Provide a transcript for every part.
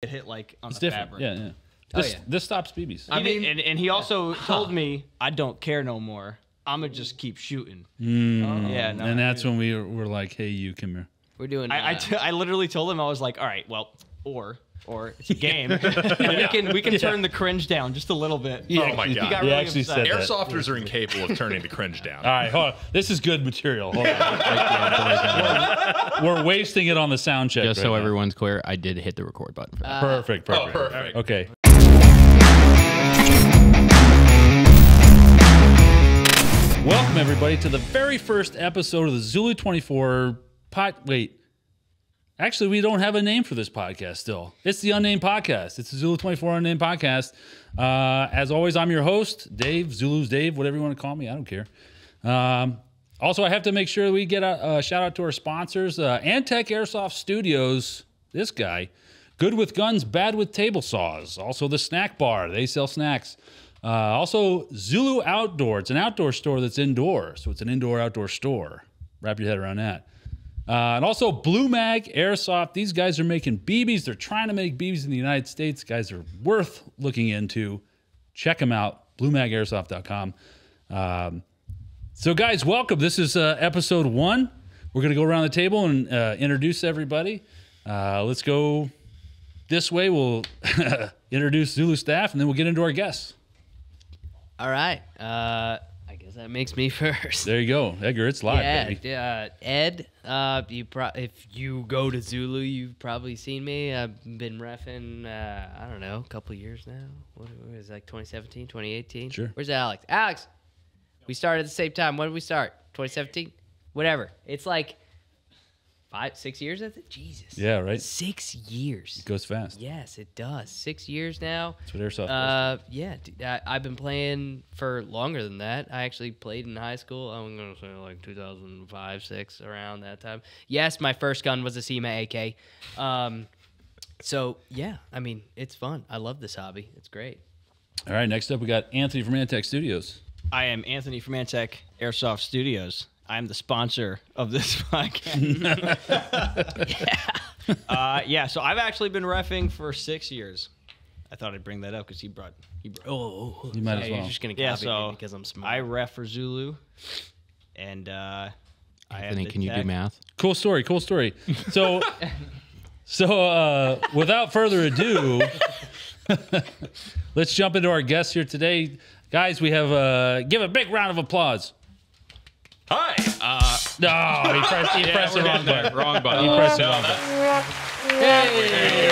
It hit like on the fabric. Yeah. This stops BBs. I mean, and he also told me, I don't care no more. I'm going to just keep shooting. Yeah, no, and that's when we were like, hey, you come here. We're doing I literally told him, I was like, all right, well, or it's a game. And we can turn the cringe down just a little bit. Oh my God. He actually said that. Airsofters are incapable of turning the cringe down. All right, hold on. This is good material. Hold on. We're wasting it on the sound check. Just so everyone's clear, I did hit the record button for that. Perfect. Oh, perfect. Okay. Welcome, everybody, to the very first episode of the Zulu 24 Wait. Actually, we don't have a name for this podcast still. It's the Unnamed Podcast. It's the Zulu 24 Unnamed Podcast. As always, I'm your host, Dave, Zulu's Dave, whatever you want to call me. I don't care. Also, I have to make sure we get a shout out to our sponsors. Antec Airsoft Studios, this guy. Good with guns, bad with table saws. Also, the Snack Bar. They sell snacks. Also, Zulu Outdoor. It's an outdoor store that's indoor. So it's an indoor-outdoor store. Wrap your head around that. And also, Blue Mag Airsoft. These guys are making BBs. They're trying to make BBs in the United States. Guys are worth looking into. Check them out. BlueMagAirsoft.com. So, guys, welcome. This is episode 1. We're going to go around the table and introduce everybody. Let's go this way. We'll introduce Zulu staff, and then we'll get into our guests. All right. I guess that makes me first. There you go. Edgar, it's live, baby. Yeah. Ed, if you go to Zulu, you've probably seen me. I've been reffing, I don't know, a couple years now. What was it, like 2017, 2018? Sure. Where's Alex? Alex, we started at the same time. When did we start? 2017? Whatever. It's like 5-6 years, I think. Jesus. Yeah, right? 6 years. It goes fast. Yes, it does. 6 years now. That's what Airsoft does. Yeah, I've been playing for longer than that. I actually played in high school. I'm going to say like 2005, 6, around that time. Yes, my first gun was a SEMA AK. So, yeah, I mean, it's fun. I love this hobby. It's great. All right, next up, we got Anthony from Antec Studios. I am Anthony from Antec Airsoft Studios. I'm the sponsor of this podcast. So I've actually been reffing for 6 years. I thought I'd bring that up because he brought. You might as well. You're just gonna copy me because I'm smart. I ref for Zulu, and Anthony, can you do math? Cool story. So, without further ado, let's jump into our guests here today. Guys, we have give a big round of applause. Hi. No, he pressed the wrong button. Wrong button. He pressed the wrong button. Hey!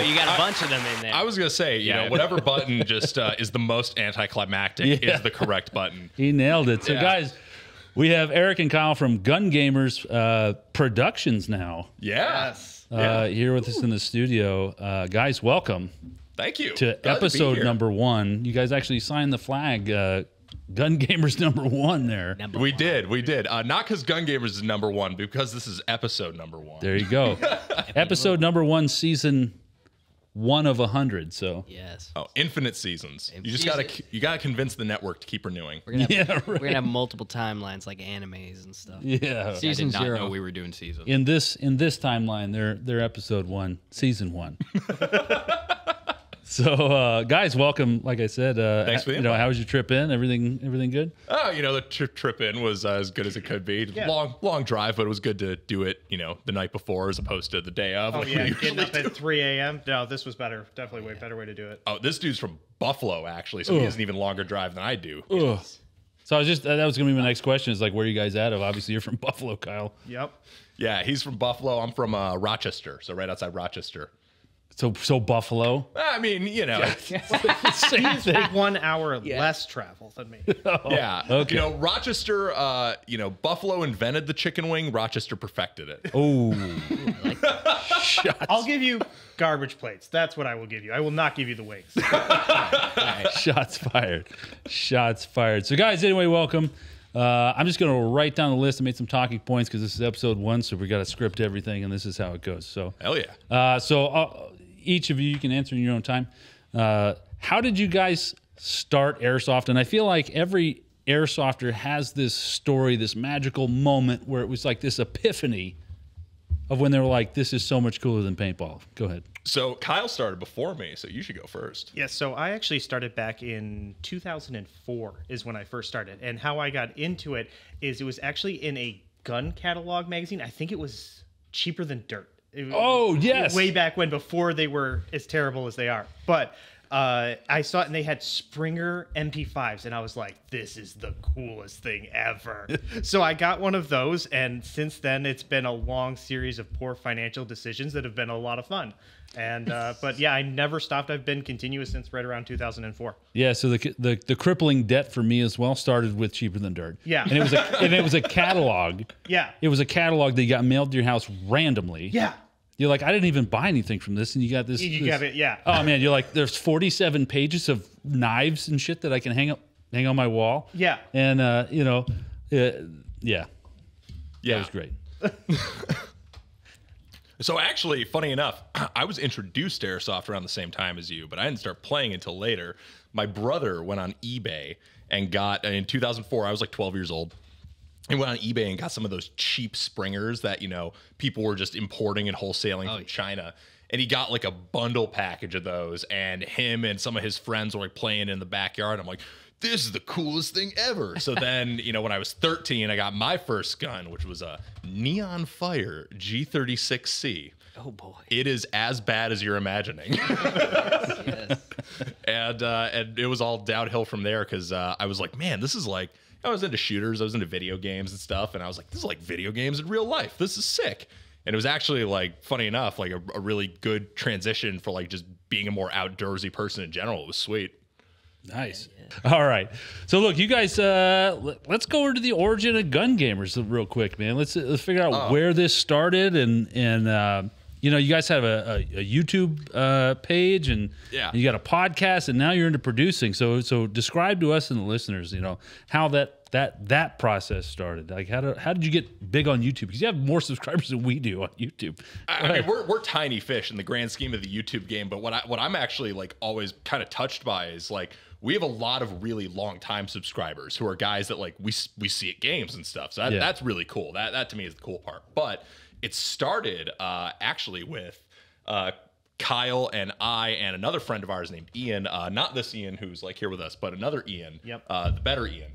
You got a bunch of them in there. I was going to say, you know, whatever button just is the most anticlimactic is the correct button. He nailed it. So, guys, we have Eric and Kyle from Gun Gamers Productions now. Yes. Here with us in the studio. Guys, welcome. Thank you. To episode number 1. You guys actually signed the flag. Gun Gamers number 1 there. We did. Not because Gun Gamers is number 1, because this is episode number 1. There you go. Episode number 1, season 1 of 100. So yes. Oh, infinite seasons. You just gotta convince the network to keep renewing. We're gonna have multiple timelines like animes and stuff. Yeah. Season I did not 0. know we were doing seasons. In this timeline, they're episode 1, season 1. So, guys, welcome. Like I said, thanks for the invite. how was your trip in? Everything good? Oh, the trip in was as good as it could be. Yeah. Long drive, but it was good to do it, the night before as opposed to the day of. Oh, yeah, getting up at 3 a.m. No, this was better. Definitely way better way to do it. Oh, this dude's from Buffalo, actually, so he has an even longer drive than I do. Yes. So that was going to be my next question is like, where are you guys out of? Obviously, you're from Buffalo, Kyle. Yep. Yeah, he's from Buffalo. I'm from Rochester, so right outside Rochester. So Buffalo. I mean, He's 1 hour less travel than me. Yeah. Okay. Rochester, Buffalo invented the chicken wing. Rochester perfected it. Oh. Shots. I'll give you garbage plates. That's what I will give you. I will not give you the wings. Shots fired. Shots fired. So, guys, anyway, welcome. I'm just going to write down the list and make some talking points because this is episode 1, so we got to script everything, and this is how it goes. So, hell yeah. Each of you can answer in your own time. How did you guys start Airsoft? And I feel like every Airsofter has this story, this magical moment where it was like this epiphany of when they were like, this is so much cooler than paintball. Go ahead. So Kyle started before me, so you should go first. Yeah, so I actually started back in 2004 is when I first started. And how I got into it is it was actually in a gun catalog magazine. I think it was Cheaper Than Dirt. Oh, yes. Way back when, before they were as terrible as they are. But I saw it, and they had Springer MP5s, and I was like, this is the coolest thing ever. So I got one of those, and since then, it's been a long series of poor financial decisions that have been a lot of fun. And but yeah, I never stopped. I've been continuous since right around 2004. Yeah, so the crippling debt for me as well started with Cheaper Than Dirt. Yeah. And it was a catalog. Yeah. It was a catalog that got mailed to your house randomly. Yeah. You're like, I didn't even buy anything from this, and you got this. You got it, yeah. Oh man, you're like, there's 47 pages of knives and shit that I can hang on my wall. Yeah. And yeah. Yeah. That was great. So actually, funny enough, I was introduced to Airsoft around the same time as you, but I didn't start playing until later. My brother went on eBay and got, in 2004, I was like 12 years old. He went on eBay and got some of those cheap Springers that, people were just importing and wholesaling from China. And he got like a bundle package of those, and him and some of his friends were like playing in the backyard. I'm like, this is the coolest thing ever. So then, when I was 13, I got my first gun, which was a Neon Fire G36C. Oh boy. It is as bad as you're imagining. Yes. And it was all downhill from there because I was like, man, this is like, I was into shooters, I was into video games and stuff, and I was like, this is like video games in real life. This is sick. And it was actually, like, funny enough, like a really good transition for like just being a more outdoorsy person in general. It was sweet. Nice. All right. So look, you guys, let's go into the origin of gun gamers real quick, man. Let's figure out where this started, and you guys have a YouTube page, and you got a podcast, and now you're into producing. So describe to us and the listeners, how that process started. Like, how did you get big on YouTube? Because you have more subscribers than we do on YouTube. I mean, we're tiny fish in the grand scheme of the YouTube game, but what I'm actually like always kind of touched by is like we have a lot of really long time subscribers who are guys that like we see at games and stuff. So that's really cool. That to me is the cool part. But it started actually with Kyle and I and another friend of ours named Ian, not this Ian who's like here with us, but another Ian, the better Ian.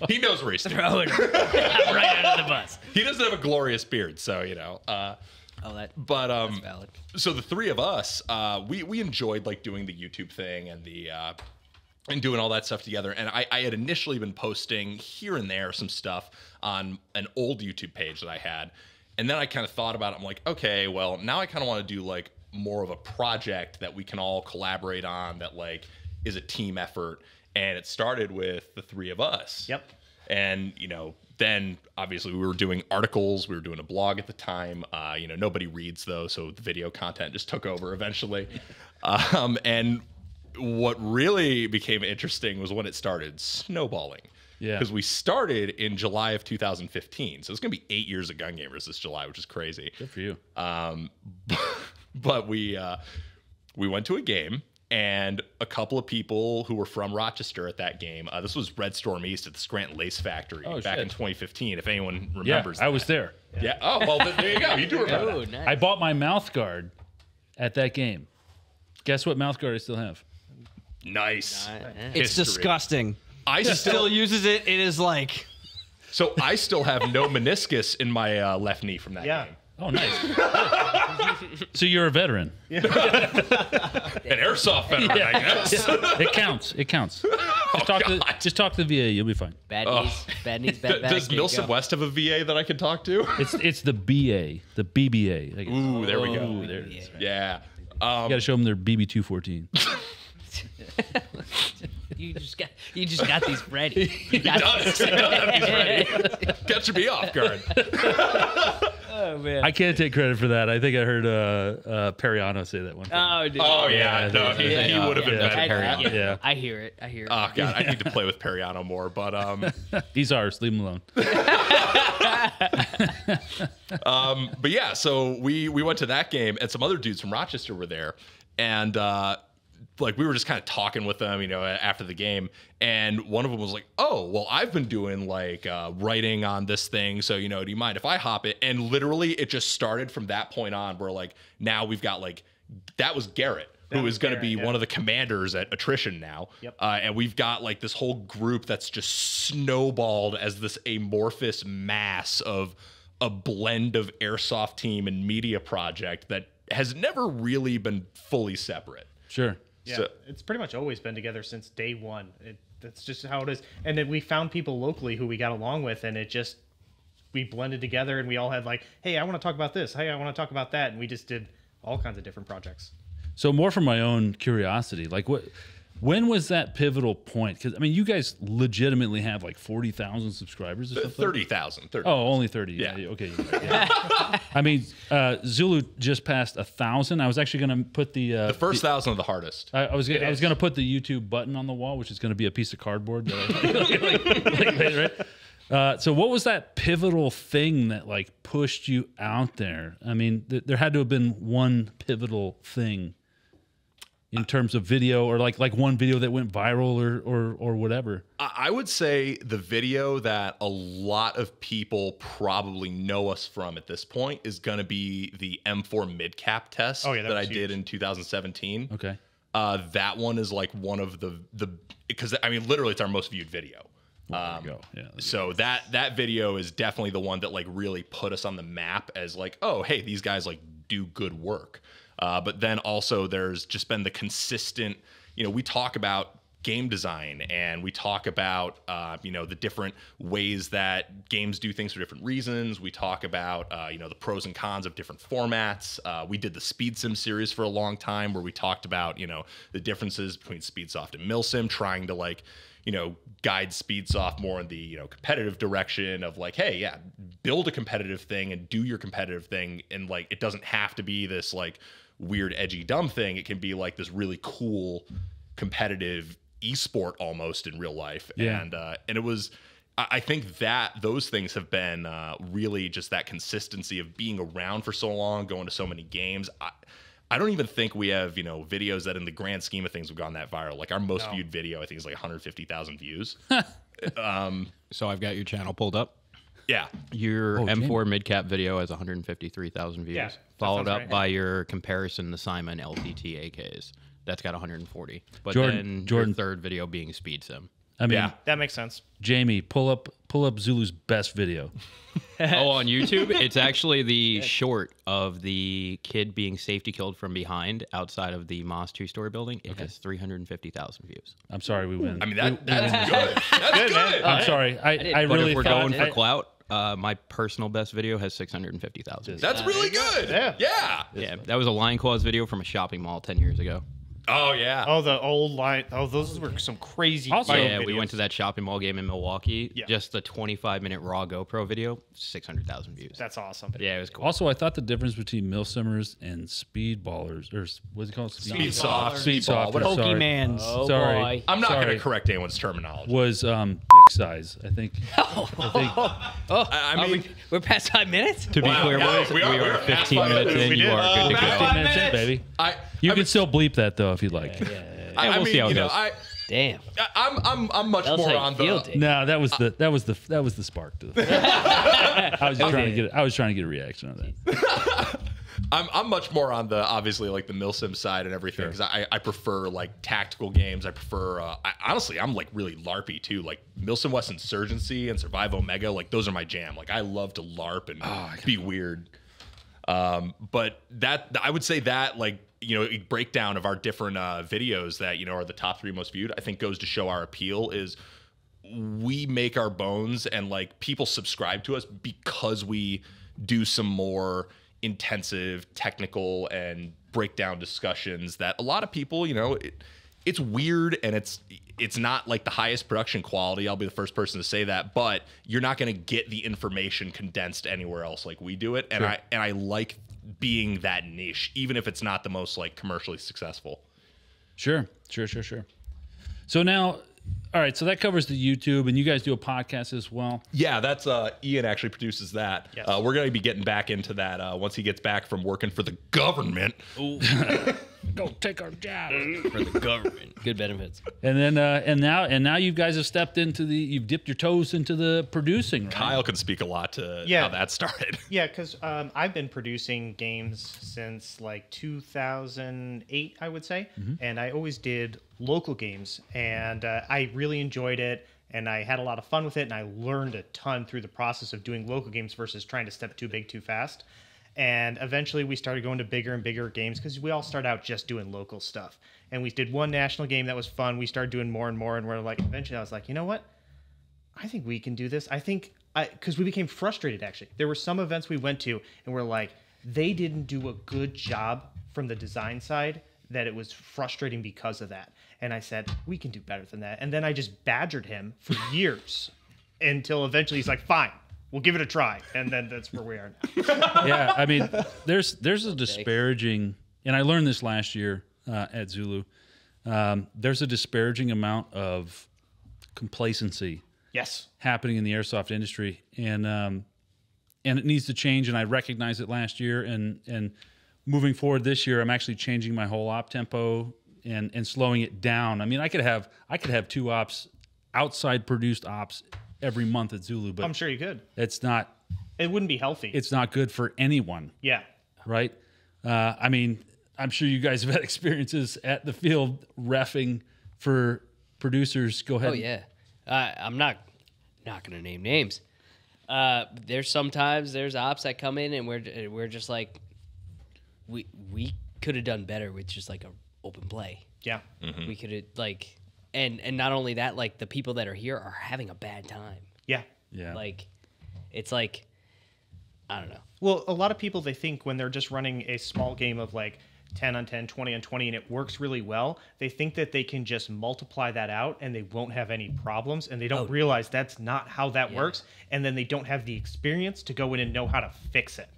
He knows where he's throwing Right under the bus. He doesn't have a glorious beard, so That's valid. So the three of us, we enjoyed like doing the YouTube thing and and doing all that stuff together. And I had initially been posting here and there some stuff on an old YouTube page that I had. And then I kind of thought about it. I'm like, okay, well, now I kind of want to do like more of a project that we can all collaborate on that like is a team effort. And it started with the three of us. Yep. And, then obviously we were doing articles. We were doing a blog at the time. Nobody reads though. So the video content just took over eventually. And what really became interesting was when it started snowballing. Yeah. Because we started in July of 2015. So it's going to be 8 years of Gun Gamers this July, which is crazy. Good for you. But we went to a game, and a couple of people who were from Rochester at that game, this was Red Storm East at the Scranton Lace Factory back in 2015, if anyone remembers that. I was there. Yeah. Oh, well, there you go. You do remember Oh, that. nice. I bought my mouth guard at that game. Guess what mouth guard I still have? Nice. It's History. disgusting. I Still uses it. It is like So I still have no meniscus in my left knee from that Yeah. game. Oh, nice. So you're a veteran. An airsoft veteran, I guess. It counts. It counts. Just talk to the VA. You'll be fine. Bad knees, bad back. Does Here you Milsom go. West have a VA that I can talk to? It's the BA, the BBA. I guess. Ooh, there we go. Ooh, there it is. Yeah. You got to show them their BB-214. You just got these ready. You got Does. He's ready. Catching me off guard. Oh man. I can't take credit for that. I think I heard Periano say that one time. Oh, dude. Oh, yeah. Yeah, No, he would have been yeah. better. Yeah. I hear it. I hear it. Oh, God. I need to play with Periano more. But He's ours. Leave him alone. but yeah, so we went to that game, and some other dudes from Rochester were there. And like we were just kind of talking with them, after the game, and one of them was like, "Oh, well, I've been doing like writing on this thing, so do you mind if I hop it?" And literally, it just started from that point on. Where like now we've got like that was Garrett, who is going to be one of the commanders at attrition now, and we've got like this whole group that's just snowballed as this amorphous mass of a blend of airsoft team and media project that has never really been fully separate. Sure. Yeah, So, it's pretty much always been together since day one. That's just how it is. And then we found people locally who we got along with, and we blended together, and we all had like, hey, I want to talk about this. Hey, I want to talk about that. And we just did all kinds of different projects. So more from my own curiosity, like when was that pivotal point? Because I mean, you guys legitimately have like 40,000 subscribers. Or something? 30,000. Oh, only 30. Yeah. Okay. Yeah. I mean, Zulu just passed 1,000. I was actually going to put the first 1,000 of the hardest. I was going to put the YouTube button on the wall, which is going to be a piece of cardboard. That right? So what was that pivotal thing that like pushed you out there? I mean, there had to have been one pivotal thing in terms of video, or like one video that went viral or whatever. I would say the video that a lot of people probably know us from at this point is going to be the M4 mid-cap test that I did in 2017. Okay. That one is like one of the because I mean literally it's our most viewed video. There you go. Yeah. So that video is definitely the one that like really put us on the map as like, oh, hey, these guys like do good work. But then also there's just been the consistent, we talk about game design and we talk about, the different ways that games do things for different reasons. We talk about, the pros and cons of different formats. We did the Speed Sim series for a long time where we talked about, the differences between Speedsoft and Milsim, trying to like, guide Speedsoft more in the, competitive direction of like, hey, yeah, build a competitive thing and do your competitive thing. And like, it doesn't have to be this like weird, edgy, dumb thing. It can be like this really cool, competitive esport almost in real life. Yeah. And it was, I think that those things have been really just that consistency of being around for so long, going to so many games. I don't even think we have, videos that in the grand scheme of things have gone that viral. Like our most viewed video, I think is like 150,000 views. So I've got your channel pulled up. Yeah. Your M4 mid-cap video has 153,000 views. Yeah, followed up right. by your comparison, the Simon LTT AKs. That's got 140. But Jordan, your third video being Speed Sim. I mean, Yeah. That makes sense. Jamie, pull up Zulu's best video. Oh, on YouTube? It's actually the short of the kid being safety killed from behind outside of the Moss two-story building. It has 350,000 views. I'm sorry, we win. I mean, that's good. That's good. I'm sorry. I But really if we're thought going for clout, my personal best video has 650,000 views. That's really good. Yeah. Yeah. Yeah, that was a line clause video from a shopping mall 10 years ago. Oh, yeah. Oh, the old line. Oh, those were some crazy. Also- viral Yeah, we videos. went to that shopping mall game in Milwaukee. Yeah. Just the 25-minute raw GoPro video, 600,000 views. That's awesome. Yeah, it was cool. Also, I thought the difference between Milsimmers and Speedballers, or what's it called? Speedsoft, Speedsoft. whatever. Sorry. Pokemans. Oh, Sorry. boy. I'm not going Sorry. to correct anyone's terminology. Was dick size, I think. I mean, We're past 5 minutes? To be Wow, clear, yeah, boys, we are- we we're are past 15 5 minutes minutes. in. We You did. are good to Past go. 15 minutes in, baby. You can still bleep that though if you'd like. we'll see how it goes. Damn. I'm much That's more how on you the. feel, Dick. No, that was the spark to the I was just trying to get a reaction on that. I'm much more on the obviously like the Milsim side and everything because I prefer like tactical games. I prefer honestly I'm like really LARPy too. Like Milsim West Insurgency and Survive Omega, like those are my jam. Like I love to LARP and be weird. But that I would say that like a breakdown of our different videos that are the top 3 most viewed, I think goes to show our appeal is we make our bones and like people subscribe to us because we do some more intensive technical and breakdown discussions that a lot of people it's weird and it's not like the highest production quality. I'll be the first person to say that, but you're not going to get the information condensed anywhere else like we do it. And I like being that niche, even if it's not the most like commercially successful. Sure. So now, all right, so that covers the YouTube, and you guys do a podcast as well. Yeah, that's Ian actually produces that. Yes. We're going to be getting back into that once he gets back from working for the government. Go take our job. For the government. Good benefits. And then and now you guys have stepped into you've dipped your toes into the producing, right? Kyle can speak a lot to Yeah. how that started. Yeah, because I've been producing games since like 2008, I would say, and I always did local games, and I really enjoyed it, and I had a lot of fun with it, and I learned a ton through the process of doing local games versus trying to step too big too fast. And eventually we started going to bigger and bigger games because we all start out just doing local stuff. And we did one national game that was fun. We started doing more and more, and we're like, eventually I was like, you know what? I think we can do this. Because we became frustrated, actually. There were some events we went to, and we're like, they didn't do a good job from the design side, that it was frustrating because of that. And I said, we can do better than that. And then I just badgered him for years until eventually he's like, fine, we'll give it a try. And then that's where we are now. Yeah, I mean, there's a disparaging, and I learned this last year at Zulu. There's a disparaging amount of complacency Yes. happening in the airsoft industry, and it needs to change. And I recognized it last year, and moving forward this year, I'm actually changing my whole op tempo and slowing it down. I mean, I could have 2 ops, outside produced ops, every month at Zulu, but I'm sure you could. it's not. It wouldn't be healthy. It's not good for anyone. Yeah. Right? I mean, I'm sure you guys have had experiences at the field reffing for producers. Go ahead. Oh yeah, I'm not going to name names. There's ops that come in and we're just like, we could have done better with just like a open play. Yeah. We could have like, and not only that, like the people that are here are having a bad time. Yeah. Yeah. Like, it's like, I don't know. Well, a lot of people, they think when they're just running a small game of like 10 on 10, 20 on 20, and it works really well, they think that they can just multiply that out and they won't have any problems. And they don't realize that's not how that works. And then they don't have the experience to go in and know how to fix it.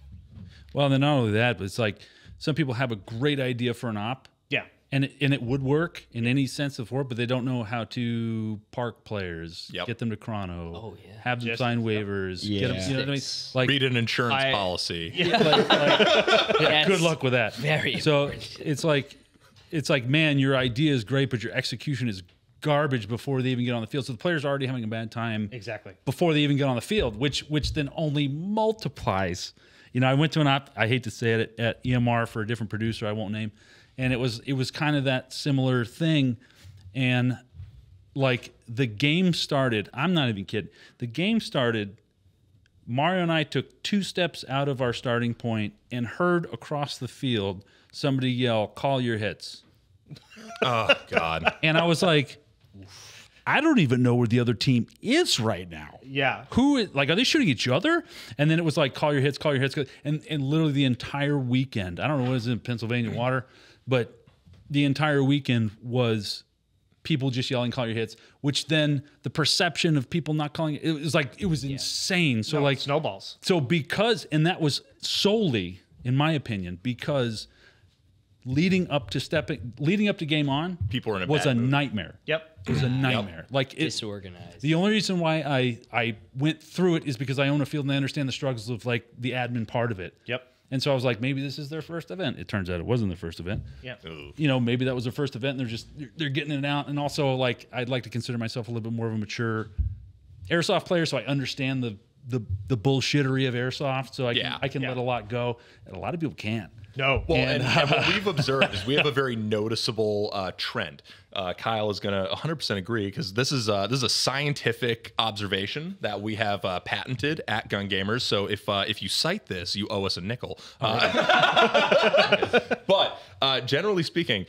Well, then not only that, but it's like some people have a great idea for an op, Yeah. and it would work in any sense of word, but they don't know how to park players, Yep. get them to chrono, Oh, yeah. have them Just- sign waivers, get them, you know what I mean? Like, Read an insurance policy. That's good luck with that. very so important. it's like, man, your idea is great, but your execution is garbage before they even get on the field. So the players are already having a bad time Exactly. before they even get on the field, which then only multiplies. You know, I went to an op, I hate to say it, at EMR for a different producer I won't name, and it was kind of that similar thing. And like the game started, I'm not even kidding. The game started, Mario and I took 2 steps out of our starting point and heard across the field somebody yell, "Call your hits." Oh, God. And I was like, I don't even know where the other team is right now. Yeah. Like, are they shooting each other? And then it was like, call your hits. And literally the entire weekend, I don't know what it is in Pennsylvania water, but the entire weekend was people just yelling, call your hits, which then the perception of people not calling it was like, it was insane. So No, like, snowballs. so and that was solely, in my opinion, because leading up to game on, People were in a was bad a mood. nightmare. Yep. It was a nightmare. Like Disorganized. the only reason why I went through it is because I own a field and I understand the struggles of like the admin part of it. Yep. And so I was like, maybe this is their first event. It turns out it wasn't their first event. Yeah. You know, maybe that was their first event and they're getting it out. And also, like, I'd like to consider myself a little bit more of a mature airsoft player, so I understand the bullshittery of airsoft. So I can let a lot go, and a lot of people can't. No. Well, and what we've observed is we have a very noticeable trend. Kyle is going to 100% agree because this is a scientific observation that we have patented at Gun Gamers. So if you cite this, you owe us a nickel. But generally speaking,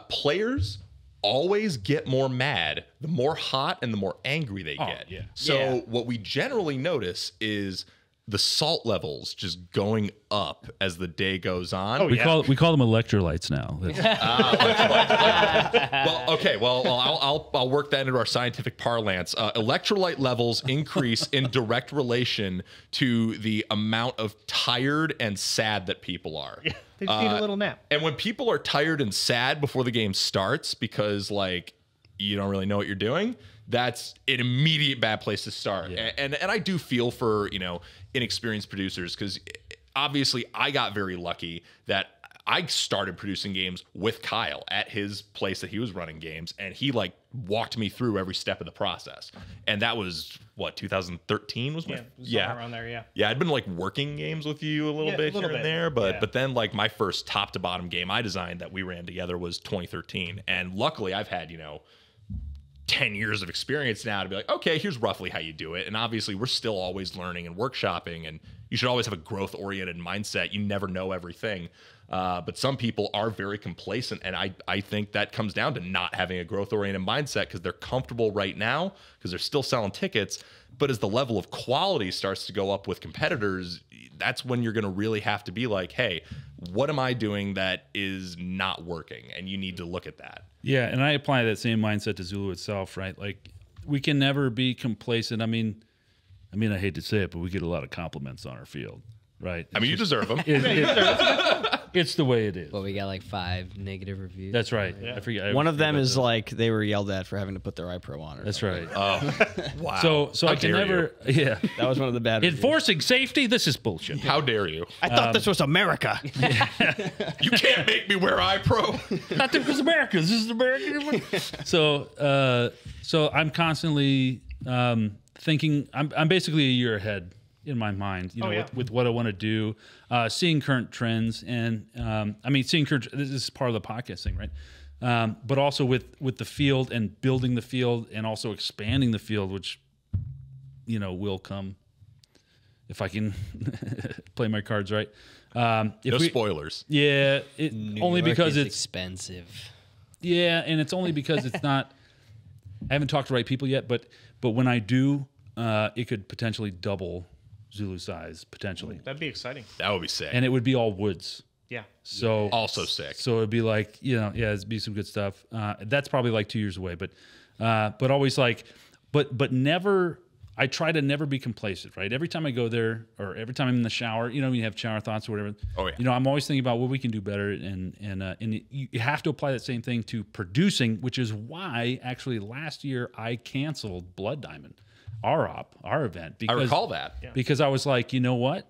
players always get more mad the more hot and the more angry they get. yeah. So what we generally notice is the salt levels just going up as the day goes on. We call them electrolytes now. Well, okay. Well, I'll work that into our scientific parlance. Electrolyte levels increase in direct relation to the amount of tired and sad that people are. They just need a little nap. And when people are tired and sad before the game starts because like you don't really know what you're doing, that's an immediate bad place to start. And I do feel for, inexperienced producers, because obviously I got very lucky that I started producing games with Kyle at his place that he was running games, and he like walked me through every step of the process. And that was what, 2013 was my around there, I'd been like working games with you a little bit here and there, but then like my first top to bottom game I designed that we ran together was 2013, and luckily I've had 10 years of experience now to be like, okay, here's roughly how you do it. And obviously we're still always learning and workshopping, and you should always have a growth oriented mindset. You never know everything. But some people are very complacent, and I think that comes down to not having a growth oriented mindset, because they're comfortable right now because they're still selling tickets. But as the level of quality starts to go up with competitors, that's when you're going to really have to be like, hey, what am I doing that is not working? And you need to look at that. Yeah, and I apply that same mindset to Zulu itself, right? Like, we can never be complacent. I mean, I hate to say it, but we get a lot of compliments on our field, right? You deserve them. It's the way it is. Well, we got like 5 negative reviews. That's right. I forget. One of them is like they were yelled at for having to put their iPro on. That's right. Oh, wow. So I can never. Yeah. That was one of the bad. Enforcing safety. This is bullshit. How dare you? I thought this was America. You can't make me wear iPro. Not this was America. This is America. So I'm constantly thinking. I'm basically a year ahead in my mind, with what I want to do, seeing current trends, and seeing current. This is part of the podcast thing, right? But also with the field and building the field, and also expanding the field, which will come if I can play my cards right. No spoilers. Yeah, only because it's expensive. Yeah, and it's only because it's not. I haven't talked to the right people yet, but when I do, it could potentially double Zulu size, potentially. That'd be exciting. That would be sick. And it would be all woods. Yeah. So also sick. So it'd be like, it'd be some good stuff. That's probably like 2 years away, but always like, but never. I try to never be complacent, right? Every time I go there, or every time I'm in the shower, you have shower thoughts or whatever. Oh yeah. I'm always thinking about what we can do better, and you have to apply that same thing to producing, which is why actually last year I canceled Blood Diamond, our event. Because, I recall that. because I was like, you know what?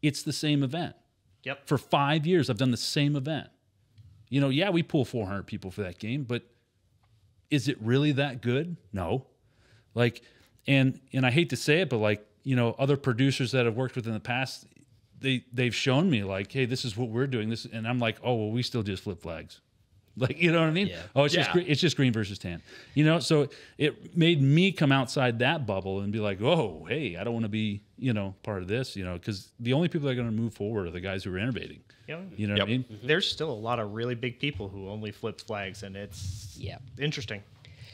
It's the same event. Yep. For 5 years, I've done the same event. We pull 400 people for that game, but is it really that good? No. And I hate to say it, but other producers that I've worked with in the past, they've shown me like, hey, this is what we're doing. This, and I'm like, oh well, we still just flip flags. You know what I mean? Yeah. Oh, it's just green versus tan. So it made me come outside that bubble and be like, oh, hey, I don't want to be, part of this, because the only people that are going to move forward are the guys who are innovating. Yeah. You know what I mean? There's still a lot of really big people who only flip flags, and it's interesting.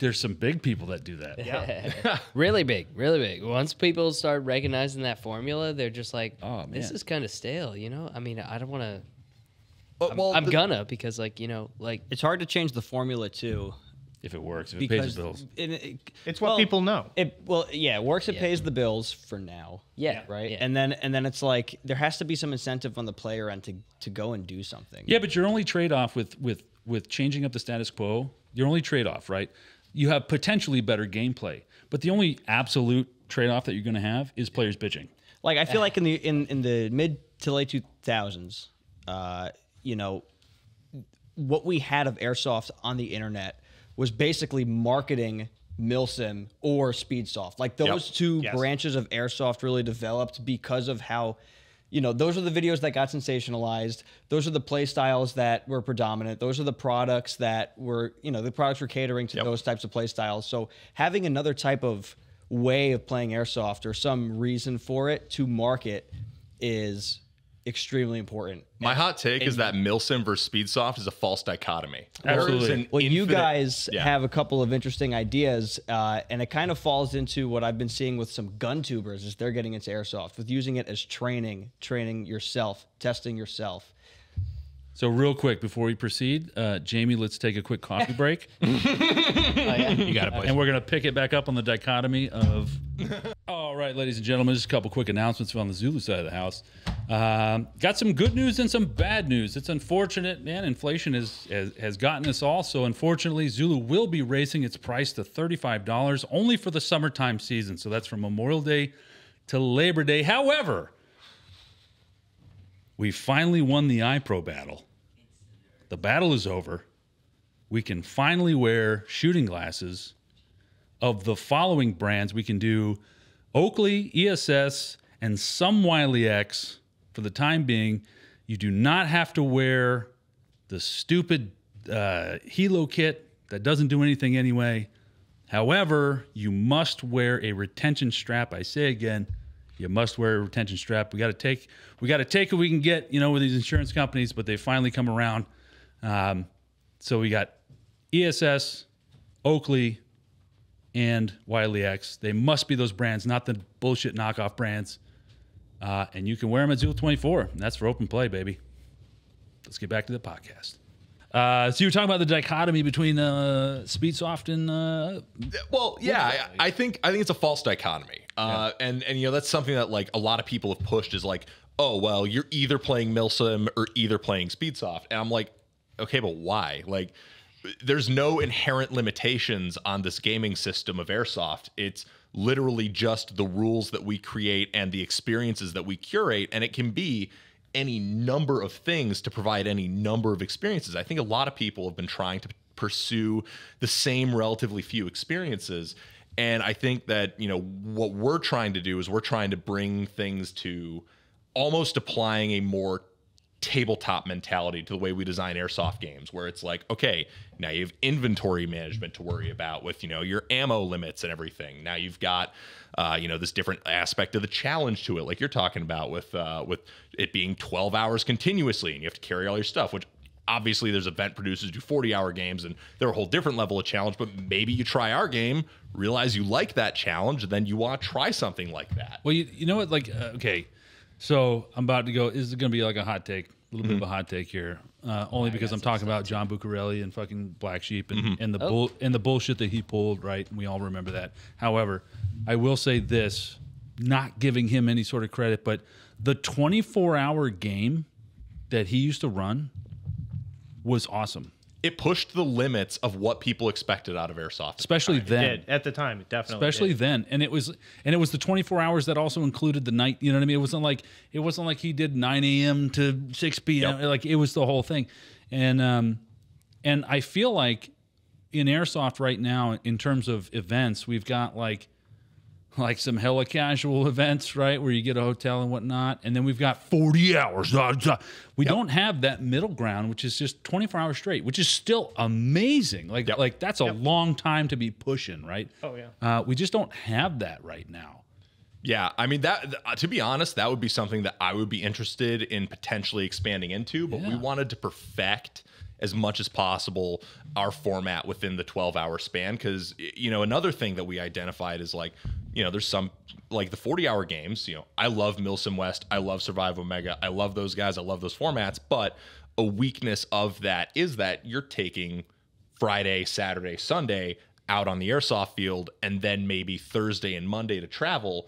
There's some big people that do that. Yeah. Really big, really big. Once people start recognizing that formula, they're just like, oh, this is kind of stale, I don't want to. I'm gonna, because it's hard to change the formula too. If it works, if it pays the bills. It's what people know. It works. It pays the bills for now. Yeah. Right. Yeah. And then it's like there has to be some incentive on the player end to go and do something. Yeah, but your only trade-off with changing up the status quo, your only trade-off, right? You have potentially better gameplay, but the only absolute trade-off that you're going to have is players bitching. Like I feel like in the mid to late 2000s, what we had of airsoft on the internet was basically marketing Milsim or Speedsoft. Like those two branches of airsoft really developed because of how, those are the videos that got sensationalized. Those are the play styles that were predominant. Those are the products that were, the products were catering to those types of play styles. So having another type of way of playing airsoft or some reason for it to market is extremely important. My hot take is that Milsim versus Speedsoft is a false dichotomy. Absolutely. Well, you guys have a couple of interesting ideas, and it kind of falls into what I've been seeing with some gun tubers as they're getting into airsoft, with using it as training yourself, testing yourself. So real quick before we proceed, Jamie, let's take a quick coffee break. You got it, boys. And we're going to pick it back up on the dichotomy of... All right, ladies and gentlemen, just a couple quick announcements on the Zulu side of the house. Got some good news and some bad news. It's unfortunate, man. Inflation has gotten us all. So unfortunately, Zulu will be raising its price to $35 only for the summertime season. So that's from Memorial Day to Labor Day. However, we finally won the iPro battle. The battle is over. We can finally wear shooting glasses of the following brands. We can do Oakley, ESS, and some Wiley X. For the time being, you do not have to wear the stupid Helo kit that doesn't do anything anyway. However, you must wear a retention strap. I say again, you must wear a retention strap. We got to take what we can get, with these insurance companies, but they finally come around. So we got ESS, Oakley, and Wiley X. They must be those brands, not the bullshit knockoff brands. And you can wear them at Zulu 24. And that's for open play, baby. Let's get back to the podcast. So you were talking about the dichotomy between Speedsoft and I think it's a false dichotomy. And that's something that like a lot of people have pushed is like, oh well, you're either playing Milsim or either playing Speedsoft. And I'm like, okay, but why? Like, there's no inherent limitations on this gaming system of Airsoft. It's literally just the rules that we create and the experiences that we curate, and it can be any number of things to provide any number of experiences. I think a lot of people have been trying to pursue the same relatively few experiences, and I think that what we're trying to do is we're trying to bring things to almost applying a more tabletop mentality to the way we design Airsoft games, where it's like, okay, now you have inventory management to worry about with your ammo limits and everything. Now you've got this different aspect of the challenge to it, like you're talking about with it being 12 hours continuously, and you have to carry all your stuff, which obviously there's event producers who do 40-hour games, and they're a whole different level of challenge. But maybe you try our game, realize you like that challenge, and then you want to try something like that. Well, you know what? Like, okay, so I'm about to go. Is it going to be like a hot take? A little bit of a hot take here, only because I'm talking about John Buccarelli and fucking Black Sheep and the bullshit that he pulled, right? And we all remember that. However, I will say this, not giving him any sort of credit, but the 24-hour game that he used to run was awesome. It pushed the limits of what people expected out of Airsoft, especially then. It did. At the time, it definitely especially did. then, and it was the 24 hours that also included the night. You know what I mean? It wasn't like he did 9 a.m. to 6 p.m. Yep. Like, it was the whole thing, and I feel like in Airsoft right now, in terms of events, we've got like some hella casual events, right, where you get a hotel and whatnot, and then we've got 40 hours. We don't have that middle ground, which is just 24 hours straight, which is still amazing. Like that's a long time to be pushing, right? Oh yeah. We just don't have that right now. Yeah, I mean, that to be honest, that would be something that I would be interested in potentially expanding into, but we wanted to perfect as much as possible our format within the 12-hour span, because another thing that we identified is like, there's some like the 40-hour games. I love Milsim West, I love Survive Omega, I love those guys, I love those formats, but a weakness of that is that you're taking Friday, Saturday, Sunday out on the airsoft field, and then maybe Thursday and Monday to travel.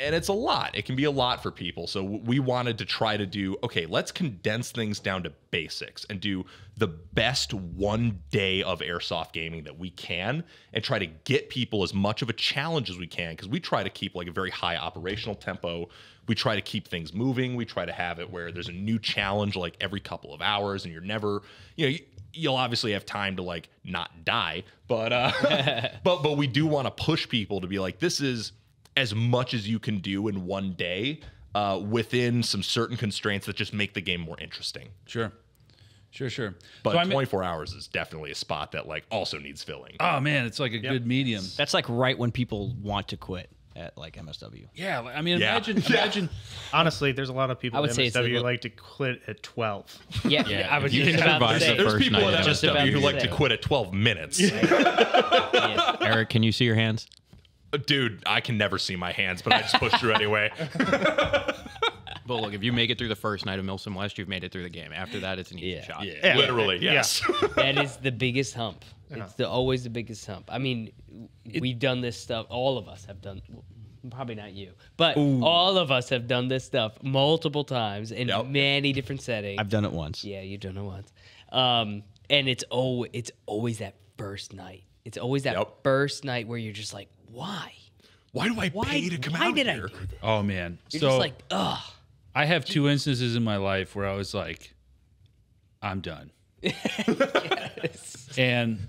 And it's a lot. It can be a lot for people. So we wanted to try to do, okay, let's condense things down to basics and do the best one day of Airsoft gaming that we can, and try to get people as much of a challenge as we can, because we try to keep like a very high operational tempo. We try to keep things moving. We try to have it where there's a new challenge like every couple of hours, and you're never, you'll obviously have time to like not die, but but we do want to push people to be like, this is as much as you can do in one day, within some certain constraints that just make the game more interesting. Sure. But so 24 hours is definitely a spot that like also needs filling. Oh man, it's like a good medium. That's like right when people want to quit at like MSW. Yeah, I mean, imagine. Honestly, there's a lot of people I would at say it's a MSW little- like to quit at 12. Yeah, I was You just can about to survive say. the There's first people night at of Just about MSW who to like to say. quit at 12 minutes. Eric, can you see your hands? Dude, I can never see my hands, but I just push through anyway. But look, if you make it through the first night of Milsim West, you've made it through the game. After that, it's an easy shot. Yeah. Literally, yes. That is the biggest hump. It's always the biggest hump. I mean, we've done this stuff. All of us have done. probably not you, but all of us have done this stuff multiple times in many different settings. I've done it once. Yeah, you've done it once. And it's always that first night. It's always that first night where you're just like, why? Why do I pay to come out Why did I here? do this? Oh man. You're so just like, ugh. I have 2 instances in my life where I was like, I'm done. Yes. And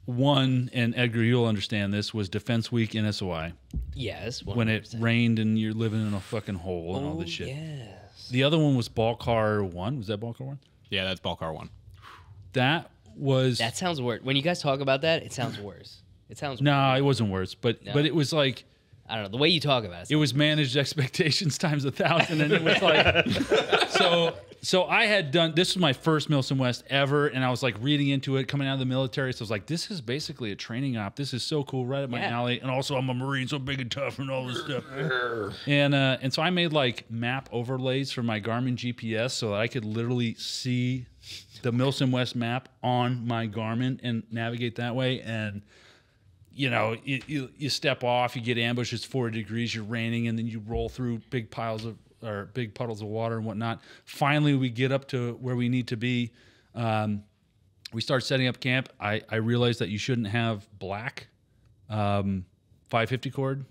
one, and Edgar, you'll understand this, was Defense Week in SOI. Yes. 100%. When it rained and you're living in a fucking hole and all this shit. Yes. The other one was Ball Car 1. Was that Ball Car 1? Yeah, that's ball car 1. That was... That sounds worse. When you guys talk about that, it sounds worse. It sounds No, it wasn't worse. But it was like... I don't know. The way you talk about it. It was managed expectations times 1,000. And it was like... So I had done... This was my first Milsom West ever. And I was like reading into it, coming out of the military. So I was like, this is basically a training op. This is so cool. Right up my alley. And also I'm a Marine, so big and tough and all this stuff. And so I made like map overlays for my Garmin GPS so that I could literally see the Milsom West map on my Garmin and navigate that way. And... You know, you step off, you get ambushed, it's 40 degrees, you're raining, and then you roll through big puddles of water and whatnot. Finally, we get up to where we need to be. We start setting up camp. I realized that you shouldn't have black 550 cord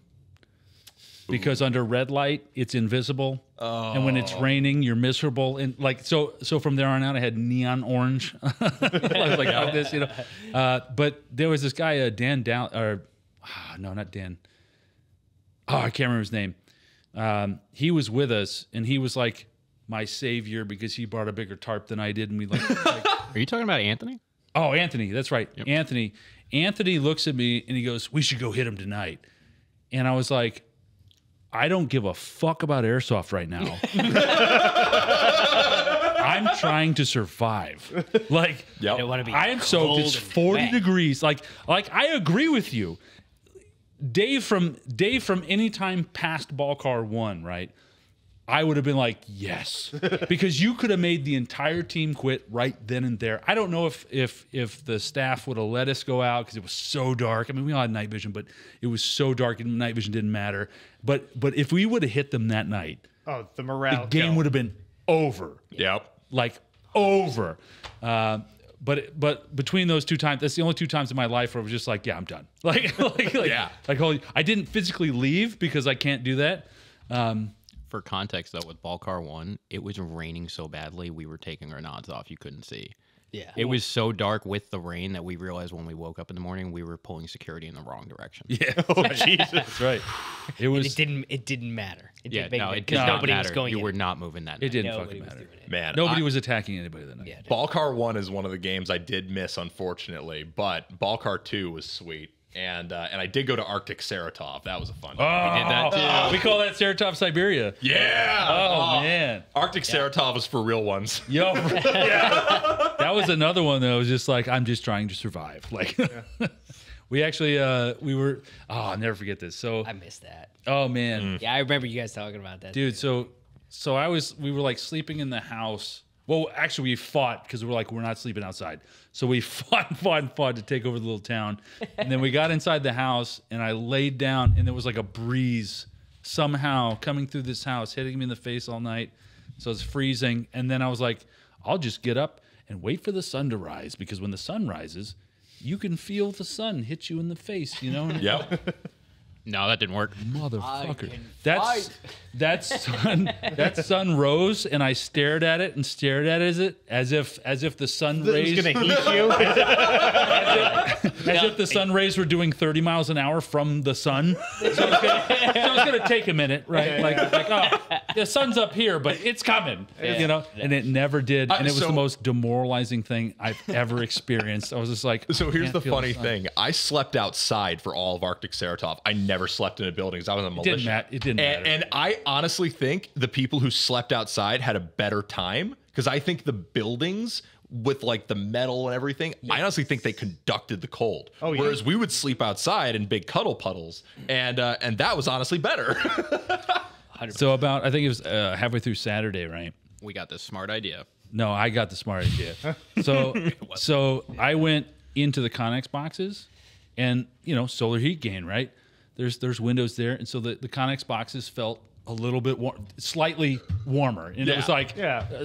because under red light, it's invisible. And when it's raining, you're miserable. And like so from there on out, I had neon orange. I was like this, you know. But there was this guy, Dan Down, or no, not Dan. Oh, I can't remember his name. He was with us, and he was like my savior because he brought a bigger tarp than I did, and we like Are you talking about Anthony? Oh, Anthony, that's right, Yep. Anthony. Anthony looks at me and he goes, "We should go hit him tonight." And I was like, I don't give a fuck about airsoft right now. I'm trying to survive. Like, I don't want to be I am soaked. It's 40 wet. degrees. Like I agree with you. Dave from any time past Ball Car 1, right? I would have been like, yes, because you could have made the entire team quit right then and there. I don't know if the staff would have let us go out because it was so dark. I mean, we all had night vision, but it was so dark and night vision didn't matter. But if we would have hit them that night, the morale the game would have been over. Yep. Like over. But between those 2 times, that's the only 2 times in my life where I was just like, yeah, I'm done. I didn't physically leave because I can't do that. For context, though, with Ball Car 1, it was raining so badly we were taking our nods off. You couldn't see. Yeah. It was so dark with the rain that we realized when we woke up in the morning we were pulling security in the wrong direction. Yeah. Oh, Jesus. That's right. It was. It didn't matter. It Yeah, didn't no, make it because did not nobody matter. was going. You in. were not moving that It night. didn't Nobody fucking was matter. doing it. Man, Nobody was attacking anybody that night. Yeah. Ball Car 1 is one of the games I did miss, unfortunately, but Ball Car 2 was sweet. And I did go to Arctic Saratov. That was a fun time. We did that too. We call that Saratov, Siberia. Yeah. Oh, man. Arctic Saratov was for real ones. Yo. Yeah. That was another one that was just like, I'm just trying to survive. Like, we actually, I'll never forget this. So, I missed that. oh, man. Yeah, I remember you guys talking about that. Dude, so we were like sleeping in the house. Well, actually, we fought because we're not sleeping outside. So we fought to take over the little town. And then we got inside the house, and I laid down, and there was like a breeze somehow coming through this house, hitting me in the face all night. So it's freezing. And then I was like, I'll just get up and wait for the sun to rise, because when the sun rises, you can feel the sun hit you in the face, you know? Yep. No, that didn't work. Motherfucker. That sun rose, and I stared at it as if the sun rays It's gonna heat you. as if the sun rays were doing 30 miles an hour from the sun. So it's gonna take a minute, right? Like oh, the sun's up here, but it's coming, you know. And it never did, and it was so- the most demoralizing thing I've ever experienced. I was just like, So here's can't the feel funny sun. thing. I slept outside for all of Arctic Saratov. I never slept in a building because I was a militia. It didn't matter. And I honestly think the people who slept outside had a better time, because I think the buildings with like the metal and everything, I honestly think they conducted the cold. Oh, yeah. Whereas we would sleep outside in big cuddle puddles, and that was honestly better. So about, I think it was halfway through Saturday, right? We got this smart idea. No, I got the smart idea. So I went into the Connex boxes, and solar heat gain, right? There's windows there, and so the Connex boxes felt a little bit slightly warmer, and it was like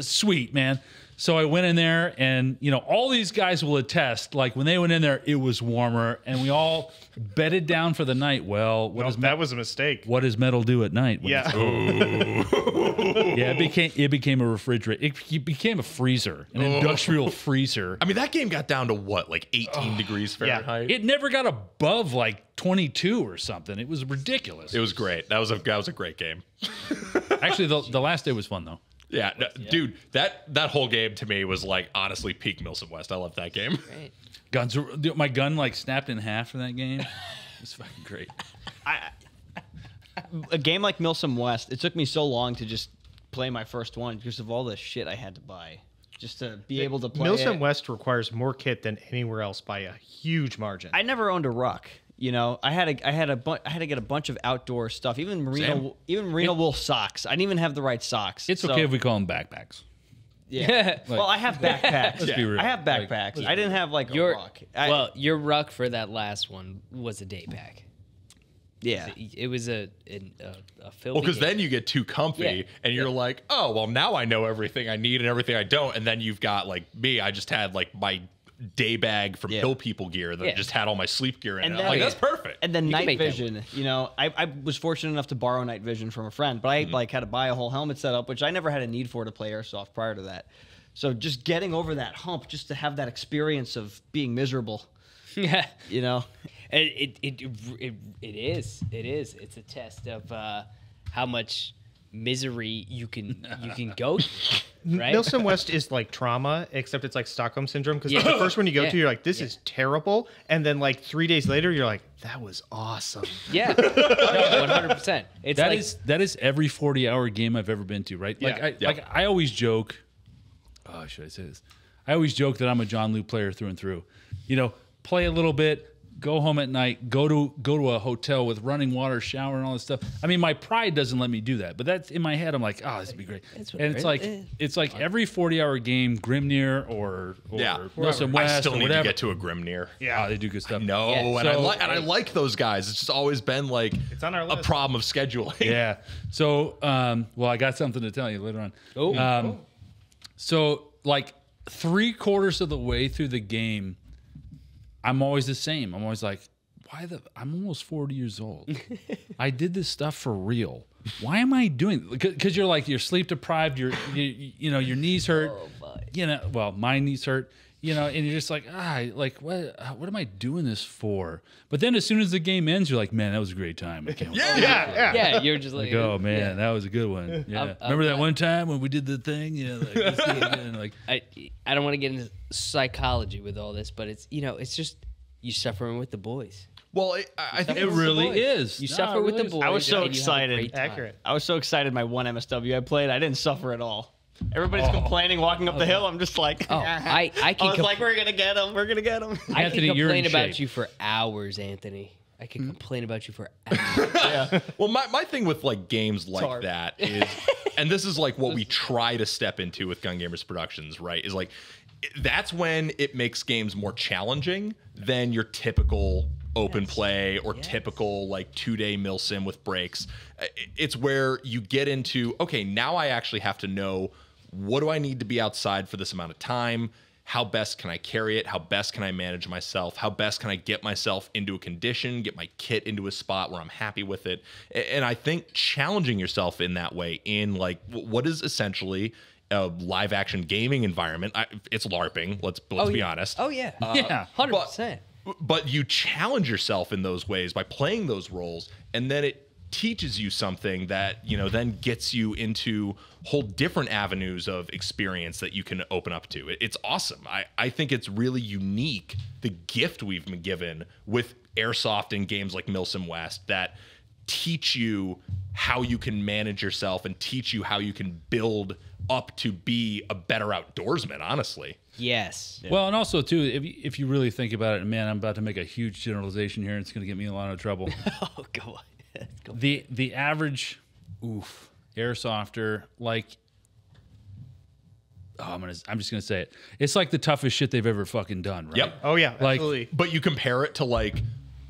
sweet, man. So I went in there, and all these guys will attest. Like when they went in there, it was warmer, and we all bedded down for the night. Well, that was a mistake. What does metal do at night? Yeah, yeah. It became a refrigerator. It became a freezer, an industrial freezer. I mean, that game got down to what, like 18 degrees Fahrenheit? It never got above like 22 or something. It was ridiculous. It was great. That was a great game. Actually, the last day was fun though. Yeah, dude, that whole game to me was like honestly peak Milsim West. I love that game. Right. Guns, my gun like snapped in half for that game. It's fucking great. A game like Milsim West, it took me so long to just play my first one because of all the shit I had to buy just to be able to play Milsim it. West requires more kit than anywhere else by a huge margin. I never owned a ruck. I had to get a bunch of outdoor stuff, even merino wool socks. I didn't even have the right socks. It's okay if we call them backpacks. Yeah. Well, I have backpacks. Let's be real. I have backpacks. I didn't have like a ruck. Your ruck for that last one was a day pack. Yeah. It was a filthy Well, because game. then you get too comfy and you're like, oh, well, now I know everything I need and everything I don't. And then you've got like me, I just had like my day bag from Hill People gear that just had all my sleep gear in it. I'm like, that's perfect. And then You can night make that vision, I was fortunate enough to borrow night vision from a friend, but I had to buy a whole helmet setup, which I never had a need for to play Airsoft prior to that. So just getting over that hump, just to have that experience of being miserable. Yeah. It is. It's a test of how much misery you can go through, right? Milsim West is like trauma, except it's like Stockholm syndrome. Because the first one you go to, you're like, this is terrible, and then like 3 days later, you're like, that was awesome. Yeah, 100%. That is every 40-hour game I've ever been to, right? Like I always joke. Oh, should I say this? I always joke that I'm a John Liu player through and through. Play a little bit, go home at night, go to a hotel with running water, shower, and all this stuff. I mean, my pride doesn't let me do that, but that's in my head. I'm like, this would be great. And it's like every 40-hour game, Grimnir or Milsim West. I still need to get to a Grimnir. Yeah, they do good stuff. No, and I like those guys. It's just always been like it's on our list. A problem of scheduling. Yeah. So, I got something to tell you later on. So, like 3/4 of the way through the game, I'm always the same. I'm always like, I'm almost 40 years old. I did this stuff for real. Why am I doing it? Because you're sleep deprived. Your knees hurt. My knees hurt. And you're just like, what am I doing this for? But then as soon as the game ends, you're like, man, that was a great time. I can't wait. Yeah, you're just like, oh man, that was a good one. Yeah. Remember that one time when we did the thing? Yeah, let's do it again. Like, I don't want to get into psychology with all this, but it's it's just you suffering with the boys. Well, I think it really is. You suffer with the boys. I was so excited. Accurate. I was so excited my one MSW I played. I didn't suffer at all. Everybody's complaining walking up the hill. I'm just like, I was like, we're gonna get him. We're gonna get him. I Anthony, can you're complain in about shape. you for hours, Anthony. I can complain about you for hours. Well, my thing with like games like that is, and this is like what we try to step into with Gun Gamers Productions, right? Is like, that's when it makes games more challenging than your typical open play or typical like 2-day milsim with breaks. It's where you get into, okay, now I actually have to know, what do I need to be outside for this amount of time? How best can I carry it? How best can I manage myself? How best can I get myself into a condition, get my kit into a spot where I'm happy with it? And I think challenging yourself in that way, in like what is essentially a live action gaming environment. It's LARPing. Let's be honest. Oh yeah, 100%. But you challenge yourself in those ways by playing those roles, and then it teaches you something that then gets you into whole different avenues of experience that you can open up to. It's awesome. I think it's really unique, the gift we've been given with Airsoft and games like Milsim West that teach you how you can manage yourself and teach you how you can build up to be a better outdoorsman, honestly. Yes. Yeah. Well, and also too, if you really think about it, and man, I'm about to make a huge generalization here, and it's going to get me in a lot of trouble. Oh, go on. The average airsofter, like, I'm just gonna say it. It's like the toughest shit they've ever fucking done, right? Yep. Oh yeah, Like, absolutely. But you compare it to like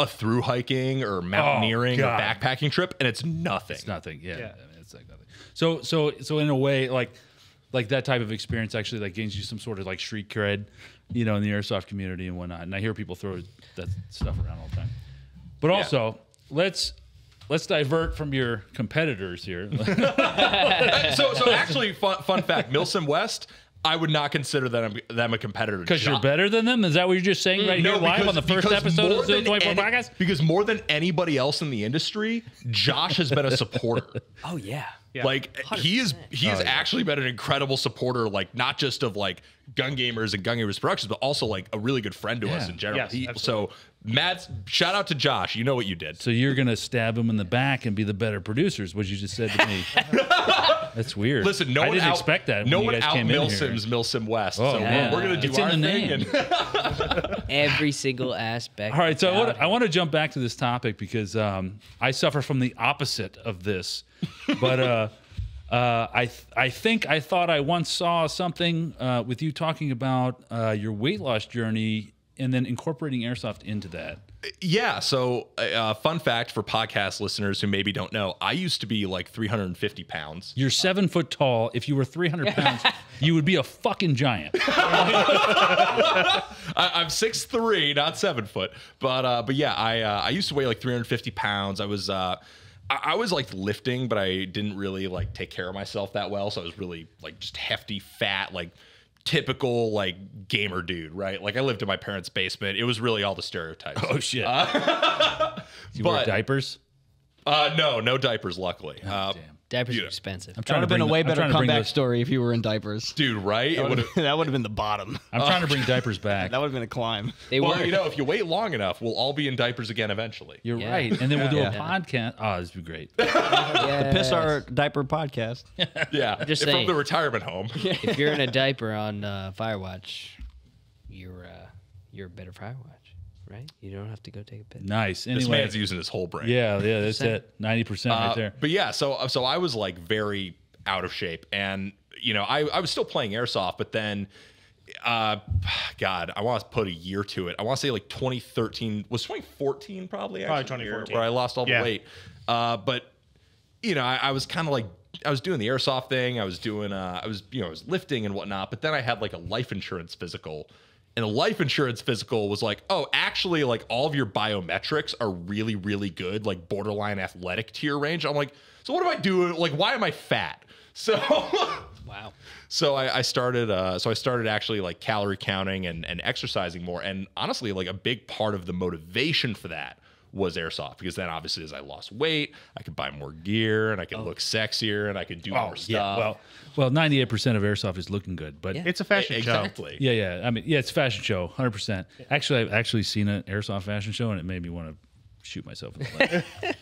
a through hiking or mountaineering or backpacking trip, and it's nothing. It's nothing. Yeah. I mean, it's like nothing. So in a way, like that type of experience actually like gains you some sort of like street cred, in the airsoft community and whatnot. And I hear people throw that stuff around all the time. But also, let's divert from your competitors here. so actually, fun fact: Milsim West, I would not consider them a competitor. Because you're better than them? Is that what you're just saying right here live on the first episode of the Zulu 24 podcast? Because more than anybody else in the industry, Josh has been a supporter. Oh yeah. Like 100%. he is actually been an incredible supporter, like not just of like Gun Gamers and Gun Gamers Productions, but also like a really good friend to us in general. Yes, so Matt, shout out to Josh. You know what you did. So you're gonna stab him in the back and be the better producers, what you just said to me. That's weird. Listen, I didn't expect that. No when one you guys out came in Milsims Milsim West. Oh, so man. we're gonna do It's our in the thing. name. Every single aspect. All right, so I want to jump back to this topic because I suffer from the opposite of this, but I thought I once saw something with you talking about your weight loss journey and then incorporating airsoft into that. Yeah. So, fun fact for podcast listeners who maybe don't know, I used to be like 350 pounds. You're 7 foot tall. If you were 300 pounds, you would be a fucking giant. I'm 6'3", not 7 foot. But yeah, I used to weigh like 350 pounds. I was like lifting, but I didn't really like take care of myself that well. So I was really like just hefty, fat, like typical like gamer dude, right? Like I lived in my parents' basement. It was really all the stereotypes. Oh shit! You wear diapers? No diapers, luckily. Damn. Diapers are expensive. That would have been a way better comeback story if you were in diapers. Dude, right? That would have been the bottom. I'm trying to bring diapers back. That would have been a climb. Well, if you wait long enough, we'll all be in diapers again eventually. You're right. And then we'll do a podcast. Oh, this would be great. The Piss Our Diaper podcast. Yeah. Just from saying. the retirement home. If you're in a diaper on Firewatch, you're a better Firewatch, right? You don't have to go take a piss. Nice. This Anyway, man's using his whole brain. yeah, that's it. 90% right there. But yeah, so I was like very out of shape, and I was still playing airsoft, but then, God, I want to put a year to it. I want to say like 2013 was 2014 probably. Probably actually, 2014, where I lost all the weight. But I was kind of like I was doing the airsoft thing. I was doing I was lifting and whatnot. But then I had like a life insurance physical. And the life insurance physical was like, oh, actually, like all of your biometrics are really, really good, like borderline athletic tier range. I'm like, so what do I do? Like, why am I fat? So, Wow. So I started. So I started actually like calorie counting and exercising more. And honestly, like a big part of the motivation for that was airsoft, because then obviously as I lost weight, I could buy more gear and I could look sexier and I could do more stuff. Well, 98% of airsoft is looking good, but It's a fashion exactly. yeah. I mean, yeah, it's a fashion show, 100%. Actually, I've actually seen an airsoft fashion show, and it made me want to shoot myself in the leg.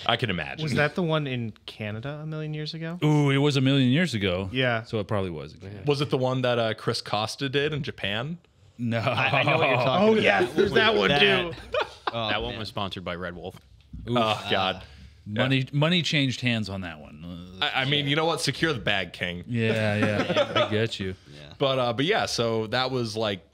I can imagine. Was that the one in Canada a million years ago? Ooh, it was a million years ago. Yeah. So it probably was. Was it the one that Chris Costa did in Japan? No. I know what you're talking about. yeah, there's that one too. That one was sponsored by Red Wolf. Oh God. Money changed hands on that one. I mean, you know what? Secure the bag, King. Yeah. I get you. But yeah, so that was like,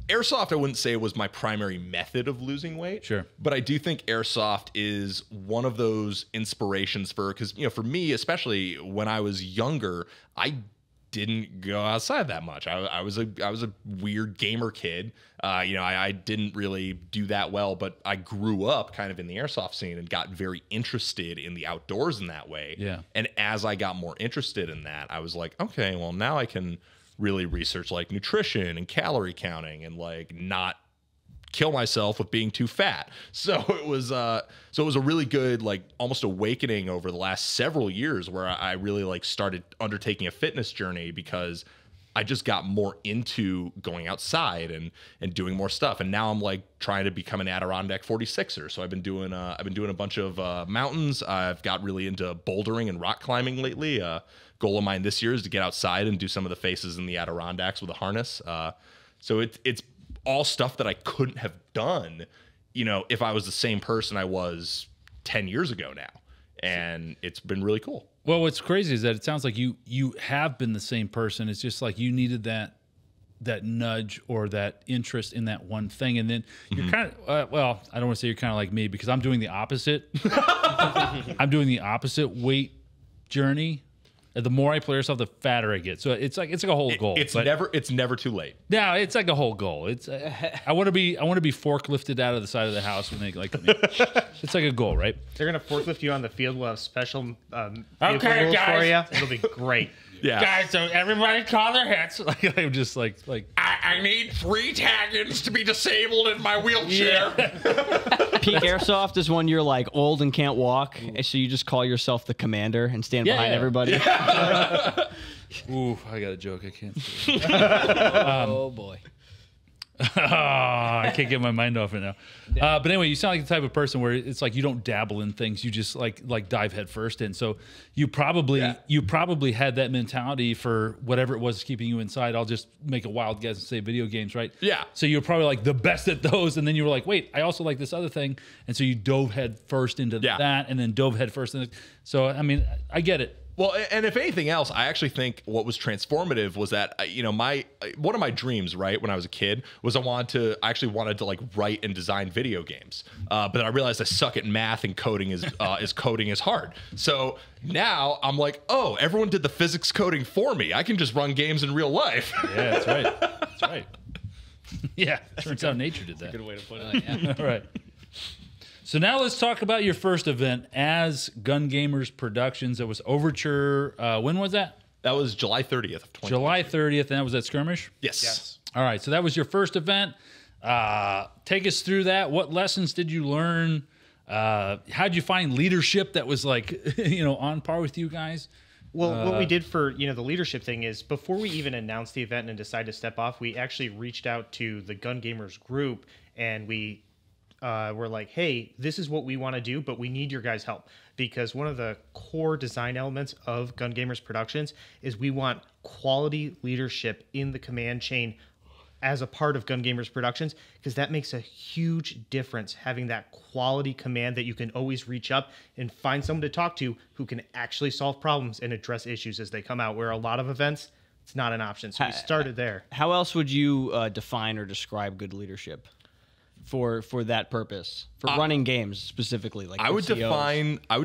airsoft, I wouldn't say was my primary method of losing weight. Sure. But I do think airsoft is one of those inspirations because, for me, especially when I was younger, I didn't go outside that much. I was a weird gamer kid. I didn't really do that well, but I grew up kind of in the airsoft scene and got very interested in the outdoors in that way. Yeah. And as I got more interested in that, I was like, okay, well now I can really research like nutrition and calorie counting and like not kill myself with being too fat. So it was a really good like almost awakening over the last several years where I really like started undertaking a fitness journey because I just got more into going outside and doing more stuff. And now I'm like trying to become an Adirondack 46er. So I've been doing a bunch of mountains. I've got really into bouldering and rock climbing lately. Goal of mine this year is to get outside and do some of the faces in the Adirondacks with a harness. So it's all stuff that I couldn't have done, if I was the same person I was 10 years ago now. And it's been really cool. Well, what's crazy is that it sounds like you have been the same person. It's just like you needed that that nudge or that interest in that one thing, and then you're kind of well, I don't want to say you're kind of like me because I'm doing the opposite. I'm doing the opposite weight journey. And the more I play Airsoft, the fatter I get. So it's like a whole goal. It's never too late. Yeah, it's like a whole goal. It's I want to be forklifted out of the side of the house when they like me. It's like a goal, right? They're gonna forklift you on the field. We'll have special Okay, rules for guys. you. It'll be great. Yeah. Guys, so everybody call their hats. Like I'm just like I need 3 tag-ins to be disabled in my wheelchair. Peak Airsoft is when you're like old and can't walk, and so you just call yourself the commander and stand behind everybody. ooh, I got a joke. I can't say it. Oh boy. I can't get my mind off it now. But anyway, you sound like the type of person where it's like you don't dabble in things; you just like dive head first in. So you probably had that mentality for whatever it was keeping you inside. I'll just make a wild guess and say video games, right? Yeah. So you're probably like the best at those, and then you were like, wait, I also like this other thing, and so you dove head first into that, and then dove head first. So I mean, I get it. Well, and if anything else, I actually think what was transformative was that one of my dreams, right, when I was a kid, was I actually wanted to like write and design video games. But then I realized I suck at math, and coding is hard. So now I'm like, oh, everyone did the physics coding for me. I can just run games in real life. Yeah, that's right. That's right. Yeah, turns out nature did that. Good way to put it. Yeah. All right. So now let's talk about your first event as Gun Gamers Productions. That was Overture. When was that? That was July 30th of 2020. July 30th, and that was at Skirmish? Yes. All right, so that was your first event. Take us through that. What lessons did you learn? How'd you find leadership that was like, on par with you guys? Well, what we did for the leadership thing is before we even announced the event and decided to step off, we actually reached out to the Gun Gamers group, and we were like, hey, this is what we want to do, but we need your guys' help, because one of the core design elements of Gun Gamers Productions is we want quality leadership in the command chain as a part of Gun Gamers Productions, because that makes a huge difference, having that quality command that you can always reach up and find someone to talk to who can actually solve problems and address issues as they come out, where a lot of events, it's not an option. So we started there. How else would you define or describe good leadership for that purpose, for running games specifically? Like I would COs?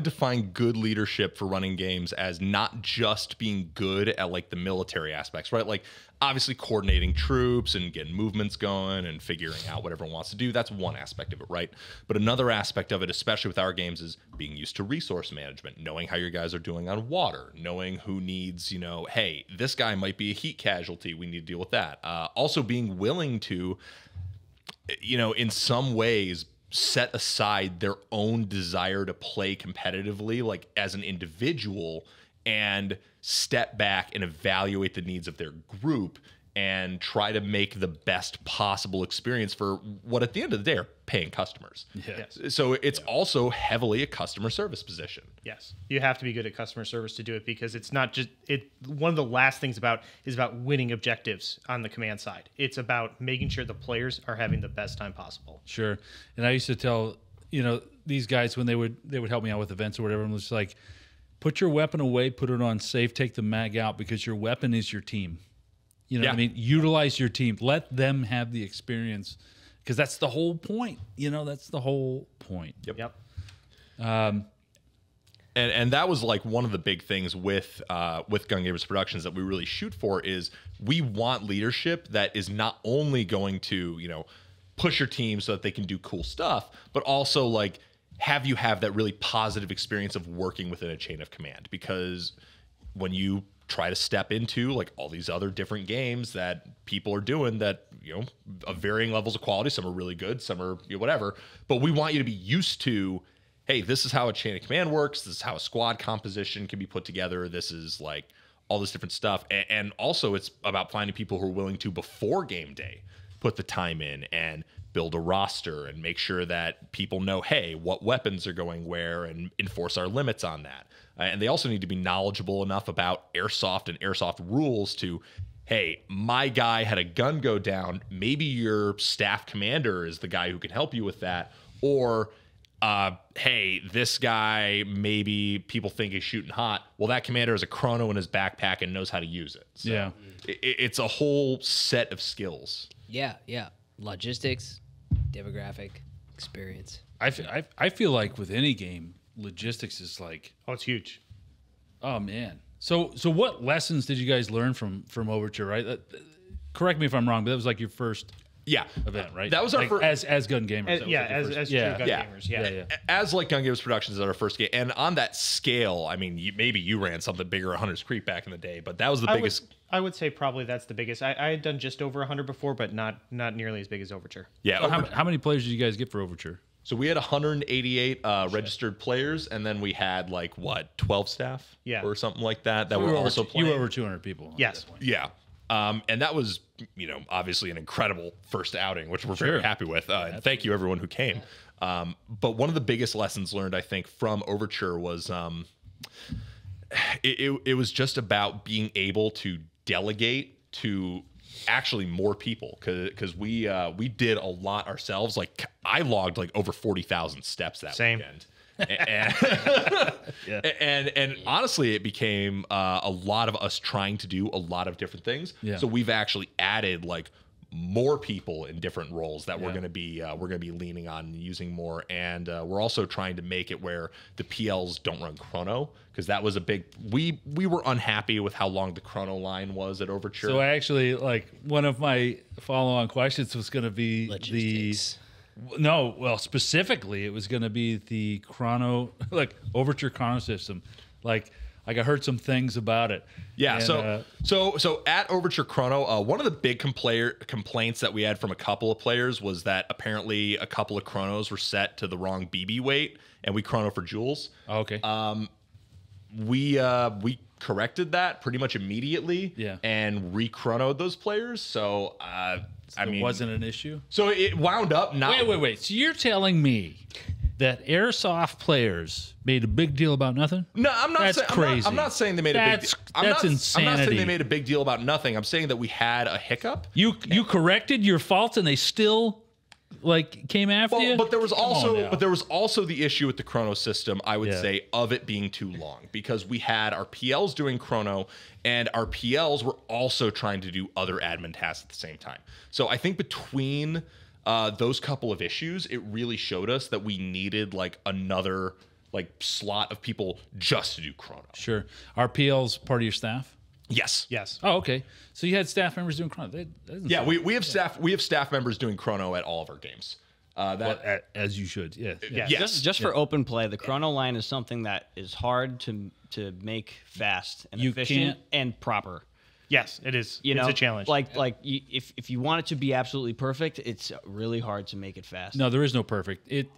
define good leadership for running games as not just being good at like the military aspects, right? Like obviously coordinating troops and getting movements going and figuring out what everyone wants to do. That's one aspect of it, right? But another aspect of it, especially with our games, is being used to resource management, knowing how your guys are doing on water, knowing who needs, hey, this guy might be a heat casualty. We need to deal with that. Also being willing to, in some ways, set aside their own desire to play competitively, like as an individual, and step back and evaluate the needs of their group and try to make the best possible experience for what at the end of the day are paying customers. Yes. So it's also heavily a customer service position. Yes, you have to be good at customer service to do it, because it's not just one of the last things is about winning objectives on the command side. It's about making sure the players are having the best time possible. Sure. And I used to tell, these guys when they would help me out with events or whatever, I'm just like, put your weapon away, put it on safe, take the mag out, because your weapon is your team. You know what I mean? Utilize your team. Let them have the experience, because that's the whole point. That's the whole point. Yep. And that was like one of the big things with Gun Gamers Productions that we really shoot for, is we want leadership that is not only going to, push your team so that they can do cool stuff, but also like have you have that really positive experience of working within a chain of command. Because when you try to step into like all these other different games that people are doing that, of varying levels of quality, some are really good, some are whatever, but we want you to be used to, hey, this is how a chain of command works. This is how a squad composition can be put together. This is like all this different stuff. And also it's about finding people who are willing to, before game day, put the time in and build a roster and make sure that people know, hey, what weapons are going where, and enforce our limits on that. And they also need to be knowledgeable enough about airsoft and airsoft rules to, hey, my guy had a gun go down. Maybe your staff commander is the guy who can help you with that. Or hey, this guy, maybe people think he's shooting hot. Well, that commander has a chrono in his backpack and knows how to use it. So Yeah. it's a whole set of skills. Yeah. Logistics, demographic, experience. I feel like with any game, logistics is like, Oh, it's huge. oh man. So what lessons did you guys learn from Overture? Right? Correct me if I'm wrong, but that was like your first event, right? That was our like, first as Gun Gamers. As, that was yeah, like your as, first- as yeah. true gun Yeah. gamers. Yeah. As like Gun Gamers Productions is our first game, and on that scale, I mean, maybe you ran something bigger at Hunter's Creek back in the day, but that was the biggest. I would say probably that's the biggest. I had done just over 100 before, but not nearly as big as Overture. Yeah. So how many players did you guys get for Overture? So we had 188 registered players, and then we had like 12 staff, Yeah. or something like that. That You were were also over, playing. you were over 200 people. at Yes. that point. Yeah. And that was, obviously an incredible first outing, which we're very happy with. And thank you everyone who came. But one of the biggest lessons learned, I think, from Overture was it was just about being able to delegate to actually more people, because we did a lot ourselves. Like I logged like over 40,000 steps that weekend. And honestly, it became a lot of us trying to do a lot of different things. Yeah. So we've actually added like more people in different roles that we're going to be leaning on and using more. And we're also trying to make it where the PLs don't run chrono, because that was a big. We were unhappy with how long the chrono line was at Overture. So actually, like one of my follow-on questions was going to be Logistics. specifically, it was going to be the chrono, like Overture chrono system. Like I heard some things about it. Yeah, And, so at Overture Chrono, one of the big complaints that we had from a couple of players was that apparently a couple of chronos were set to the wrong BB weight, and we chrono for joules. okay. We corrected that pretty much immediately, Yeah. and re-chronoed those players. So it wasn't an issue. so it wound up not. Wait. So you're telling me that Airsoft players made a big deal about nothing? No, I'm not. That's crazy. I'm not saying they made a big. That's I'm not saying insanity. they made a big deal about nothing. I'm saying that we had a hiccup. You corrected your faults and they still like came after you? But there was Come on now. also the issue with the chrono system, I would Yeah. say, of it being too long, because we had our PLs doing chrono, and our PLs were also trying to do other admin tasks at the same time. So I think between those couple of issues, it really showed us that we needed like another like slot of people just to do chrono. Sure. Are PLs part of your staff? Yes. Yes. Oh, okay. So you had staff members doing chrono. That doesn't Yeah, sound- we have staff members doing chrono at all of our games. as you should. Yeah. Yeah. Yes. Just for open play, the chrono line is something that is hard to make fast and You efficient can't- and proper. Yes, it is. You it's know, a challenge. if you want it to be absolutely perfect, it's really hard to make it fast. No, there is no perfect. It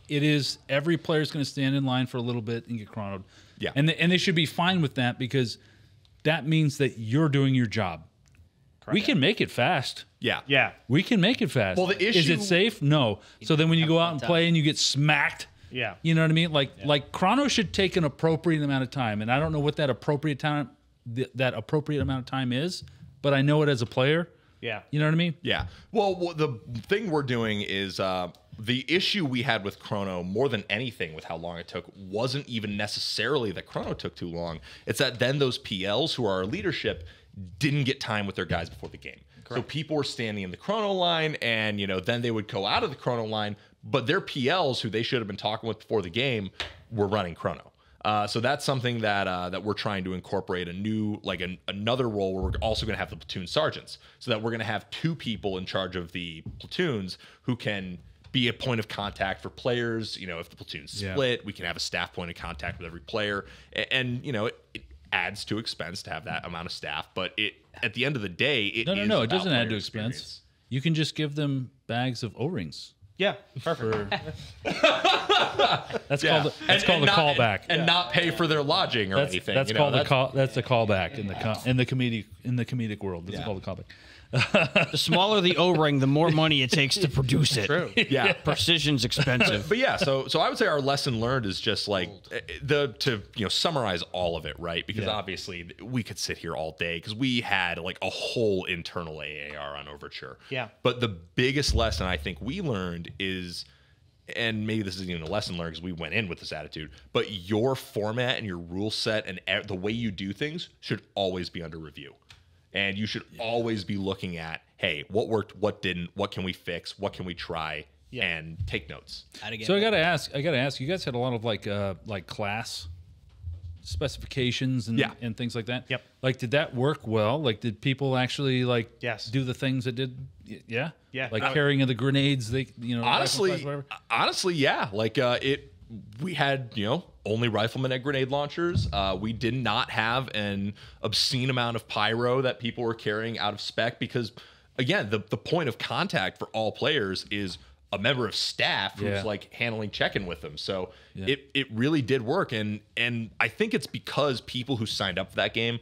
is every player's going to stand in line for a little bit and get chronoed. Yeah. And they should be fine with that, because that means that you're doing your job. We can make it fast. Yeah. yeah. We can make it fast. Well, the is issue- it safe? No. So then when you go out and play and you get smacked, Yeah. you know what I mean? Like chrono should take an appropriate amount of time, and I don't know what that appropriate amount of time is, but I know it as a player. Yeah. You know what I mean? Yeah. Well, the thing we're doing is the issue we had with chrono, more than anything with how long it took, wasn't even necessarily that chrono took too long. It's that then those PLs, who are our leadership, didn't get time with their guys before the game. So people were standing in the chrono line, and then they would go out of the chrono line, but their PLs, who they should have been talking with before the game, were running chrono. So that's something that we're trying to incorporate another role where we're also going to have the platoon sergeants, so that we're going to have two people in charge of the platoons who can be a point of contact for players. If the platoon's split, we can have a staff point of contact with every player, and it adds to expense to have that amount of staff. But at the end of the day, it No, is it about doesn't add player to expense. experience. You can just give them bags of O-rings. Yeah. Perfect. That's Yeah. called a callback. and not pay for their lodging or anything. That's called a call. That's a callback in the comedic world. That's called a callback. The smaller the O-ring, the more money it takes to produce it. True. Yeah. Precision's expensive. But yeah, so I would say our lesson learned is just like to summarize all of it, right? Because obviously we could sit here all day, because we had like a whole internal AAR on Overture. Yeah. But the biggest lesson I think we learned is and maybe this isn't even a lesson learned because we went in with this attitude, but your format and your rule set and the way you do things should always be under review. And you should always be looking at, hey, what worked, what didn't, what can we fix, what can we try, and take notes. So I gotta ask, you guys had a lot of like class specifications and things like that. Yep. Like, did that work well? Like, did people actually do the things that did? Yeah. Yeah. Like carrying of the grenades. Honestly, yeah. Like we had, only riflemen at grenade launchers. We did not have an obscene amount of pyro that people were carrying out of spec because, again, the point of contact for all players is a member of staff who's like handling check-in with them. So it really did work. And I think it's because people who signed up for that game,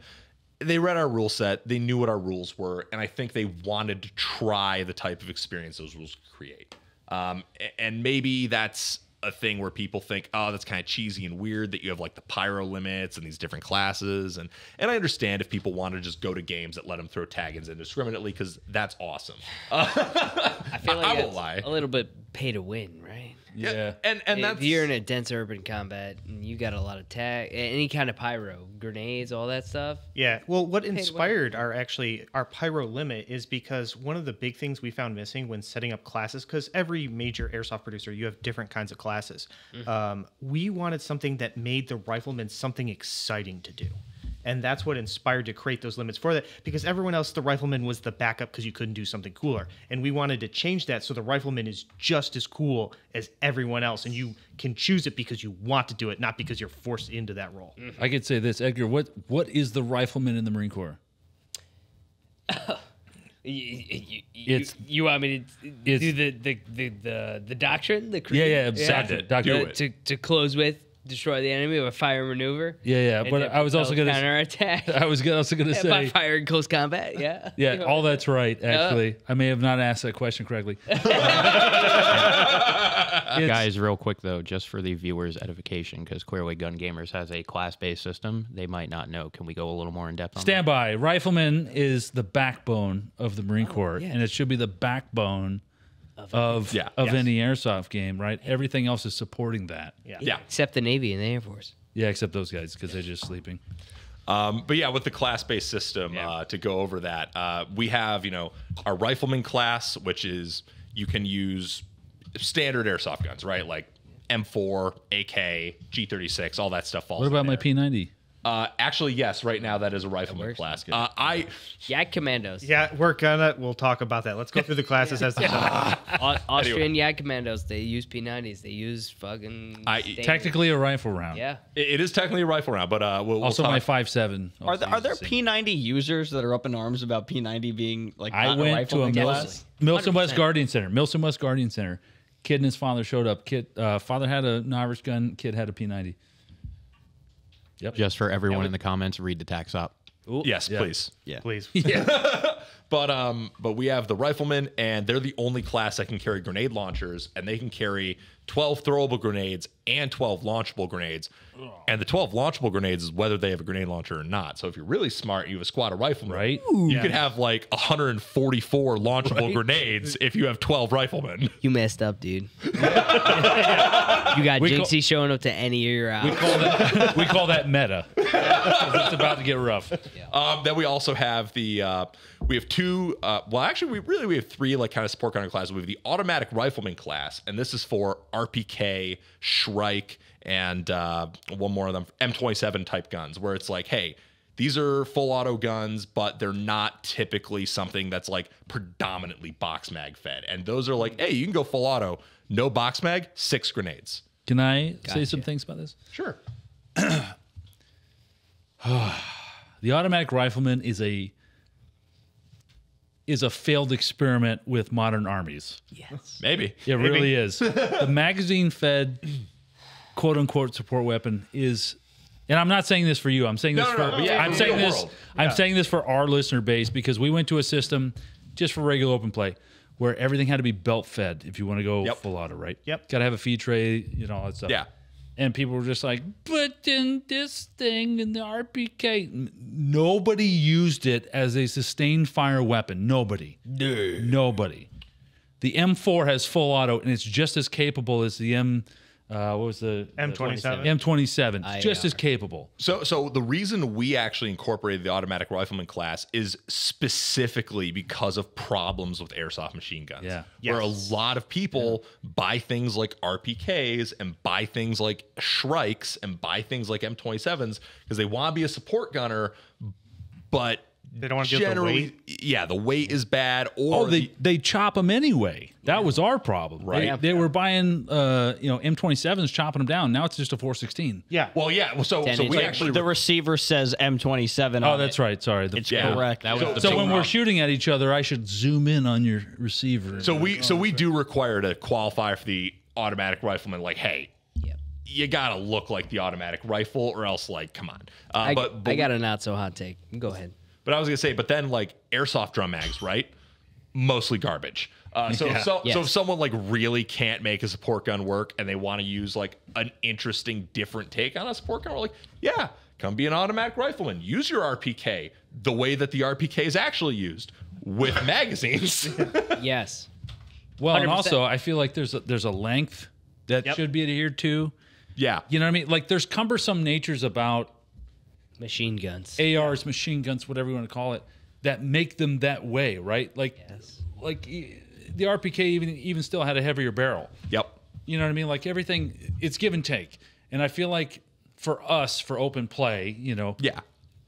they read our rule set, they knew what our rules were, and I think they wanted to try the type of experience those rules create. And maybe that's a thing where people think, oh, that's kind of cheesy and weird that you have like the pyro limits and these different classes. And I understand if people want to just go to games that let them throw tag-ins indiscriminately because that's awesome. I feel like I it's won't lie. a little bit pay to win, right? Yeah. And that's... If you're in a dense urban combat and you got a lot of tag, any kind of pyro, grenades, all that stuff. Yeah. Well, what inspired our pyro limit is because one of the big things we found missing when setting up classes, because every major airsoft producer, you have different kinds of classes. We wanted something that made the rifleman something exciting to do. And that's what inspired to create those limits for that, because everyone else, the rifleman was the backup because you couldn't do something cooler. And we wanted to change that so the rifleman is just as cool as everyone else. And you can choose it because you want to do it, not because you're forced into that role. I could say this, Edgar, what is the rifleman in the Marine Corps? You want me to do the doctrine? The creed? Doctrine. To close with, destroy the enemy with fire and maneuver. But I was also going to counterattack. I was also going to say by fire in close combat. Yeah. All that's right. Actually, I may have not asked that question correctly. Guys, real quick though, just for the viewers' edification, because clearly Gun Gamers has a class-based system, they might not know. Can we go a little more in depth on Stand by. Rifleman is the backbone of the Marine Corps, and it should be the backbone of any airsoft game, right? Everything else is supporting that. Yeah. Except the Navy and the Air Force. Yeah, except those guys because they're just sleeping. But yeah, with the class-based system, to go over that, we have, our rifleman class, which is you can use standard airsoft guns, right? Like M4, AK, G36, all that stuff falls. What about my P90? Actually, yes. Right now, that is a rifleman class. Yak Commandos. Yeah, we'll talk about that. Let's go through the classes as they come. Austrian Yak Commandos. They use P90s. They use fucking. Technically a rifle round. Yeah. It is technically a rifle round, but we'll also talk. my 5.7. Are there P90 users that are up in arms about P90 being like? I went to a Milson West Guardian Center. Milson West Guardian Center. Kid and his father showed up. Father had a novice gun. Kid had a P90. Yep. Just for everyone in the comments, read the tax op. Yes, please. Yeah. Please. But we have the riflemen, and they're the only class that can carry grenade launchers, and they can carry 12 throwable grenades and 12 launchable grenades. And the 12 launchable grenades is whether they have a grenade launcher or not. So if you're really smart, you have a squad of riflemen. Right. You could have like 144 launchable grenades if you have 12 riflemen. You messed up, dude. You got Jinxie showing up to any of your out. We call that meta. It's about to get rough. Then we also have we have two. We have three like kind of support counter classes. We have the automatic rifleman class, and this is for RPK, Shrike, and one more of them, M27 type guns, where it's like, hey, these are full auto guns, but they're not typically something that's like predominantly box mag fed. And those are like, hey, you can go full auto, no box mag, 6 grenades. Can I say some things about this? Sure. The automatic rifleman is a failed experiment with modern armies. Yes. Maybe. It really is. The magazine-fed, quote-unquote, support weapon is, and I'm not saying this for you. I'm saying this I'm saying this for our listener base because we went to a system just for regular open play where everything had to be belt-fed if you want to go full auto, right? Yep. Got to have a feed tray, all that stuff. Yeah. And people were just like, but in this thing in the RPK, nobody used it as a sustained fire weapon. Nobody. Nobody. The M4 has full auto, and it's just as capable as the what was the M27? M27. It's just as capable. So the reason we actually incorporated the automatic rifleman class is specifically because of problems with airsoft machine guns. Yeah. Where a lot of people buy things like RPKs and buy things like Shrikes and buy things like M27s because they want to be a support gunner, but they don't want to deal with the weight. Yeah, the weight is bad. Or they chop them anyway. That was our problem. Right. They were buying M27s, chopping them down. Now it's just a 416. Yeah. Well, yeah. So we actually the receiver says M27. Oh, that's right. Sorry. It's correct. So when we're shooting at each other, I should zoom in on your receiver. So we do require to qualify for the automatic rifleman. Like, hey, you gotta look like the automatic rifle, or else, like, come on. I got a not so hot take. Go ahead. But I was gonna say, but then like airsoft drum mags, right? Mostly garbage. So if someone like really can't make a support gun work and they want to use like an interesting, different take on a support gun, we're like, yeah, come be an automatic rifleman. Use your RPK the way that the RPK is actually used with magazines. Yes. Well, 100%. and also I feel like there's a length that should be adhered to. Yeah. You know what I mean? Like there's cumbersome natures about machine guns, ARs, machine guns, whatever you want to call it, that make them that way, right? Like, like the RPK even still had a heavier barrel. Yep. You know what I mean? Like everything, it's give and take. And I feel like for us, for open play,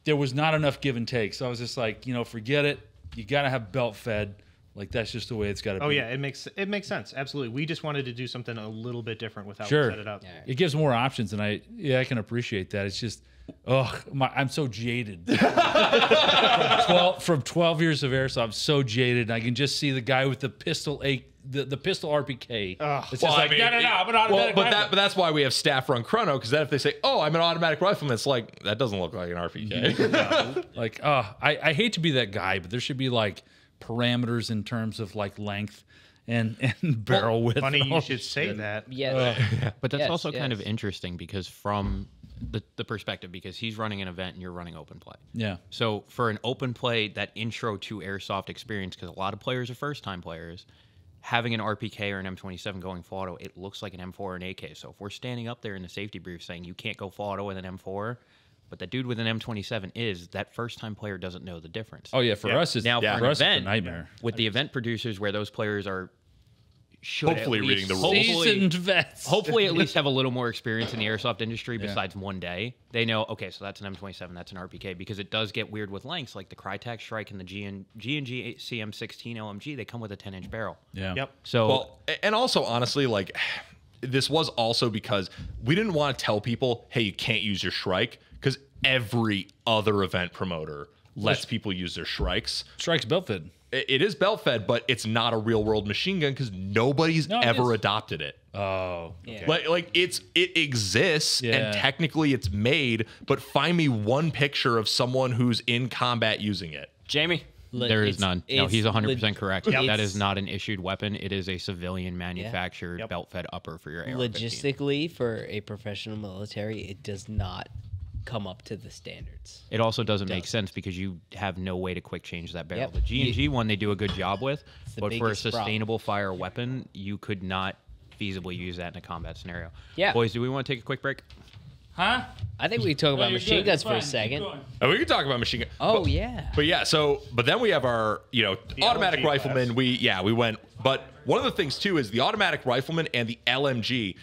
there was not enough give and take. So I was just like, forget it. You got to have belt fed. Like that's just the way it's got to be. Oh yeah, it makes sense. Absolutely. We just wanted to do something a little bit different with how we set it up. It gives more options, and I can appreciate that. It's just, I'm so jaded. from 12 years of airsoft, I'm so jaded. And I can just see the guy with the pistol the pistol RPK. It's just I'm an automatic rifle. But that's why we have staff run chrono, because then if they say, "Oh, I'm an automatic rifleman," it's like that doesn't look like an RPK. Like, I hate to be that guy, but there should be like parameters in terms of like length and barrel width. Funny you should say that. Yeah. But that's also kind of interesting because from the perspective, because he's running an event and you're running open play. Yeah. So for an open play, that intro to airsoft experience, because a lot of players are first-time players, having an RPK or an M27 going full auto, it looks like an M4 or an AK. So if we're standing up there in the safety brief saying you can't go full auto with an M4, but that dude with an M27 that first-time player doesn't know the difference. Oh, yeah. For us, it's, now, for an us, event, it's a nightmare. With the event producers where those players are hopefully reading the rules. Seasoned vets. Hopefully at least have a little more experience in the airsoft industry besides one day. They know, okay, so that's an M27, that's an RPK, because it does get weird with lengths, like the Crytek Shrike and the G&G CM16 LMG, they come with a 10-inch barrel. Yeah. Yep. So, and also, honestly, like, this was also because we didn't want to tell people, hey, you can't use your Shrike, because every other event promoter lets people use their Shrikes. Shrike's belt fed. It is belt fed, but it's not a real world machine gun because nobody's ever adopted it. Oh, okay. Like it exists and technically it's made, but find me one picture of someone who's in combat using it. Jamie? there is none. No, he's 100% correct. Yep. That is not an issued weapon. It is a civilian manufactured belt-fed upper for your AR-15. Logistically, for a professional military, it does not come up to the standards. It also doesn't make sense because you have no way to quick change that barrel. Yep. The G&G one they do a good job with, the but for a biggest problem. sustainable fire weapon, you could not feasibly use that in a combat scenario. Yeah. Boys, do we want to take a quick break? Huh? I think we can talk about you're machine good. guns It's for a fine. second. Keep going. And we can talk about machine gun. Oh, but, yeah. But yeah, but then we have our, automatic LMG rifleman. class. We went. But one of the things too is the automatic rifleman and the LMG.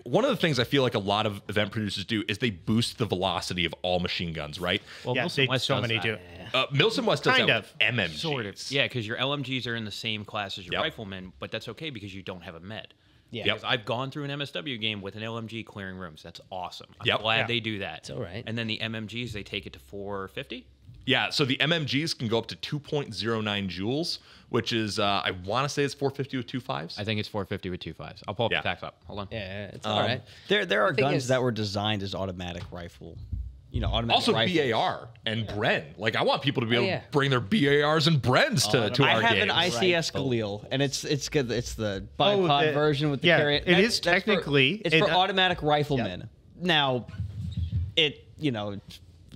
One of the things I feel like a lot of event producers do is they boost the velocity of all machine guns, right? Well, Yeah, Wilson West so does many that. do. Milson West does Kind that of. with MMGs. Sort of. Yeah, because your LMGs are in the same class as your Yep. riflemen, but that's okay because you don't have a med. Yeah. Yep. Because I've gone through an MSW game with an LMG clearing rooms. That's awesome. I'm Yep. glad Yeah. they do that. It's all right. And then the MMGs, they take it to 450. Yeah, so the MMGs can go up to 2.09 joules, which is I want to say it's 450 with 2.5s. I think it's 450 with 2.5s. I'll pull up Yeah. the tax up. Hold on. Yeah, it's all right. There are thing guns is- that were designed as automatic rifle. Automatic Also rifles. BAR and Bren. Like I want people to be able yeah. to bring their BARs and Brens to I our have games. an ICS Rifle. Galil, and it's good. It's the bipod the- version with the yeah, carry. it is technically- it's for it- automatic riflemen. Now, it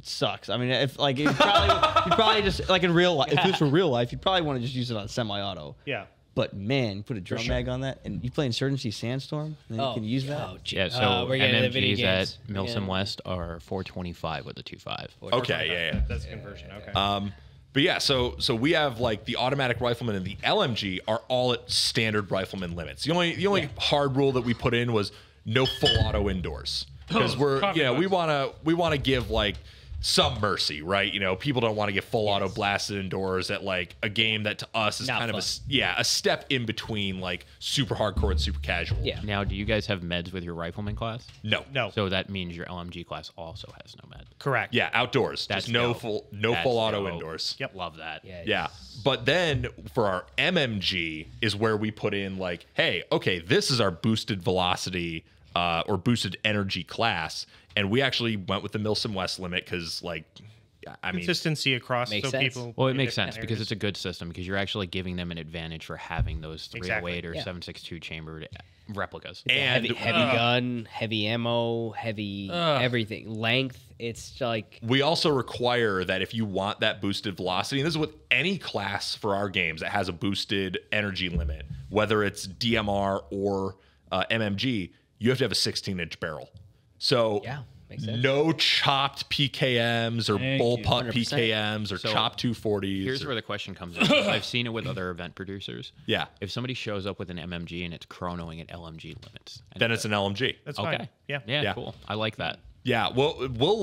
sucks. I mean, if you'd probably just like in real life, if this were real life, you'd probably want to just use it on semi-auto. Yeah. But man, put a drum mag on that, and you play Insurgency Sandstorm, and then you can use that. Yeah, so MMGs at Milsim West are 425 with a 2.5. Okay, yeah. That's conversion. Okay. But yeah, so we have like the automatic rifleman and the LMG are all at standard rifleman limits. The only hard rule that we put in was no full auto indoors, because we want to give like some mercy, right? You know, people don't want to get full auto blasted indoors at like a game that to us is kind of a step in between like super hardcore and super casual. Yeah. Now, do you guys have meds with your rifleman class? No. So that means your LMG class also has no med. Correct. Yeah, outdoors. That's just no dope. full That's auto dope. indoors. Yep. Love that. Yeah. But then for our MMG is where we put in like, hey, okay, this is our boosted velocity or boosted energy class. And we actually went with the Milsim West limit because, like, I mean, consistency across. Makes so sense. people. Well, it in makes different sense because areas. it's a good system because you're actually giving them an advantage for having those 308 or 7.62 chambered replicas. and Heavy gun, heavy ammo, heavy everything. Length. It's like we also require that if you want that boosted velocity, and this is with any class for our games that has a boosted energy limit, whether it's DMR or MMG, you have to have a 16-inch barrel. So makes sense. no chopped PKMs or bullpup PKMs or chopped 240s. Here's where the question comes in. I've seen it with other event producers. Yeah. If somebody shows up with an MMG and it's chronoing at LMG limits, Then it's an LMG. That's okay. fine. Yeah. Yeah, cool. I like that. Yeah, we'll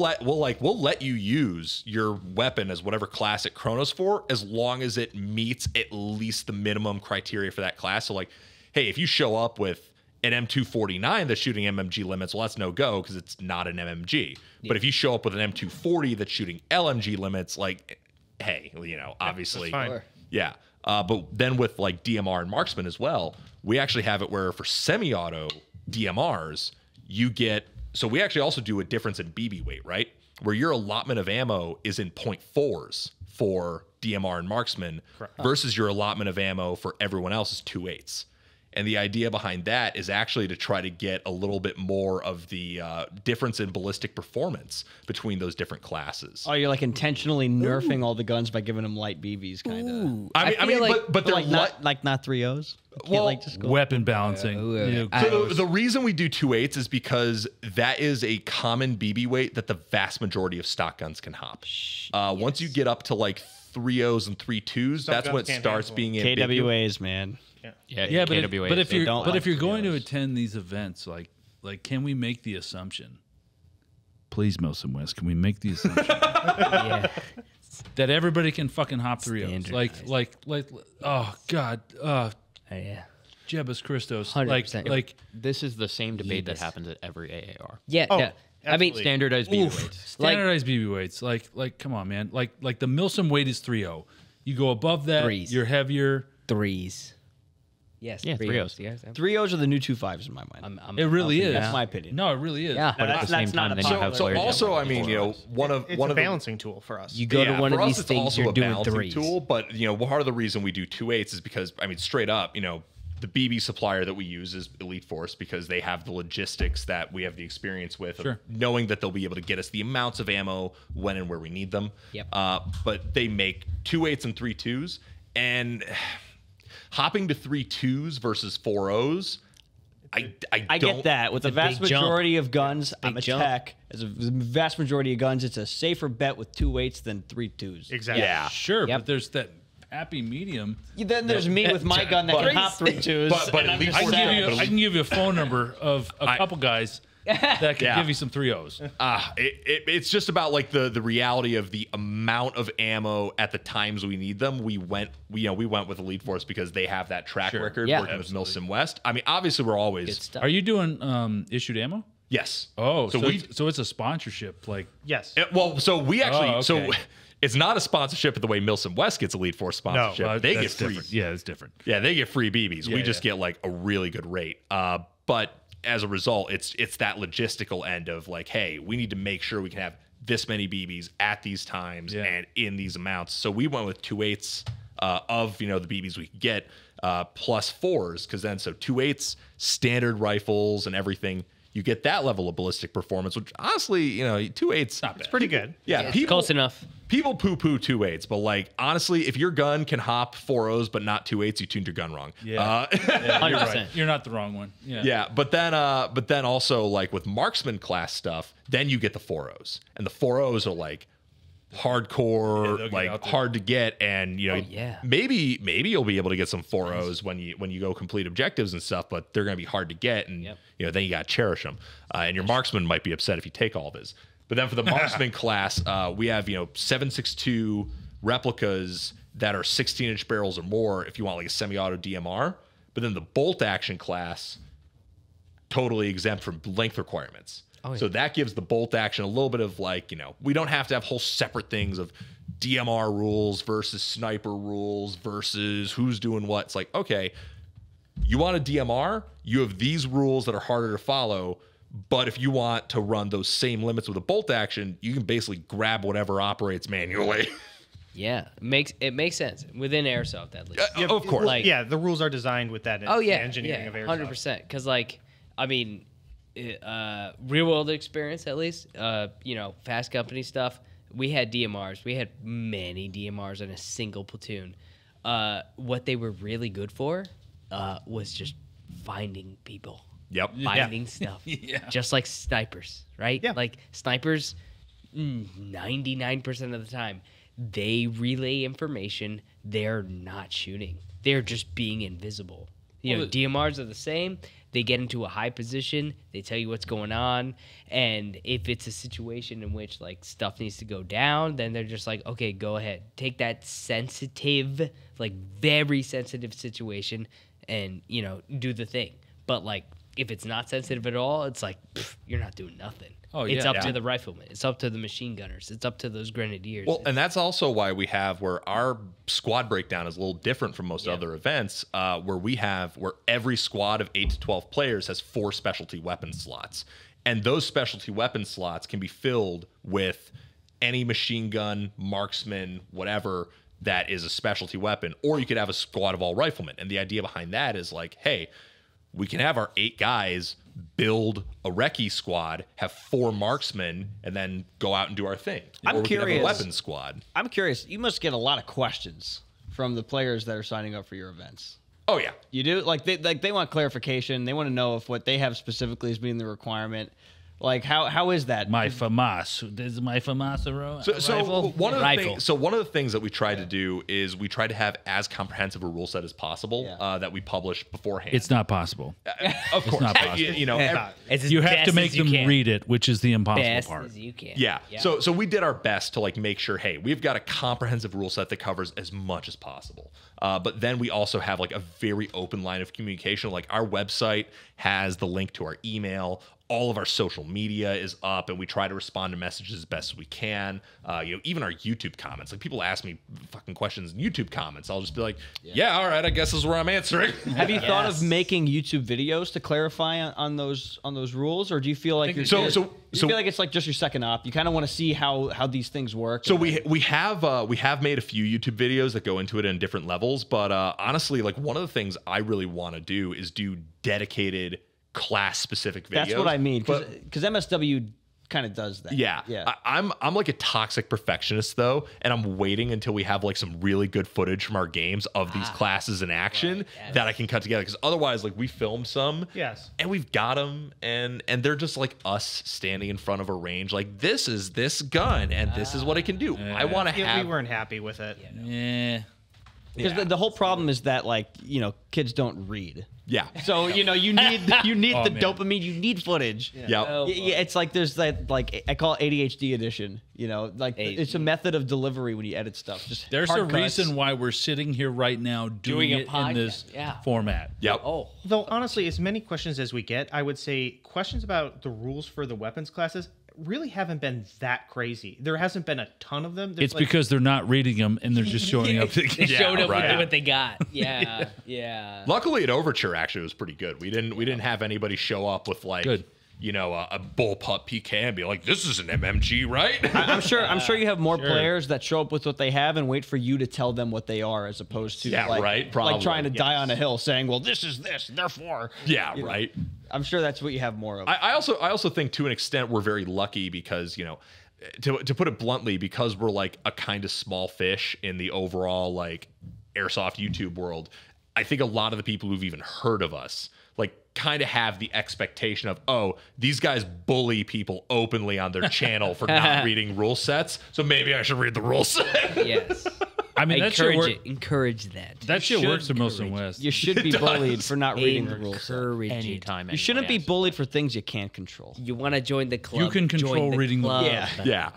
let you use your weapon as whatever class it chronos for, as long as it meets at least the minimum criteria for that class. So like, hey, if you show up with an M249 that's shooting MMG limits, well, that's no go because it's not an MMG. Yeah. But if you show up with an M240 that's shooting LMG limits, like, hey, you know, obviously, that's fine. Yeah. But then with like DMR and marksman as well, we actually have it where for semi-auto DMRs, you get. So we actually also do a difference in BB weight, right? Where your allotment of ammo is in 0.4s for DMR and marksman versus your allotment of ammo for everyone else is 2.8s. And the idea behind that is actually to try to get a little bit more of the difference in ballistic performance between those different classes. Oh, you're like intentionally nerfing all the guns by giving them light BBs, kind of. I mean, but they're like not 3.0s. Well, like just go Weapon balancing. So the reason we do 2.8s is because that is a common BB weight that the vast majority of stock guns can hop. Once you get up to like 3.0s and 3.2s, that's when it starts being ambiguous. KWAs, man. Yeah, but if you're going to KWAs. attend these events, like can we make the assumption? Please, Milsim West, can we make the assumption that everybody can fucking hop 3.0s? Like, oh God, Jebus Christos, 100%. like This is the same debate that happens at every AAR. yeah. Oh, yeah. I mean, Standardized BB weights. standardized BB weights. Like, come on, man. Like the Milsim weight is 3.0. You go above that, Threes. you're heavier. threes. Yes, Yeah, 3.0s. 3.0s. Yes, 3.0s are the new 2.5s in my mind. It really is. That's my opinion. No, it really is. Yeah. But at the same that's not time, a then you have So players that also, want I mean, you know, one of It's one a of the balancing tool for us. You go to one of for us, these it's things, also you're a doing balancing threes. tool, but you know, part of the reason we do 2.8s is because I mean, straight up, you know, the BB supplier that we use is Elite Force because they have the logistics that we have the experience with, of knowing that they'll be able to get us the amounts of ammo when and where we need them. Yep. But they make 2.8s and 3.2s, and hopping to 3.2s versus 4.0s. I don't get that. With the vast big jump. majority of guns, I'm a jump. tech. As a vast majority of guns, it's a safer bet with 2.8s than 3.2s. Exactly. Yeah. Sure, Yep. but there's that happy medium. Then there's me with my gun that can hop 3.2s. but and I'm Elite just Force- sad. I can give you a phone number of a couple guys that can give you some 3.0s. It's just about like the reality of the amount of ammo at the times we need them. We went with Elite Force because they have that track record Yeah. working with Milsim West. I mean, obviously we're always Good stuff. Are you doing issued ammo? yes. Oh, so so it's a sponsorship, like Yes. so we actually Oh, okay. so it's not a sponsorship the way Milsim West gets Elite Force sponsorship. They get that's free. different. Yeah, it's different. Yeah, they get free BBs. Yeah, we just get like a really good rate. But as a result, it's that logistical end of like, hey, we need to make sure we can have this many BBs at these times and in these amounts. So we went with 2.8s of the BBs we could get plus 4s because then 2.8s, standard rifles and everything. You get that level of ballistic performance, which honestly, 2.8s It's pretty good. Yeah, It's close enough. people poo-poo 2.8s, but like honestly, if your gun can hop 4.0s but not 2.8s, you tuned your gun wrong. Yeah, yeah, you're right. You're not the wrong one. Yeah, but then also like with marksman class stuff, then you get the 4.0s, and the 4.0s are like hardcore, like hard to get, and maybe you'll be able to get some 4.0s when you go complete objectives and stuff, but they're gonna be hard to get, and then you gotta cherish them, and your marksman might be upset if you take all of his. But then for the marksman class, we have 7.62 replicas that are 16-inch barrels or more if you want like a semi-auto DMR. But then the bolt action class, totally exempt from length requirements. Oh, yeah. So that gives the bolt action a little bit of like, we don't have to have whole separate things of DMR rules versus sniper rules versus who's doing what. It's like, okay, you want a DMR, you have these rules that are harder to follow. But if you want to run those same limits with a bolt action, you can basically grab whatever operates manually. Yeah, it makes sense within Airsoft at least. Of course, like, the rules are designed with that. Engineering of Airsoft, 100%. Because real world experience at least. Fast company stuff. We had DMRs. We had many DMRs in a single platoon. What they were really good for was just finding people. Yep. Finding stuff. Just like snipers, right? Yeah. Like snipers, 99% of the time, they relay information. They're not shooting. They're just being invisible. DMRs are the same. They get into a high position. They tell you what's going on. And if it's a situation in which like stuff needs to go down, then they're just like, okay, go ahead. Take that sensitive, like very sensitive situation and, do the thing. But like, if it's not sensitive at all, it's like, you're not doing nothing. Oh, it's up to the riflemen. It's up to the machine gunners. It's up to those grenadiers. Well, and that's also why we have where our squad breakdown is a little different from most other events, where every squad of 8 to 12 players has 4 specialty weapon slots. And those specialty weapon slots can be filled with any machine gun, marksman, whatever, that is a specialty weapon. Or you could have a squad of all riflemen. And the idea behind that is like, hey, we can have our 8 guys build a recce squad, have 4 marksmen, and then go out and do our thing. I'm curious. Can have a weapons squad. I'm curious. You must get a lot of questions from the players that are signing up for your events. Oh yeah, you do. They want clarification. They want to know if what they have specifically is meeting the requirement. Like how is that? My FAMAS. Is my FAMAS a rifle? One of the things that we try to do is we try to have as comprehensive a rule set as possible that we publish beforehand. It's not possible. Of course, it's not possible. You have to make them read it, which is the impossible part. As you can. Yeah. So we did our best to like make sure, hey, we've got a comprehensive rule set that covers as much as possible. But then we also have like a very open line of communication. Like our website has the link to our email. All of our social media is up, and we try to respond to messages as best as we can. Even our YouTube comments. Like people ask me fucking questions in YouTube comments. I'll just be like, yeah all right, I guess this is where I'm answering. Have you thought of making YouTube videos to clarify on those rules, or do you feel like you feel like it's like just your second op? You kind of want to see how these things work. So we have made a few YouTube videos that go into it in different levels, but honestly, like one of the things I really want to do is do dedicated class specific videos. That's what I mean, because MSW kind of does that. Yeah. I'm like a toxic perfectionist though, and I'm waiting until we have like some really good footage from our games of these classes in action that I can cut together. Because otherwise, like we filmed some, and we've got them, and they're just like us standing in front of a range, like this is this gun, and this is what it can do. I want to have. We weren't happy with it. Because the whole problem is that kids don't read. Yeah. So you need the dopamine. You need footage. Yeah. It's like there's that I call it ADHD edition. It's a method of delivery when you edit stuff. There's a reason why we're sitting here right now doing it in this format. Yep. Though honestly, as many questions as we get, I would say questions about the rules for the weapons classes really haven't been that crazy. There hasn't been a ton of them. It's because they're not reading them and they're just showing up. They showed up with what they got. Yeah. Luckily at Overture actually it was pretty good. We didn't have anybody show up with like a bullpup PK and be like, this is an MMG, right? I'm sure you have more players that show up with what they have and wait for you to tell them what they are, as opposed to like trying to die on a hill saying, well, this is this, therefore. Yeah, right. I'm sure that's what you have more of. I also think to an extent we're very lucky because to put it bluntly, because we're like a kind of small fish in the overall like airsoft YouTube world, I think a lot of the people who've even heard of us like kind of have the expectation of, oh, these guys bully people openly on their channel for not reading rule sets, so maybe I should read the rule set. Yes. I mean, that shit encourage that. That shit works in Most and West. You should be bullied for not reading the rules. Anytime. You shouldn't be bullied for things you can't control. You want to join the club. You can control reading the club. Yeah.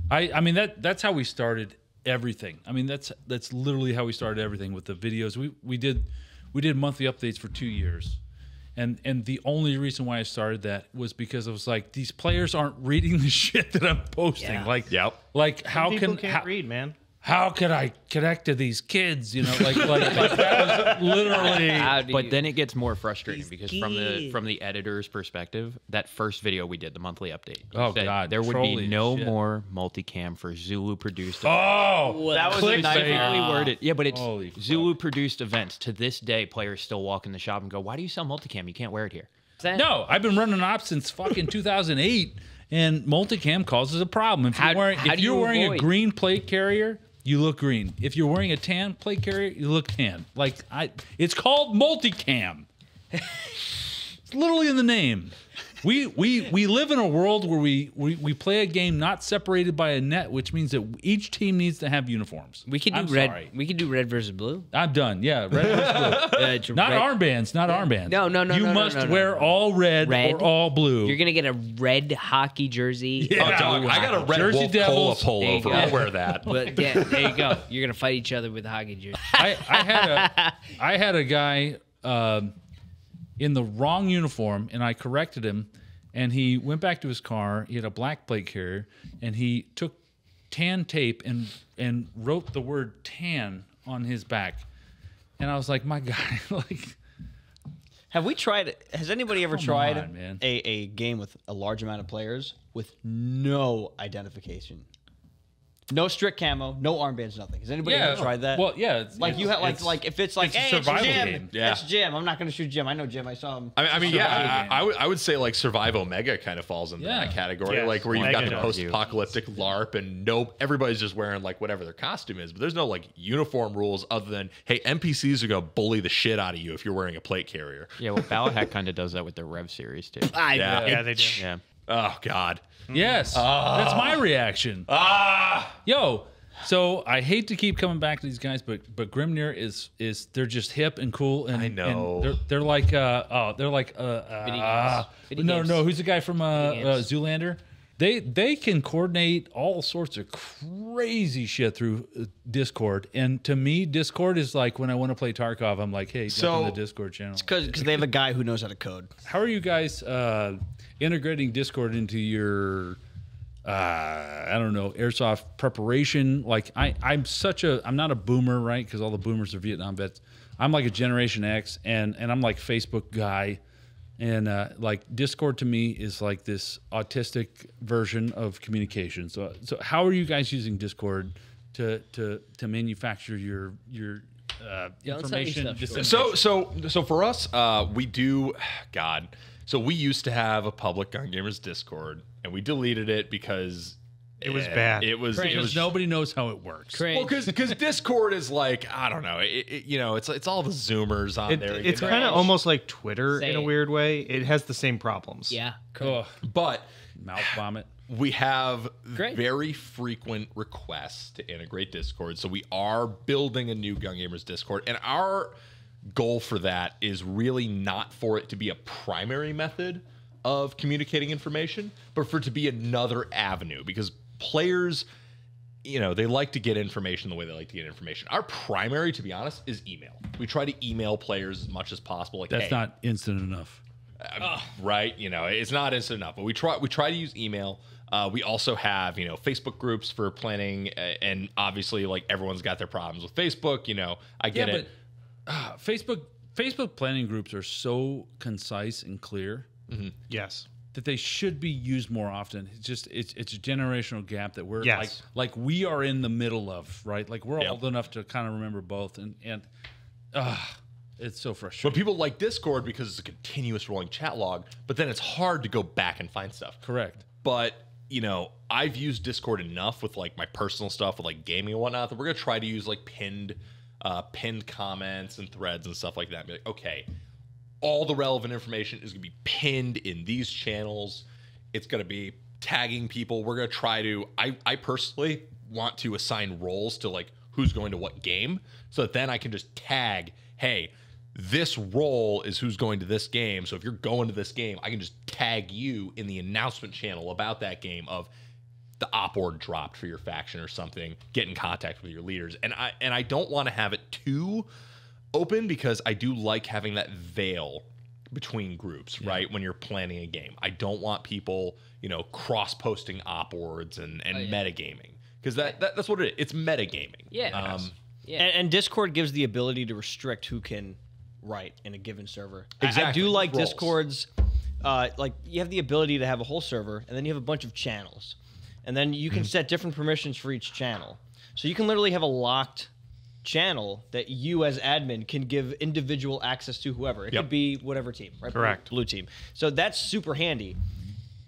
I mean that's how we started everything. I mean that's literally how we started everything with the videos. We did monthly updates for 2 years. And the only reason why I started that was because I was like, these players aren't reading the shit that I'm posting. Yeah. Like how People can't read, man. How could I connect to these kids? You know, like that was literally. But then it gets more frustrating because from the editor's perspective, that first video we did, the monthly update. God, there would be no more multicam for Zulu produced. Oh, that was clickbaitly worded. Yeah, but it's Holy Zulu produced events. To this day, players still walk in the shop and go, "Why do you sell multicam? You can't wear it here." No, I've been running ops since fucking 2008, and multicam causes a problem. If you're wearing a green plate carrier, you look green. If you're wearing a tan plate carrier, you look tan. It's called multicam. It's literally in the name. We live in a world where we play a game not separated by a net, which means that each team needs to have uniforms. We could do red. Sorry. We could do red versus blue. I'm done. Yeah, red versus blue. Not armbands. Not armbands. No. You must wear all red or all blue. You're gonna get a red hockey jersey. Yeah. Oh, dog, I got a red Jersey Wolf Devils. polo over. I'll wear that. But yeah, there you go. You're gonna fight each other with hockey jersey. I had a guy in the wrong uniform, and I corrected him. And he went back to his car. He had a black plate carrier, and he took tan tape and wrote the word tan on his back. And I was like, my guy, like, has anybody ever tried a game with a large amount of players with no identification? No strict camo, no armbands, nothing. Has anybody ever tried that? Well, yeah. If it's like, hey, it's Jim. Yeah. It's Jim. I'm not going to shoot Jim. I know Jim. I saw him. I mean, yeah. I would say like Survive Omega kind of falls into that category, like where you've got the post-apocalyptic LARP and everybody's just wearing like whatever their costume is, but there's no like uniform rules other than, hey, NPCs are going to bully the shit out of you if you're wearing a plate carrier. Yeah, well, Ballot Hack kind of does that with their Rev series too. Yeah, they do. Yeah. Oh God. Yes, that's my reaction. Yo. So I hate to keep coming back to these guys, but Grimnir is they're just hip and cool, and I know and they're like who's the guy from Zoolander? They can coordinate all sorts of crazy shit through Discord, and to me, Discord is like when I want to play Tarkov, I'm like, hey, jump on the Discord channel. It's because they have a guy who knows how to code. How are you guys integrating Discord into your I don't know, airsoft preparation? Like I'm not a boomer, right? Because all the boomers are Vietnam vets. I'm like a Generation X, and I'm like Facebook guy, and like Discord to me is like this autistic version of communication. So how are you guys using Discord to manufacture your information? So for us, we do. God. So we used to have a public Gun Gamers Discord, and we deleted it because it was bad. It was nobody knows how it works. Well, because Discord is like, I don't know, it's all the Zoomers on there. It's kind of almost like Twitter in a weird way. It has the same problems. Yeah, but mouth vomit. We have very frequent requests to integrate Discord, so we are building a new Gun Gamers Discord, and our goal for that is really not for it to be a primary method of communicating information, but for it to be another avenue, because players, they like to get information the way they like to get information. Our primary, to be honest, is email. We try to email players as much as possible. Like, that's not instant enough. Right? It's not instant enough, but we try to use email. We also have, Facebook groups for planning, and obviously, like, everyone's got their problems with Facebook. I get it. Facebook planning groups are so concise and clear. Mm-hmm. Yes. That they should be used more often. It's a generational gap that we're like we are in the middle of, right? Like we're old enough to kind of remember both, and it's so frustrating. But people like Discord because it's a continuous rolling chat log, but then it's hard to go back and find stuff. Correct. But you know, I've used Discord enough with like my personal stuff with like gaming and whatnot that we're gonna try to use like pinned comments and threads and stuff like that. Be like, okay, all the relevant information is gonna be pinned in these channels. It's gonna be tagging people. We're gonna try to. I personally want to assign roles to like who's going to what game, so that then I can just tag, hey, this role is who's going to this game. So if you're going to this game, I can just tag you in the announcement channel about that game of the op org dropped for your faction or something. Get in contact with your leaders. And I don't want to have it too open because I do like having that veil between groups, right? When you're planning a game. I don't want people, you know, cross-posting op orgs and metagaming. Because that's what it is. It's metagaming. Yeah. And Discord gives the ability to restrict who can write in a given server. Exactly. I do like Roles. Discord's, like you have the ability to have a whole server, and then you have a bunch of channels. And then you can set different permissions for each channel. So you can literally have a locked channel that you as admin can give individual access to whoever. It could be whatever team, right? Correct. Blue team. So that's super handy.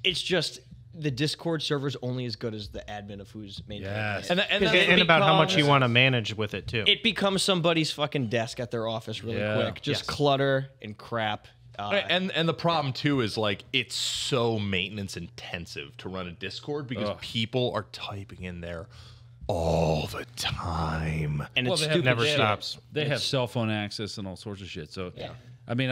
It's just the Discord server's only as good as the admin of who's maintaining it. And about how much you want to manage with it too. It becomes somebody's fucking desk at their office really quick. Just clutter and crap. And the problem too is like it's so maintenance intensive to run a Discord because people are typing in there all the time, and it's stupid. Never stops. They have cell phone access and all sorts of shit. So I mean,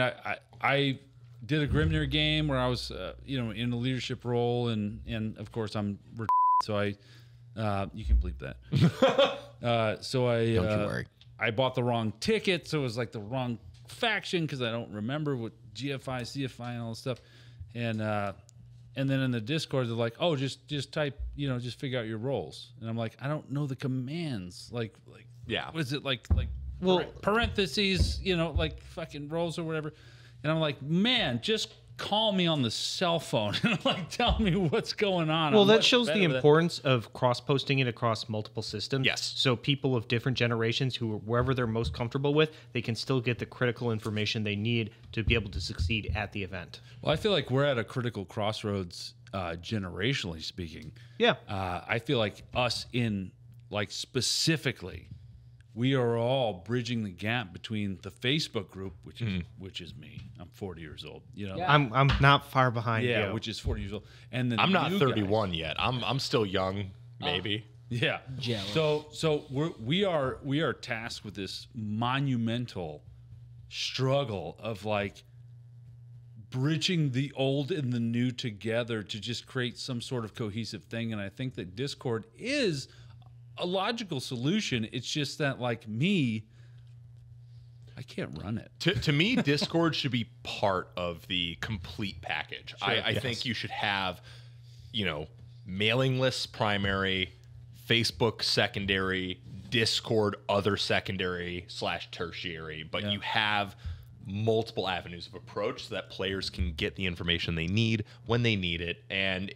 I did a Grimnir game where I was you know, in a leadership role, and of course I'm so I you can bleep that. So I Don't you worry. I bought the wrong ticket, so it was like the wrong faction because I don't remember what GFI, CFI, and all this stuff, and then in the Discord they're like, oh, just type, you know, just figure out your roles, and I'm like, I don't know the commands, like what is it like parentheses, you know, like fucking roles or whatever, and I'm like, man, just call me on the cell phone and like tell me what's going on. Well, that shows the importance of cross-posting it across multiple systems. Yes. So people of different generations who, wherever they're most comfortable with, they can still get the critical information they need to be able to succeed at the event. Well, I feel like we're at a critical crossroads, generationally speaking. Yeah. I feel like us in, like, specifically, we are all bridging the gap between the Facebook group, which is me. I'm 40 years old. You know, I'm not far behind you. yeah, which is 40 years old, and then I'm not new 31 guys. yet. I'm still young, maybe. Yeah. So we are tasked with this monumental struggle of like bridging the old and the new together to just create some sort of cohesive thing. And I think that Discord is a logical solution. It's just that, like me, I can't run it. To me, Discord should be part of the complete package. I think you should have, you know, mailing lists primary, Facebook secondary, Discord other secondary / tertiary, but you have multiple avenues of approach so that players can get the information they need when they need it. And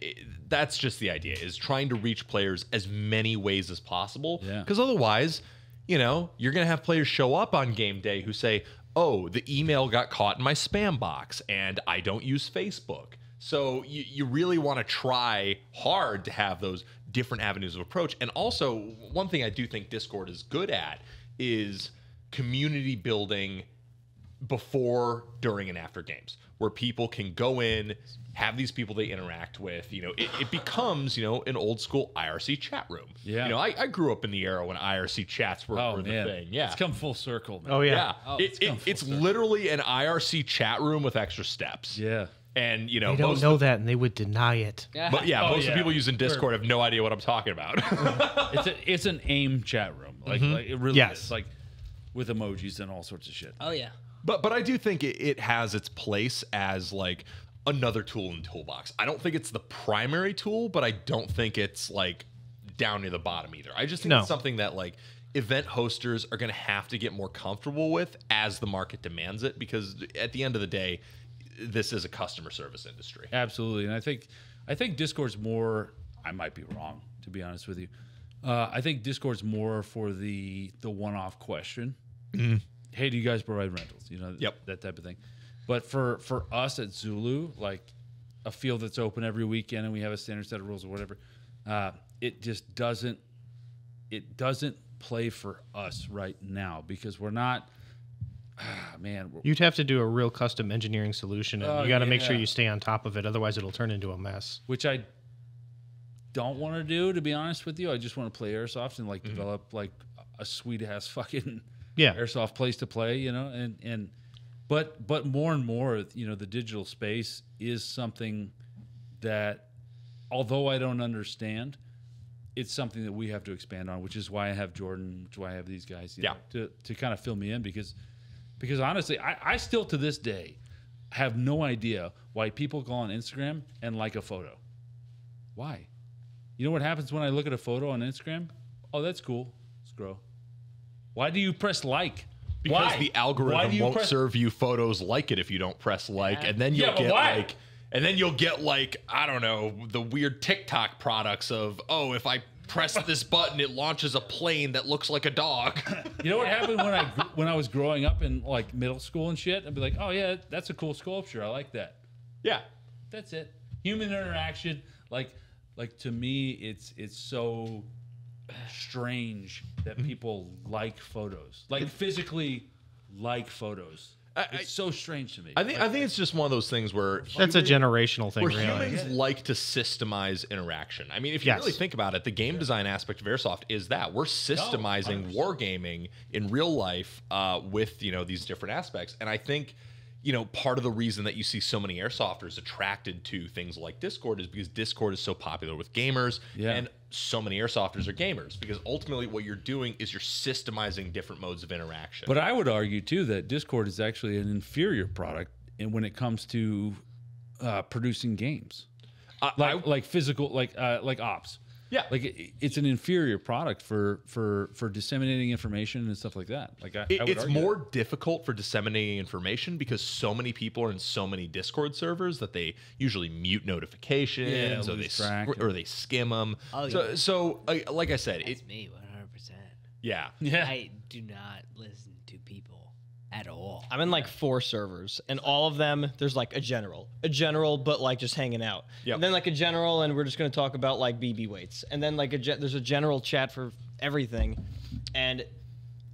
that's just the idea, is trying to reach players as many ways as possible. Because otherwise, you know, you're going to have players show up on game day who say, oh, the email got caught in my spam box and I don't use Facebook. So you really want to try hard to have those different avenues of approach. And also, one thing I do think Discord is good at is community building before, during, and after games, where people can go in, have these people they interact with. You know, it becomes, you know, an old school IRC chat room. Yeah. You know, I grew up in the era when IRC chats were the thing. Yeah. It's come full circle, man. Oh, yeah. It's literally an IRC chat room with extra steps. Yeah. And, you know, they don't know that, and they would deny it. But most of the people using Discord have no idea what I'm talking about. It's an AIM chat room. Like it really is. Like with emojis and all sorts of shit. Oh, yeah. But I do think it has its place as like another tool in the toolbox. I don't think it's the primary tool, but I don't think it's like down near the bottom either. I just think it's something that like event hosters are going to have to get more comfortable with as the market demands it, because at the end of the day, this is a customer service industry. Absolutely. And I think Discord's more, I might be wrong, to be honest with you. I think Discord's more for the one-off question. Hey, do you guys provide rentals? You know, that type of thing. But for us at Zulu, like a field that's open every weekend and we have a standard set of rules or whatever. It just doesn't play for us right now because we're not. Man, you'd have to do a real custom engineering solution, and you got to make sure you stay on top of it. Otherwise, it'll turn into a mess. Which I don't want to do, to be honest with you. I just want to play Airsoft and like develop like a sweet ass fucking Airsoft place to play, you know. But more and more, you know, the digital space is something that, although I don't understand, it's something that we have to expand on, which is why I have Jordan, which is why I have these guys, you know, to kind of fill me in because honestly, I still to this day have no idea why people go on Instagram and like a photo. Why? You know what happens when I look at a photo on Instagram? Oh, that's cool. Scroll. Why do you press like? Because the algorithm won't serve you photos like it if you don't press like, and then you'll get like. And then you'll get like, I don't know, the weird TikTok products of, oh, if I press this button, it launches a plane that looks like a dog. You know what happened when I was growing up in like middle school and shit? I'd be like, oh yeah, that's a cool sculpture. I like that. Yeah, that's it. Human interaction, like to me, it's so strange that people like photos, like physically like photos. It's so strange to me. I think it's just one of those things where that's a generational thing. Where really. Humans like to systemize interaction. I mean, if you really think about it, the game design aspect of Airsoft is that we're systemizing wargaming in real life with these different aspects. And I think part of the reason that you see so many airsofters attracted to things like Discord is because Discord is so popular with gamers, and so many airsofters are gamers, because ultimately what you're doing is you're systemizing different modes of interaction. But I would argue too that Discord is actually an inferior product when it comes to producing games, like physical, like ops. Yeah, like it's an inferior product for disseminating information and stuff like that. Like it's more difficult for disseminating information because so many people are in so many Discord servers that they usually mute notifications, or they skim them. Oh, so like I said, it's me 100%. Yeah. I do not listen to people at all. I'm in like 4 servers, and all of them, there's like a general, but like just hanging out. Yep. And then like a general, and we're just going to talk about like BB weights. And then like there's a general chat for everything. And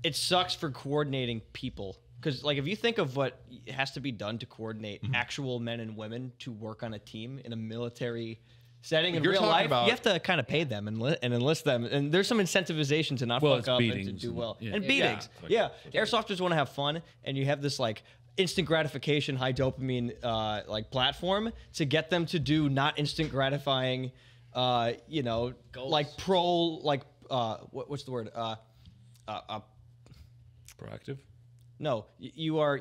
it sucks for coordinating people. Because like if you think of what has to be done to coordinate actual men and women to work on a team in a military setting in real life, you have to kind of pay them and enlist them, and there's some incentivization to not fuck up and to do well. And beatings. Airsofters want to have fun, and you have this like instant gratification, high dopamine like platform to get them to do not instant gratifying, goals. Like what's the word? Proactive. No, you are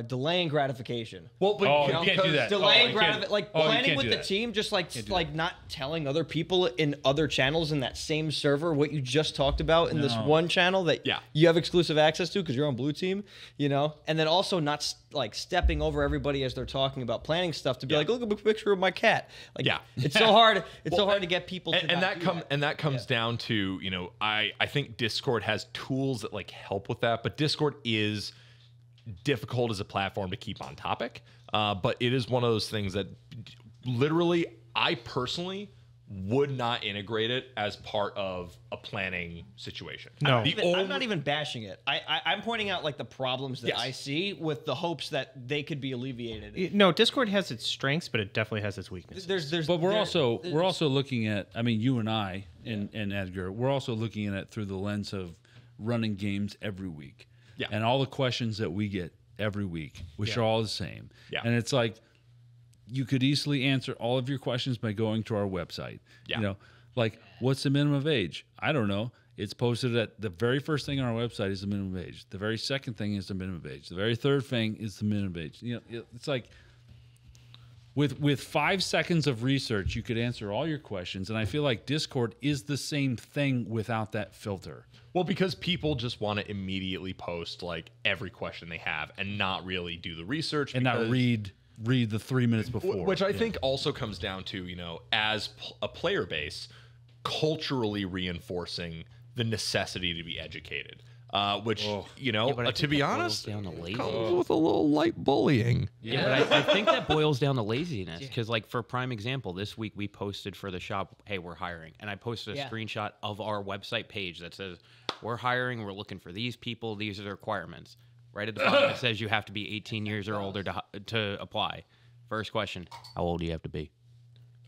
delaying gratification. Well, but you can't do that. Delaying gratification, like planning with the team, just like not telling other people in other channels in that same server what you just talked about in this one channel that you have exclusive access to because you're on blue team, and then also not like stepping over everybody as they're talking about planning stuff to be like, look at a picture of my cat. Like, it's so hard. It's so hard to get people to that comes down to I think Discord has tools that like help with that, but Discord is difficult as a platform to keep on topic, but it is one of those things that literally I personally would not integrate it as part of a planning situation. No, I'm not even bashing it. I'm pointing out like the problems that I see with the hopes that they could be alleviated. No, Discord has its strengths, but it definitely has its weaknesses. But we're also looking at, I mean, you and I and Edgar, we're also looking at it through the lens of running games every week. Yeah. And all the questions that we get every week, which are all the same. Yeah. And it's like, you could easily answer all of your questions by going to our website. Yeah. Like, what's the minimum age? I don't know. It's posted at the very first thing on our website is the minimum age. The very second thing is the minimum age. The very third thing is the minimum age. It's like, with 5 seconds of research, you could answer all your questions. And I feel like Discord is the same thing without that filter. Well, because people just want to immediately post like every question they have and not really do the research and not read the 3 minutes before, which I think also comes down to as a player base culturally reinforcing the necessity to be educated. which you know, to be honest, down to laziness. comes with a little light bullying. Yeah, but I think that boils down to laziness. Because, like, for prime example, this week we posted for the shop, hey, we're hiring. And I posted a screenshot of our website page that says, we're hiring, we're looking for these people, these are the requirements. Right at the bottom, it says you have to be 18 years or older to apply. First question, how old do you have to be?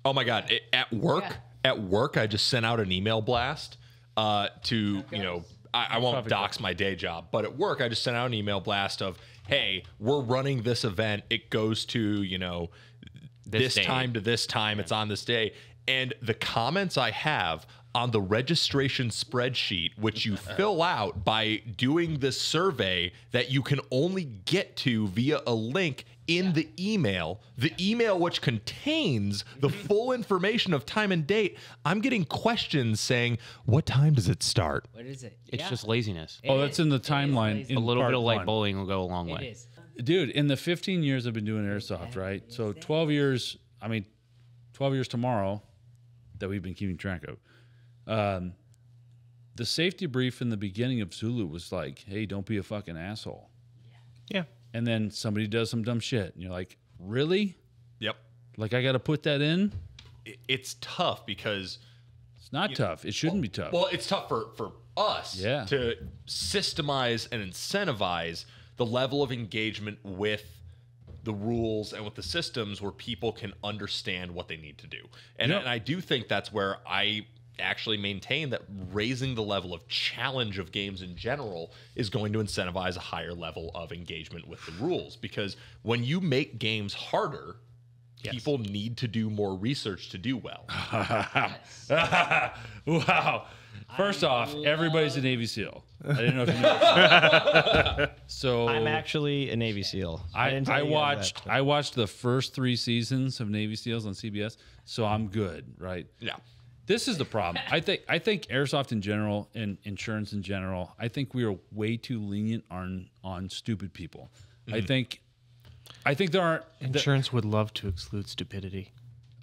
Oh my God! At work, I just sent out an email blast to you know. I won't dox my day job, but at work, I just sent out an email blast of, hey, we're running this event. It goes to, you know, this time to this time. It's on this day. And the comments I have on the registration spreadsheet, which you fill out by doing this survey that you can only get to via a link in the email which contains the full information of time and date, I'm getting questions saying, what time does it start? What is it? It's just laziness. That's in the timeline. A little bit of light bullying will go a long way. It is. Dude, in the 15 years I've been doing airsoft, right? So 12 years, 12 years tomorrow that we've been keeping track of. The safety brief in the beginning of Zulu was like, hey, don't be a fucking asshole. Yeah. And then somebody does some dumb shit. And you're like, really? Yep. Like, I got to put that in? It's tough because... It's not tough. It shouldn't be tough. Well, it's tough for us to systemize and incentivize the level of engagement with the rules and with the systems where people can understand what they need to do. And I do think that's where I actually maintain that raising the level of challenge of games in general is going to incentivize a higher level of engagement with the rules. Because when you make games harder, people need to do more research to do well. Wow. First off, everybody's a Navy SEAL. I didn't know if you know. So I'm actually a Navy SEAL. I watched the first 3 seasons of Navy SEALs on CBS, so I'm good, right? Yeah. This is the problem. I think airsoft in general and insurance in general, I think we are way too lenient on stupid people. I think there aren't insurance would love to exclude stupidity.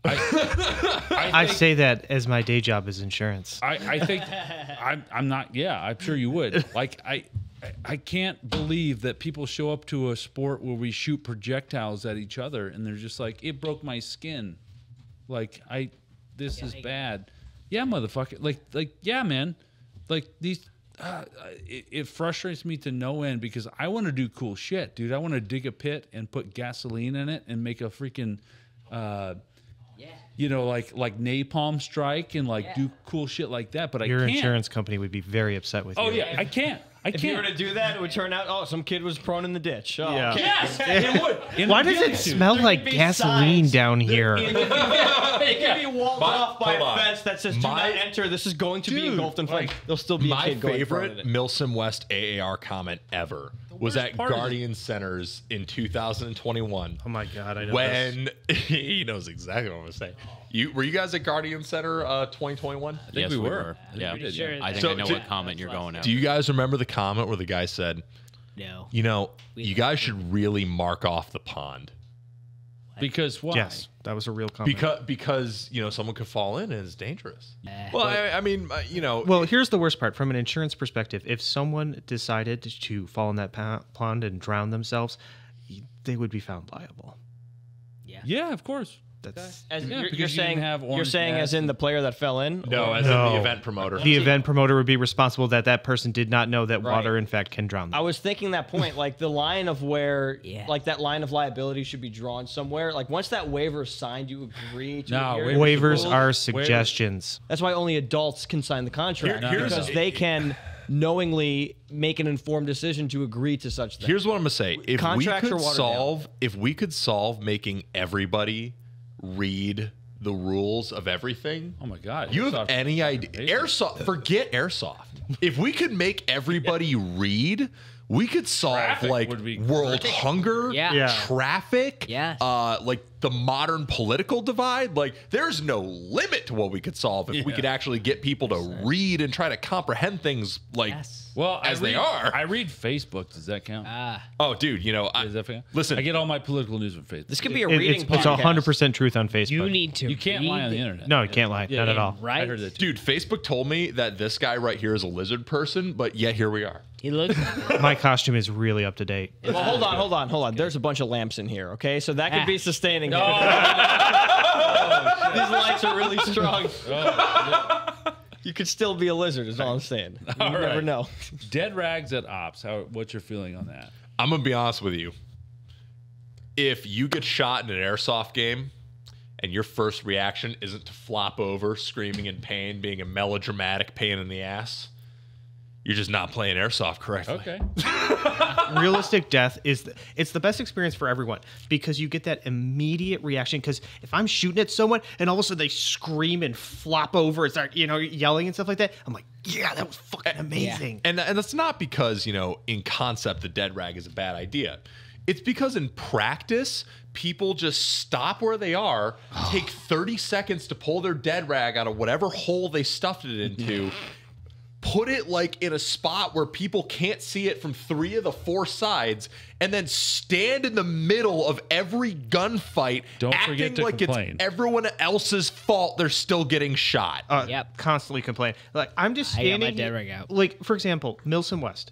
I say that as my day job is insurance. I think I'm not. Yeah, I'm sure you would. Like I can't believe that people show up to a sport where we shoot projectiles at each other and they're just like, it broke my skin. Like this is bad. Yeah, motherfucker. Like yeah, man. Like these. It frustrates me to no end because I want to do cool shit, dude. I want to dig a pit and put gasoline in it and make a freaking, you know, like napalm strike and do cool shit like that. But your I can't. Insurance company would be very upset with you. Oh yeah, I can't. If you were to do that, it would turn out, some kid was prone in the ditch. Oh, yeah. Yes, it would. Why does it smell like gasoline down here? It can be walled off by a fence that says, do not enter. This is going to be engulfed in flames. There'll still be a kid going My favorite Milsim West AAR comment ever was at Guardian Centers in 2021. Oh my God, I know when he knows exactly what I'm going to say. Were you guys at Guardian Center 2021? I think we were. Yeah, Sure. I think I know what comment you're going at. Do you guys remember the comment where the guy said, No. you know, you guys should really mark off the pond? Because why? Yes, that was a real comment. Because you know, someone could fall in and it's dangerous. Well, I mean, you know. Well, here's the worst part. From an insurance perspective, if someone decided to fall in that pond and drown themselves, they would be found liable. Yeah, of course. You're saying as in the player that fell in? No, as in the event promoter. The event promoter would be responsible that person did not know that water, in fact, can drown them. I was thinking that point, like the line of where, like that line of liability should be drawn somewhere. Like once that waiver is signed, you agree to adhere to waivers are suggestions. That's why only adults can sign the contract because they can knowingly make an informed decision to agree to such things. Here's what I'm gonna say: if we could solve making everybody read the rules of everything. Oh my God. You have any idea? Airsoft, forget airsoft. If we could make everybody read, we could solve world hunger, traffic, like the modern political divide. Like there's no limit to what we could solve if we could actually get people to read and try to comprehend things they are. I read Facebook. Does that count? Oh, dude, you know, listen. I get all my political news from Facebook. This could be a reading podcast. It's 100% truth on Facebook. You need to. You can't lie on the internet. No, you can't lie. Not at all. Right? I heard that too. Dude, Facebook told me that this guy right here is a lizard person, but yet here we are. He looks. My costume is really up to date. Well, hold on. There's a bunch of lamps in here, okay? So that could be sustaining. These lights are really strong. You could still be a lizard, is all I'm saying. You never know. Dead rags at ops. What's your feeling on that? I'm going to be honest with you. If you get shot in an airsoft game and your first reaction isn't to flop over, screaming in pain, being a melodramatic pain in the ass, you're just not playing airsoft correctly. Okay. Realistic death it's the best experience for everyone because you get that immediate reaction. Because if I'm shooting at someone and all of a sudden they scream and flop over and start, yelling and stuff like that, I'm like, yeah, that was fucking amazing. Yeah. And that's not because, in concept, the dead rag is a bad idea. It's because in practice, people just stop where they are, take 30 seconds to pull their dead rag out of whatever hole they stuffed it into, put it like in a spot where people can't see it from 3 of the 4 sides, and then stand in the middle of every gunfight, acting like it's everyone else's fault they're still getting shot. Yep. Constantly complain. Like, I'm just standing. I got my dead rag out. Like, for example, Milsom West.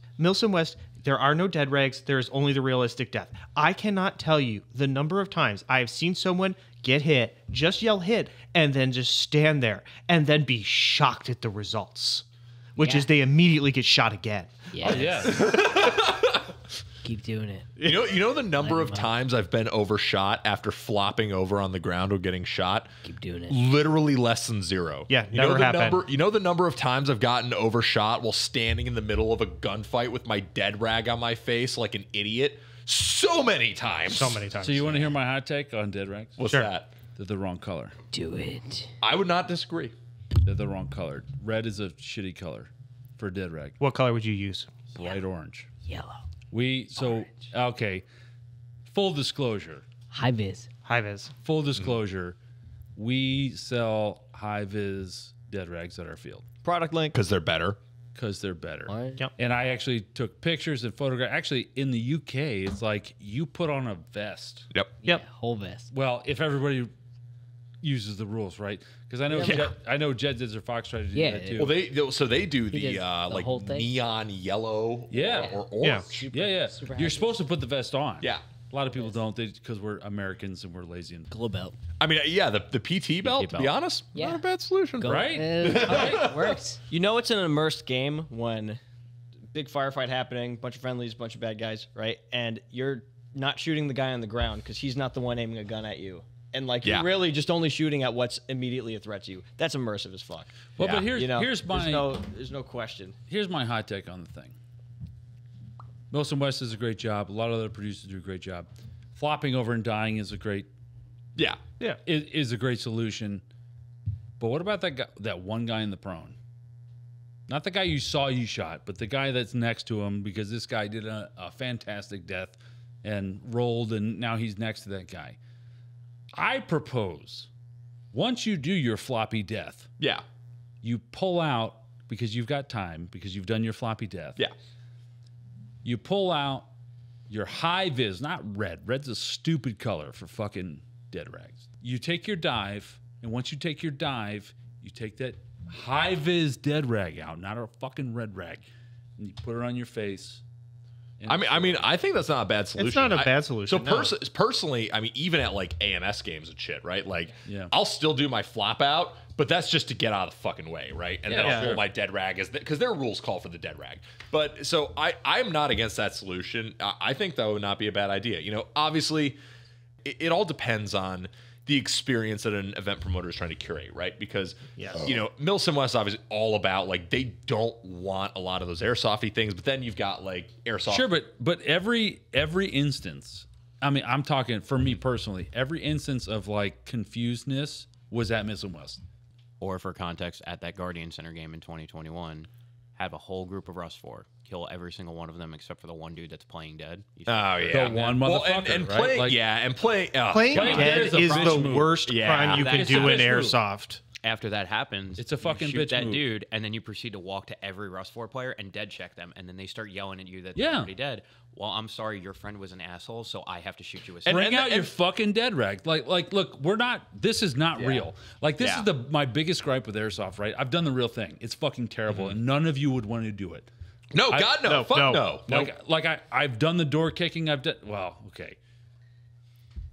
There are no dead rags. There is only the realistic death. I cannot tell you the number of times I have seen someone get hit, just yell hit, and then just stand there and then be shocked at the results, which is they immediately get shot again. Yeah. Keep doing it. You know the number of times I've been overshot after flopping over on the ground or getting shot? Keep doing it. Literally less than 0. Yeah, never happened. You know the number of times I've gotten overshot while standing in the middle of a gunfight with my dead rag on my face like an idiot? So many times. So many times. So you want to hear my hot take on dead rags? What's that? They're the wrong color. Do it. I would not disagree. They're the wrong color. Red is a shitty color for a dead rag. What color would you use? Light orange. Yellow. Okay. Full disclosure. High vis. Full disclosure. We sell high vis dead rags at our field. Product link. Because they're better. Right. Yep. And I actually took pictures and photographs. Actually, in the UK, it's like you put on a vest. Yep. Yeah, whole vest. Well, if everybody uses the rules, right? Because I know Jed Zizzer Fox tried to do that too. Well, they do the like whole thing. neon yellow or orange. Yeah. Super You're happy. supposed to put the vest on. Yeah. A lot of people don't because we're Americans and we're lazy. And Glow belt. I mean, yeah, the PT belt, to be honest, not a bad solution. Right? Works. You know it's an immersed game when big firefight happening, bunch of friendlies, bunch of bad guys, right? And you're not shooting the guy on the ground because he's not the one aiming a gun at you. And you're really just only shooting at what's immediately a threat to you. That's immersive as fuck. Well, but here's my there's no question. Here's my hot take on the thing. Milsom West does a great job. A lot of other producers do a great job. Flopping over and dying is a great is a great solution. But what about that one guy in the prone? Not the guy you saw you shot, but the guy that's next to him, because this guy did a fantastic death and rolled, and now he's next to that guy. I propose, once you do your floppy death, you pull out, because you've got time, because you've done your floppy death. Yeah. You pull out your high vis, not red. Red's a stupid color for fucking dead rags. You take your dive, and once you take your dive, you take that high vis dead rag out, not a fucking red rag, and you put it on your face. I mean, I think that's not a bad solution. It's not a bad solution. So personally, I mean, even at like AMS games and shit, right? Like, I'll still do my flop out, but that's just to get out of the fucking way, right? And then I'll hold my dead rag because their rules call for the dead rag. But so I'm not against that solution. I think that would not be a bad idea. Obviously, it all depends on the experience that an event promoter is trying to curate, right? Because, Milsom West is obviously all about, like, they don't want a lot of those airsofty things, but then you've got, like, airsoft. Sure, but every instance, I mean, I'm talking, for me personally, every instance of, like, confusedness was at Milsom West. Or for context, at that Guardian Center game in 2021, have a whole group of Rust 4. Kill every single one of them except for the one dude that's playing dead. Oh, yeah. The one motherfucker, and right? playing dead is the worst crime you can do in airsoft. After that happens, it's a fucking you shoot bitch that move. dude, and then you proceed to walk to every Rust 4 player and dead check them, and then they start yelling at you that they're already dead. Well, I'm sorry, your friend was an asshole, so I have to shoot you. Bring out your fucking dead rag. Like, look, we're not. This is not real. Like, this is my biggest gripe with airsoft. Right? I've done the real thing. It's fucking terrible, and none of you would want to do it. No, God, no. Fuck no. Like I've done the door kicking. Okay.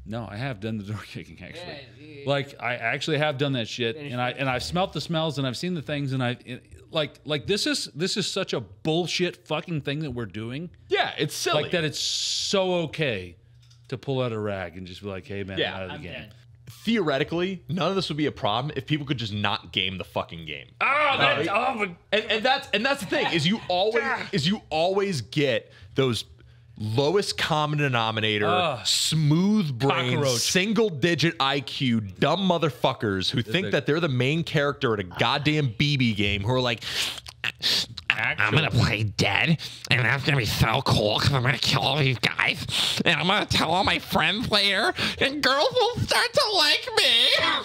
No, I have done the door kicking actually. Yeah. Like I actually have done that shit, and I've smelt the smells, and I've seen the things, and like this is such a bullshit fucking thing that we're doing. Yeah, it's silly. Like that, it's so okay to pull out a rag and just be like, hey man, I'm out of the game. Dead. Theoretically, none of this would be a problem if people could just not game the fucking game. And that's the thing is you always get those lowest common denominator, smooth brain, single digit IQ, dumb motherfuckers who think that they're the main character at a goddamn BB game who are like, I'm going to play dead, and that's going to be so cool because I'm going to kill all these guys, and I'm going to tell all my friends later, and girls will start to like me.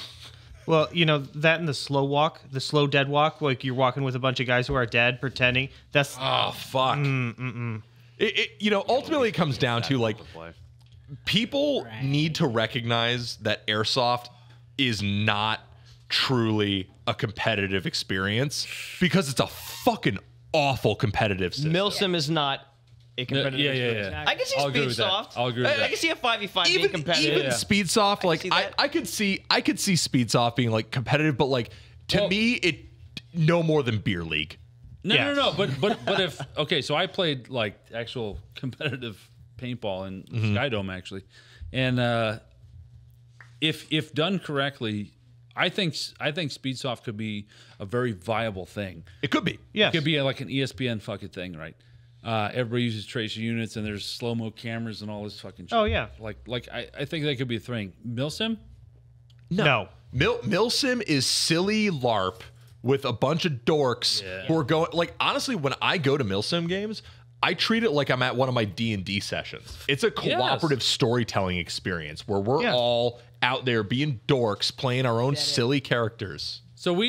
Well, you know, that and the slow dead walk, like you're walking with a bunch of guys who are dead pretending. That's... Oh, fuck. You know, ultimately it comes down to, like, people need to recognize that Airsoft is not truly a competitive experience because it's a fucking awful competitive system. Milsim is not a competitive experience. Yeah. I can see Speedsoft. I'll agree with that. I can see a 5v5 being competitive. Even Speedsoft, like I could see Speedsoft being like competitive, but like to me, it no more than beer league. No. But if okay, so I played like actual competitive paintball in Skydome actually, and if done correctly, I think Speedsoft could be a very viable thing. It could be, yeah. It could be like an ESPN fucking thing, right? Everybody uses tracer units, and there's slow-mo cameras and all this fucking shit. Oh yeah, like I think that could be a thing. Milsim? No. Milsim is silly LARP with a bunch of dorks who are going. Like honestly, when I go to Milsim games, I treat it like I'm at one of my D&D sessions. It's a cooperative storytelling experience where we're all out there being dorks, playing our own silly characters. So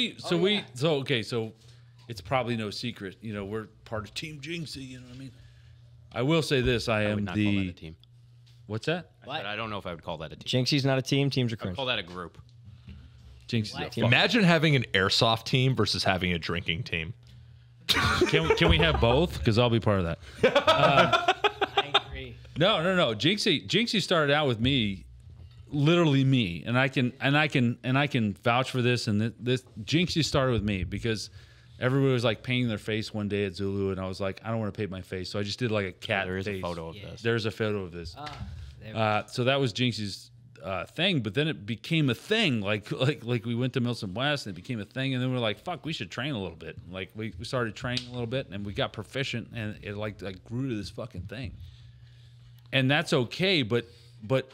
it's probably no secret, you know, we're part of Team Jinxie, you know what I mean? I will say this, I am would not call that a team. What's that? I don't know if I would call that a team. Jinxie's not a team, teams are I would cringe. call that a group. Jinxie's Imagine having an Airsoft team versus having a drinking team. Can we have both? Because I'll be part of that. I agree. No. Jinxie started out with me, literally me, and I can vouch for this. And this Jinxie started with me because everybody was like painting their face one day at Zulu, and I was like, I don't want to paint my face, so I just did like a cat. There is face. a photo of this. There's a photo of this. So that was Jinxie's thing, but then it became a thing. Like we went to Milsom West, and it became a thing, and then we're like, fuck, we should train a little bit. Like we started training a little bit, and we got proficient, and it like grew to this fucking thing. And that's okay, but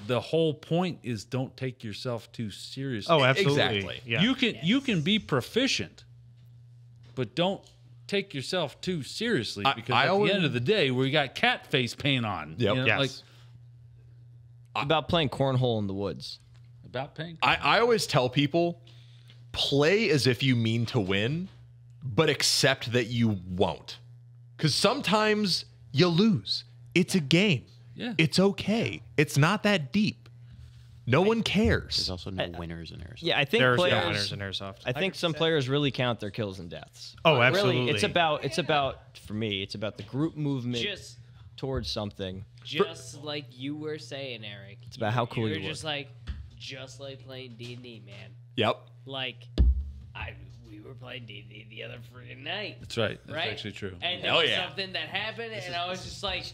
the whole point is don't take yourself too seriously. Oh, absolutely. Exactly. Yeah. You can be proficient, but don't take yourself too seriously because at the end of the day, we got cat face paint on. Yep. You know, Yes. like About playing cornhole in the woods. about paint. I always tell people, play as if you mean to win, but accept that you won't. Because sometimes you lose. It's a game. Yeah. It's okay. It's not that deep. No one There's cares. also no winners in Airsoft. Yeah, I think There's players. no winners in Airsoft. I think some players really count their kills and deaths. Oh, But absolutely. Really, it's about for me. It's about the group movement towards something. Just like you were saying, Eric. It's about how cool you were. were. Just like playing D&D, man. Yep. Like, we were playing D&D the other freaking night. That's right. That's Right? actually true. And there was something that happened, and I was just like,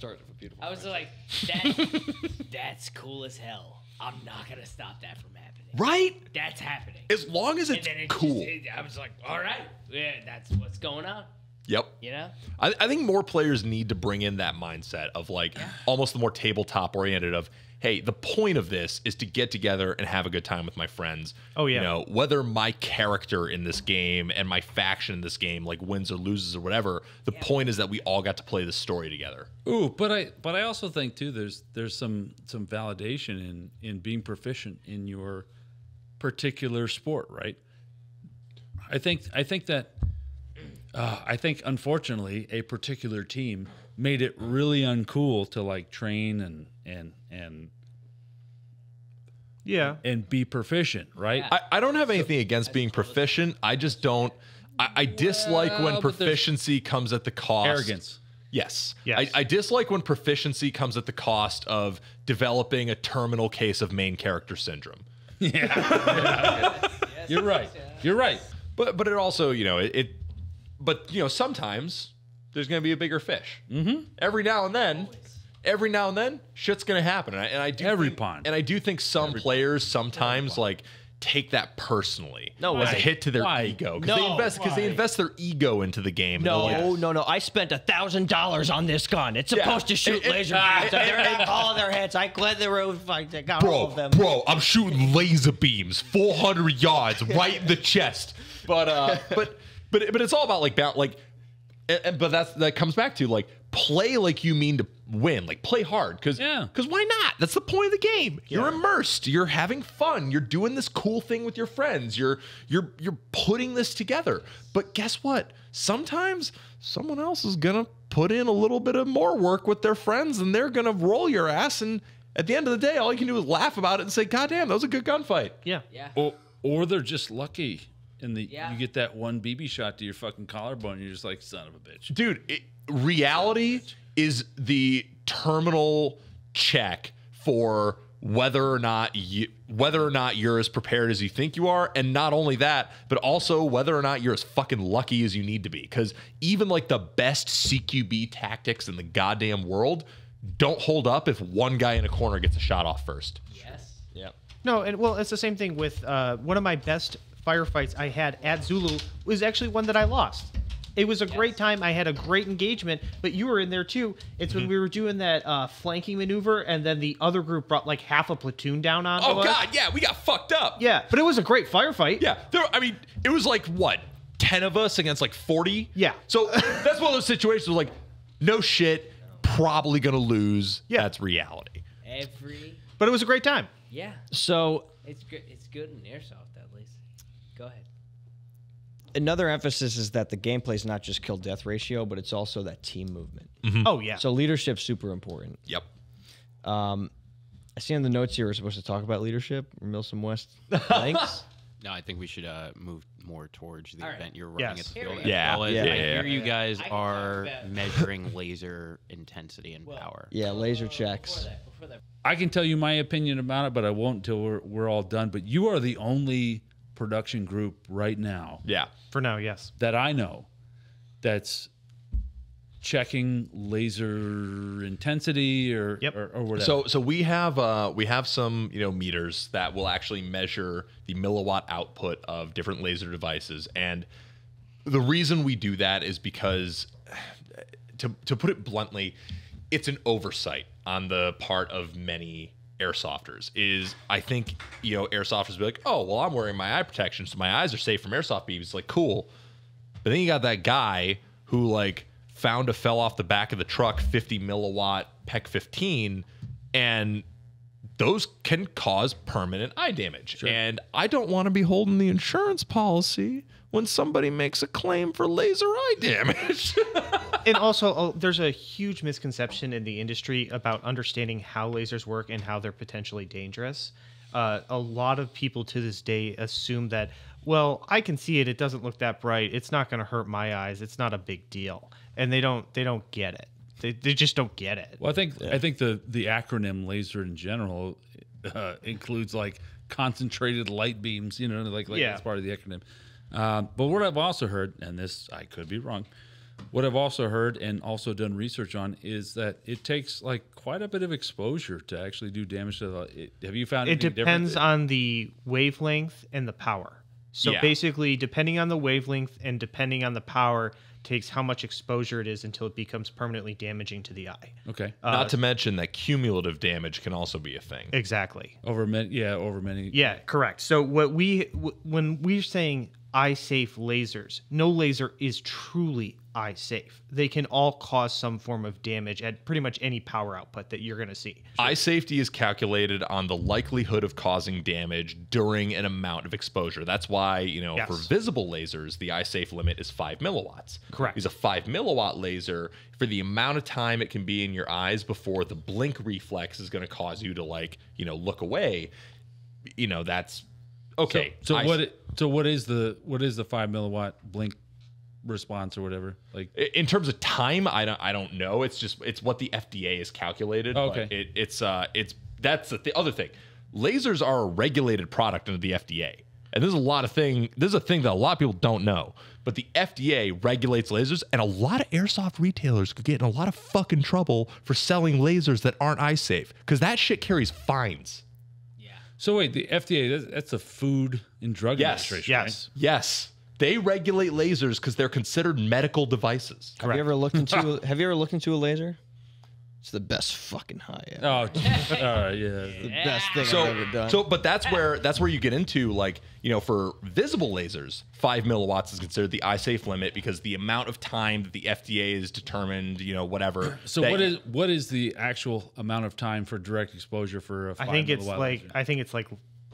I was like, that's cool as hell. I'm not gonna stop that from happening. Right? That's happening. As long as it's cool. I was like, all right, yeah, that's what's going on. Yep. You know? I think more players need to bring in that mindset of like almost the more tabletop oriented of, hey, the point of this is to get together and have a good time with my friends. Oh, yeah. You know, whether my character in this game and my faction in this game like wins or loses or whatever, the point is that we all got to play the story together. Ooh, but I also think too there's some validation in being proficient in your particular sport, right? I think that I think unfortunately a particular team made it really uncool to like train and be proficient, right? I don't have anything against being proficient. I just don't. I dislike when proficiency comes at the cost. Arrogance. Yes. Yes. I dislike when proficiency comes at the cost of developing a terminal case of main character syndrome. You're right. You're right. But it also, but sometimes there's going to be a bigger fish. Mm-hmm. Every now and then, shit's going to happen. And I do pond. And I do think some players sometimes like take that personally. No, as a way. hit to their Why? ego No, because they invest their ego into the game. No, no. I spent $1,000 on this gun. It's supposed to shoot laser beams. They're all their heads. I cleared the roof. I got all of them. Bro, I'm shooting laser beams, 400 yards, right in the chest. But it's all about but that comes back to like play like you mean to win, like play hard because why not? That's the point of the game. Yeah. You're immersed. You're having fun. You're doing this cool thing with your friends. You're putting this together. But guess what? Sometimes someone else is gonna put in a little bit of more work with their friends, and they're gonna roll your ass. And at the end of the day, all you can do is laugh about it and say, "God damn, that was a good gunfight." Yeah. Or they're just lucky. And you get that one BB shot to your fucking collarbone, and you're just like, son of a bitch. Dude, reality is the terminal check for whether or not you're as prepared as you think you are, and not only that, but also whether or not you're as fucking lucky as you need to be. Because even like the best CQB tactics in the goddamn world don't hold up if one guy in a corner gets a shot off first. Yes. Yeah. No, and well, it's the same thing with one of my best firefights I had at Zulu was actually one that I lost. It was a great time. I had a great engagement, but you were in there too. It's when we were doing that flanking maneuver, and then the other group brought like half a platoon down on us. Oh god, yeah, we got fucked up. Yeah, but it was a great firefight. Yeah, it was like what, 10 of us against like 40. Yeah. So that's one of those situations where like, no shit, probably gonna lose. Yeah, that's reality. But it was a great time. Yeah. So It's good. It's good in airsoft at least. Go ahead. another emphasis is that the gameplay is not just kill-death ratio, but it's also that team movement. Oh, yeah. So leadership's super important. Yep. I see in the notes here we're supposed to talk about leadership. Milsom West links. No, I think we should move more towards the event you're running Yes. at the field. Yeah. As well as Yeah. I hear you Yeah. guys I are bet. measuring laser intensity and power. Yeah, laser checks. Before that. I can tell you my opinion about it, but I won't until we're all done. But you are the only production group right now Yeah. For now, yes. that I know that's checking laser intensity or whatever. So we have some meters that will actually measure the milliwatt output of different laser devices, and the reason we do that is because, to put it bluntly, it's an oversight on the part of many airsofters. Is I think airsofters be like, oh well, I'm wearing my eye protection, so my eyes are safe from airsoft beams. It's like cool, but then you got that guy who like found a fell off the back of the truck 50 milliwatt PEC 15, and those can cause permanent eye damage. Sure. And I don't want to be holding the insurance policy when somebody makes a claim for laser eye damage. And also, there's a huge misconception in the industry about understanding how lasers work and how they're potentially dangerous. A lot of people to this day assume that, well, I can see it. It doesn't look that bright. It's not going to hurt my eyes. It's not a big deal. And they don't get it. They just don't get it. Well, I think the acronym laser in general includes like concentrated light beams. That's part of the acronym. But what I've also heard, and this I could be wrong, what I've also heard and also done research on is that it takes like quite a bit of exposure to actually do damage to the. Have you found it depends on the wavelength and the power. So basically, depending on the wavelength and depending on the power, takes how much exposure it is until it becomes permanently damaging to the eye. Okay. Not to mention that cumulative damage can also be a thing. Exactly. Over many. Yeah, correct. So when we're saying eye safe lasers, no laser is truly eye safe. They can all cause some form of damage at pretty much any power output that you're going to see. Eye safety is calculated on the likelihood of causing damage during an amount of exposure. That's why, for visible lasers, the eye safe limit is 5 milliwatts. Correct. Because a 5 milliwatt laser, for the amount of time it can be in your eyes before the blink reflex is going to cause you to look away, that's okay. So what is the 5 milliwatt blink response or whatever? Like in terms of time, I don't know. It's what the FDA has calculated. Oh, okay. But that's the other thing. Lasers are a regulated product under the FDA. And there's a thing that a lot of people don't know. But the FDA regulates lasers, and a lot of airsoft retailers could get in a lot of fucking trouble for selling lasers that aren't eye safe, because that shit carries fines. Yeah. So wait, the FDA, that's the Food and Drug Administration, Yes. right? Yes. They regulate lasers because they're considered medical devices. Have you ever looked into a laser? It's the best fucking high end. Oh, yeah. The best thing I've ever done. But that's where you get into, like, for visible lasers, 5 milliwatts is considered the eye safe limit because the amount of time that the FDA has determined, whatever. So what is the actual amount of time for direct exposure for a 5 I think it's milliwatt like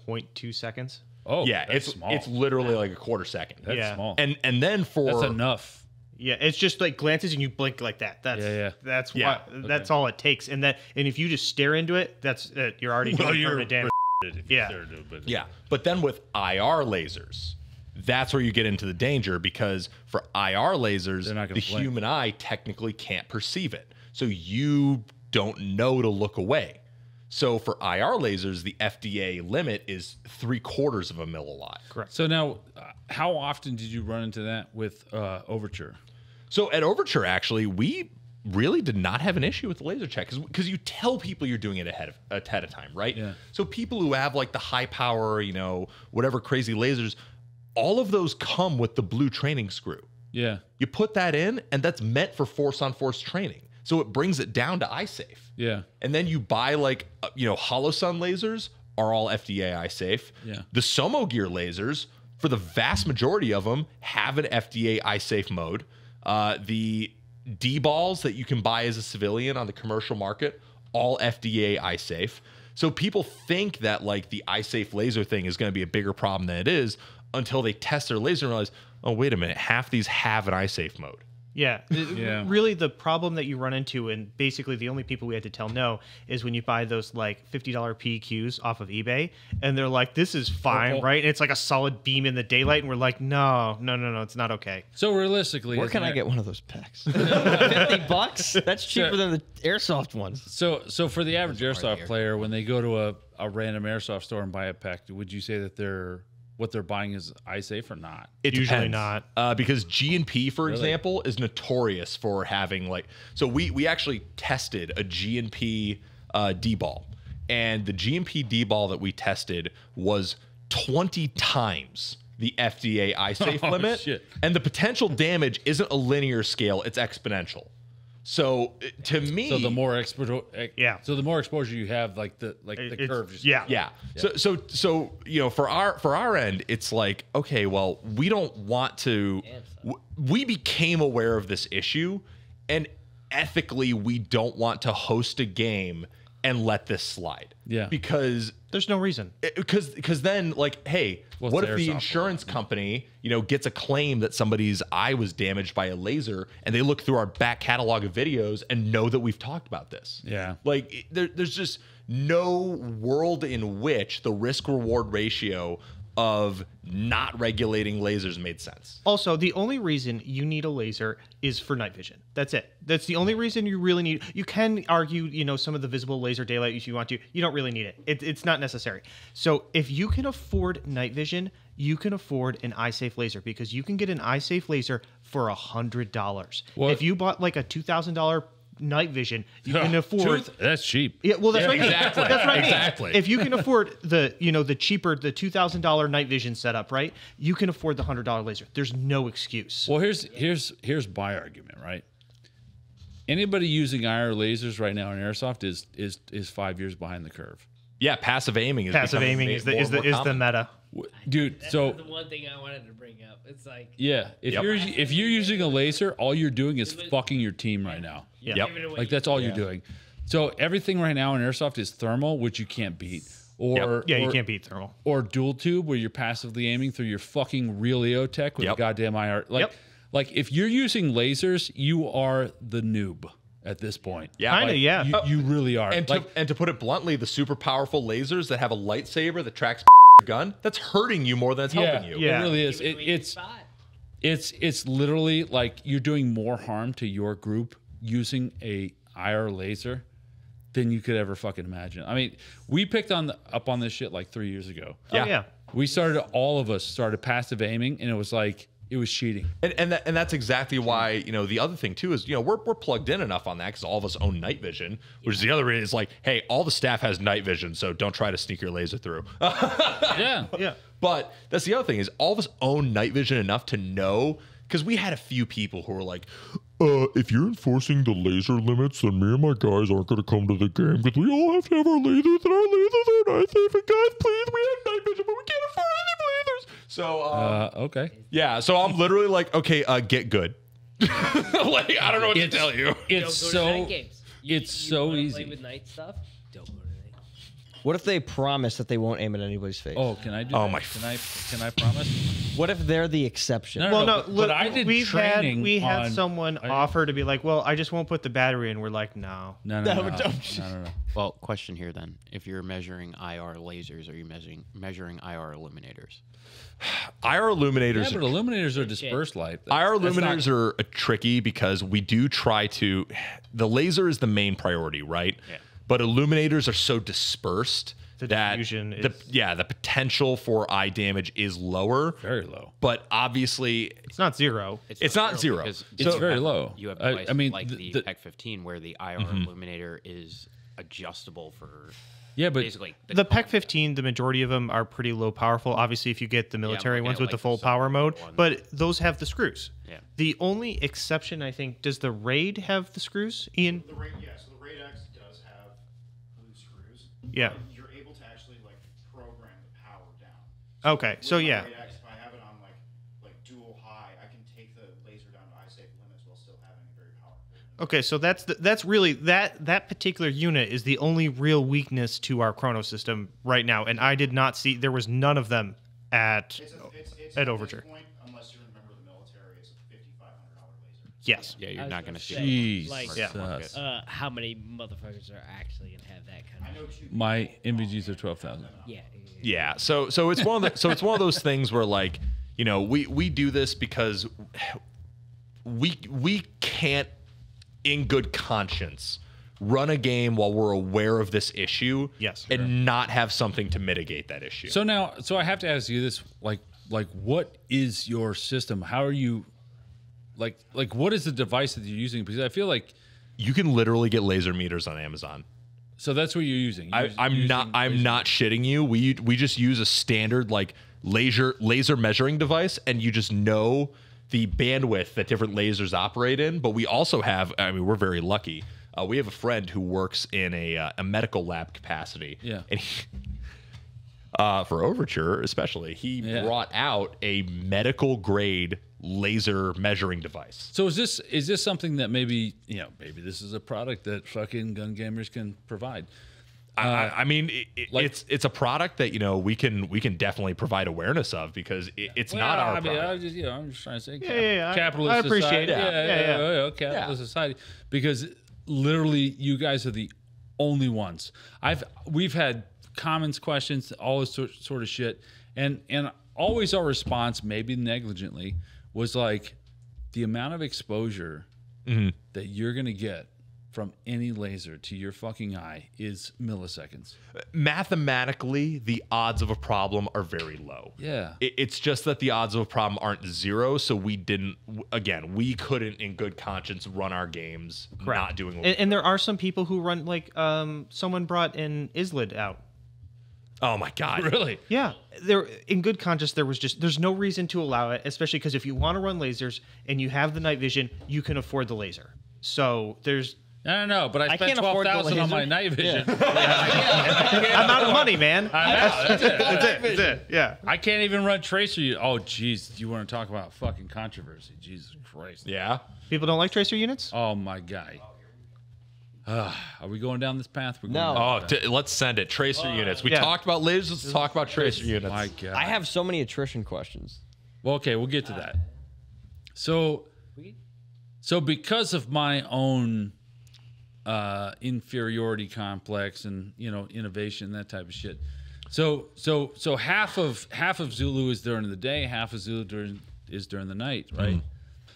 0.2 seconds. Oh, yeah, that's small. it's literally like a quarter second. That's small. And then that's enough. Yeah, it's just like glances and you blink like that. That's all it takes. And if you just stare into it, that's it. You're already doing permanent damage. Yeah, but then with IR lasers, that's where you get into the danger, because for IR lasers, the blink. human eye technically can't perceive it, so you don't know to look away. So for IR lasers, the FDA limit is 3/4 of a milliwatt. Correct. So now, how often did you run into that with Overture? So at Overture, actually, we really did not have an issue with the laser check, because you tell people you're doing it ahead of time, right? Yeah. So people who have like the high power, whatever crazy lasers, all of those come with the blue training screw. Yeah. You put that in, and that's meant for force-on-force training. So it brings it down to eye safe. Yeah. And then you buy Holosun lasers are all FDA eye safe. Yeah. The Somo Gear lasers, for the vast majority of them, have an FDA eye safe mode. The D-balls that you can buy as a civilian on the commercial market, all FDA eye safe. So people think that like the eye safe laser thing is going to be a bigger problem than it is, until they test their laser and realize, oh, wait a minute, half these have an eye safe mode. Yeah. Really, the problem that you run into, and basically the only people we had to tell no, is when you buy those like $50 PQs off of eBay, and they're like, this is fine, right? And it's like a solid beam in the daylight, and we're like, no, it's not okay. So realistically, where can I get one of those packs? $50? That's cheaper than the airsoft ones. So for the average airsoft player, when they go to a random airsoft store and buy a pack, would you say that what they're buying is eye safe or not? It usually depends. Because G&P, for example, is notorious for having so we actually tested a G&P D-ball, and the G&P D-ball that we tested was 20 times the FDA eye safe limit. Shit. And the potential damage isn't a linear scale, it's exponential. So to me, so the more exposure, So the more exposure you have, the curve. Just, yeah. So for our end, it's like, okay, well, we don't want to. We became aware of this issue, and ethically, we don't want to host a game and let this slide. Yeah, because there's no reason. Because then, hey, what if the insurance company, gets a claim that somebody's eye was damaged by a laser, and they look through our back catalog of videos and know that we've talked about this? Yeah. There's just no world in which the risk-reward ratio of not regulating lasers made sense. Also, the only reason you need a laser is for night vision. That's it. That's the only reason you really need. You can argue, some of the visible laser daylight if you want to. You don't really need it. It's not necessary. So if you can afford night vision, you can afford an eye safe laser, because you can get an eye safe laser for $100. If you bought like a $2,000 night vision, you can afford. That's cheap. Yeah, well, that's right. Exactly. That's right. Exactly. If you can afford the cheaper, the $2,000 night vision setup, right? You can afford the $100 laser. There's no excuse. Well, here's my argument, right? Anybody using IR lasers right now in airsoft is 5 years behind the curve. Yeah, passive aiming is the meta. Dude, That's so the one thing I wanted to bring up. It's like, if you're using a laser, all you're doing is fucking your team right now. Yep. That's all you're doing. So everything right now in airsoft is thermal, which you can't beat. Or you can't beat thermal. Or dual tube, where you're passively aiming through your fucking real EOTech with a goddamn IR. Like if you're using lasers, you are the noob at this point. Yeah, kinda, You really are. And to put it bluntly, the super powerful lasers that have a lightsaber that tracks your gun, that's hurting you more than it's helping you. Yeah, it really is. It's literally like you're doing more harm to your group using a IR laser than you could ever fucking imagine. I mean, we picked up on this shit like 3 years ago. Yeah. We all of us started passive aiming, and it was like, it was cheating. And that's exactly why, the other thing too is, we're plugged in enough on that because all of us own night vision, which is the other reason. Is like, hey, all the staff has night vision, so don't try to sneak your laser through. Yeah. But that's the other thing is all of us own night vision enough to know, because we had a few people who were like, if you're enforcing the laser limits, then me and my guys aren't going to come to the game because we all have to have our lasers, and our lasers are not safe. And guys, please, we have night vision, but we can't afford any lasers. So, okay. Yeah, so I'm literally like, okay, get good. Like, I don't know what to tell you. It's so easy. Play with night stuff. Don't go to night. What if they promise that they won't aim at anybody's face? Oh, can I do Oh, that? my Can I promise? What if they're the exception? No, but I did we training had on- someone offer to be like, well, I just won't put the battery in. We're like, no. No. Well, question here then: if you're measuring IR lasers, are you measuring IR illuminators? IR illuminators. Yeah, but illuminators are dispersed light. IR illuminators are tricky because we do try to. The laser is the main priority, right? Yeah. But illuminators are so dispersed The that diffusion the potential for eye damage is lower. very low. But obviously, It's not zero. It's not zero. Because It's you very have- low. You have I devices mean, like the- the PEC 15 where the IR illuminator is adjustable for Yeah, but basically The PEC 15, the majority of them are pretty low powerful. Obviously, if you get the military looking ones at, with the like, full the power mode, ones. but those have the screws. Yeah. The only exception, I think, does the Raid have the screws, Ian? The Raid, so the Raid X does have blue screws. Yeah. But you're able to actually like program the power down. Okay, so With my yeah. Raid X, if I have it on like dual high, I can take the laser down to eye safe limits while still having a very powerful. Okay, so that's really that particular unit is the only real weakness to our chrono system right now, and I did not see there was none of them at It's at Overture. This point, unless you're a member of the military, it's a $5,500 laser. Yes. Yeah, I you're was not gonna going to say, see. like, Yeah. How many motherfuckers are actually gonna have that kind of? my MVGs are 12,000. Yeah. yeah. So it's one of those things where like, we do this because we can't, in good conscience, run a game while we're aware of this issue. Yes. And not have something to mitigate that issue. So I have to ask you this: like, what is your system? How are you? Like, what is the device that you're using? Because I feel like you can literally get laser meters on Amazon. so that's what you're using. I'm not shitting you. We just use a standard like laser measuring device, and you just know the bandwidth that different lasers operate in. But we also have, I mean, we're very lucky. We have a friend who works in a medical lab capacity. Yeah. And for Overture, especially, he brought out a medical grade laser measuring device. So is this something that maybe this is a product that fucking gun gamers can provide? I mean, it's a product that we can definitely provide awareness of because it's not our product. I'm just trying to say, yeah, capitalist I appreciate society. it. Yeah, capitalist society. Because literally, you guys are the only ones. We've had comments, questions, all this sort of shit, and always our response, maybe negligently, was like the amount of exposure that you're gonna get from any laser to your fucking eye is milliseconds. Mathematically, the odds of a problem are very low. Yeah. It's just that the odds of a problem aren't zero, so we couldn't in good conscience run our games not doing what And there are some people who run like someone brought an ISLID out. Oh my god. Really? Yeah, there in good conscience there's no reason to allow it, especially because if you want to run lasers and you have the night vision, you can afford the laser. So there's No, but I spent can't afford the 12,000 on laser. my night vision. I'm out of money, man. That's it. Yeah. I can't even run tracer. Oh, jeez, you want to talk about fucking controversy? Jesus Christ. Yeah. People don't like tracer units? Oh my guy. Are we going down this path? We're going No. down Oh, this path. let's send it. Tracer units. We Yeah. talked about lasers. Let's talk about tracer units. My God. I have so many attrition questions. Well, okay, we'll get to that. So because of my own inferiority complex and innovation, that type of shit. So half of Zulu is during the day, half of Zulu is during the night, right?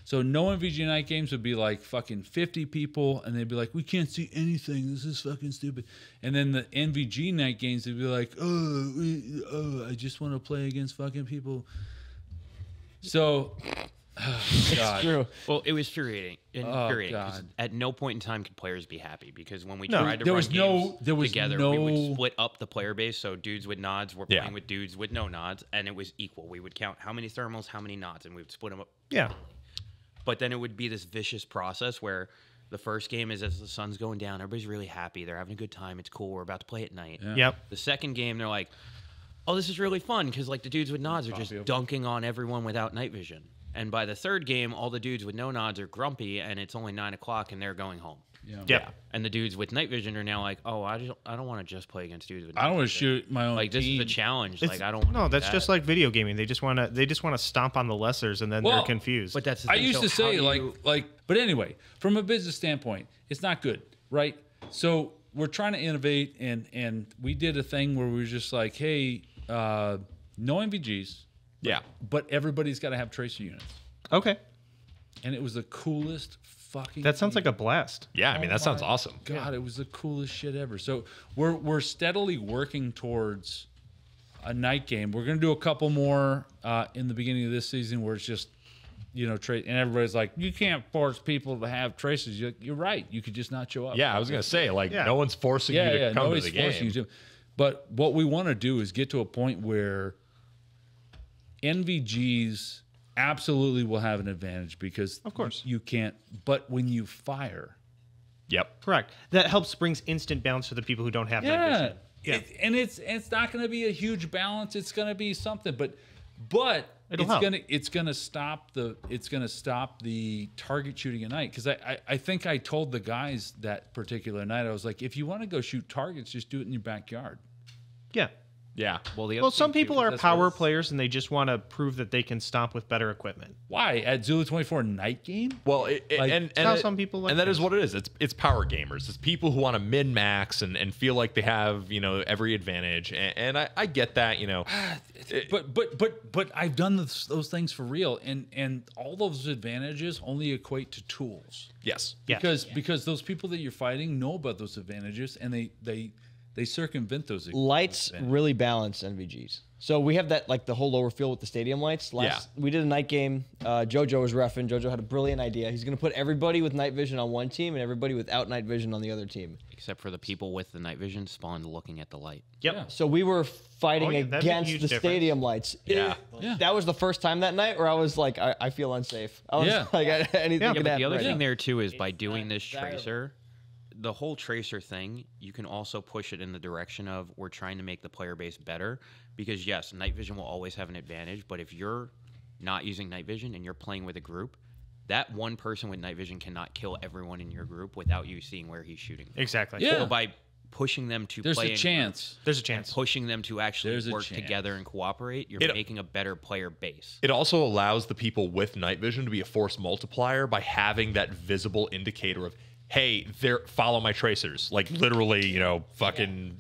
So no NVG night games would be like fucking 50 people, and they'd be like, we can't see anything. This is fucking stupid. And then the NVG night games, they'd be like, I just want to play against fucking people. So, It's true. Well, it was infuriating. God. At no point in time could players be happy because when we tried to there run was games together, we would no- split up the player base. So dudes with nods were playing with dudes with no nods, and it was equal. We would count how many thermals, how many nods, and we would split them up. Yeah. But then it would be this vicious process where the first game is as the sun's going down, everybody's really happy, they're having a good time, it's cool, we're about to play at night. Yeah. Yep. The second game, they're like, oh, this is really fun because like the dudes with nods are just dunking on everyone without night vision. And by the third game, all the dudes with no nods are grumpy, and it's only 9 o'clock, and they're going home. Yep. And the dudes with night vision are now like, oh, I don't want to just play against dudes with night I don't want to vision. shoot my own Like this team. is a challenge. It's- Like I don't. wanna No, do that's that. just like video gaming. They just want to stomp on the lessers, and then Well, they're confused. But that's the I thing. used So to how say do you- but anyway, from a business standpoint, it's not good, right? So we're trying to innovate, and we did a thing where we were just like, hey, no MVGs, Yeah. but everybody's got to have tracer units, Okay. and it was the coolest fucking. That sounds like a blast. Yeah, I mean, that sounds awesome. God, it was the coolest shit ever. So we're steadily working towards a night game. We're gonna do a couple more in the beginning of this season where it's just and everybody's like, you can't force people to have traces. You're right. You could just not show up. Yeah, I was gonna say, like, Yeah. no one's forcing you to come to nobody's the forcing game. you to. But what we want to do is get to a point where NVGs absolutely will have an advantage because Of course. you can't. But when you fire. Yep. Correct. That helps brings instant balance for the people who don't have night vision. Yeah. And it's not going to be a huge balance. It's going to be something, but It'll it's help. gonna stop the target shooting at night, because I think I told the guys that particular night, I was like, if you want to go shoot targets, just do it in your backyard. Yeah. Yeah. Well, Some people are that's power what- players and they just want to prove that they can stomp with better equipment. Why at Zulu 24 night game? Well, Like, and how it- some people like and that is things. what it is. It's power gamers. It's people who want to min max and feel like they have every advantage. And I get that. But I've done those things for real, and all those advantages only equate to tools. Yes. Yes. Because those people that you're fighting know about those advantages, and they circumvent those Lights really balance NVGs. So we have that, like the whole lower field with the stadium lights. We did a night game. JoJo was reffing. JoJo had a brilliant idea. He's going to put everybody with night vision on one team and everybody without night vision on the other team. except for the people with the night vision spawned looking at the light. Yep. Yeah. So we were fighting that'd be a against huge the difference. stadium lights. Yeah. That was the first time that night where I was like, I feel unsafe. I was Yeah. like, anything Yeah, could but The happen other right thing now. there too is by doing not this desirable. tracer, the whole tracer thing, you can also push it in the direction of we're trying to make the player base better, because yes, night vision will always have an advantage, but if you're not using night vision and you're playing with a group, that one person with night vision cannot kill everyone in your group without you seeing where he's shooting. Exactly. Yeah. So by pushing them to There's play a in chance. There's a and chance. pushing them to actually There's a work chance. together and cooperate, you're It- making a better player base. It also allows the people with night vision to be a force multiplier by having that visible indicator of, hey, follow my tracers. Like literally, fucking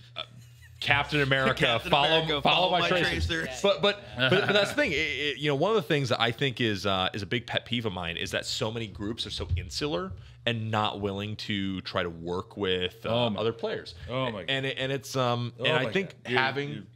Captain America, follow my tracers. But that's the thing. One of the things that I think is a big pet peeve of mine is that so many groups are so insular and not willing to try to work with other players. Oh my God. And it's and I my think God. having.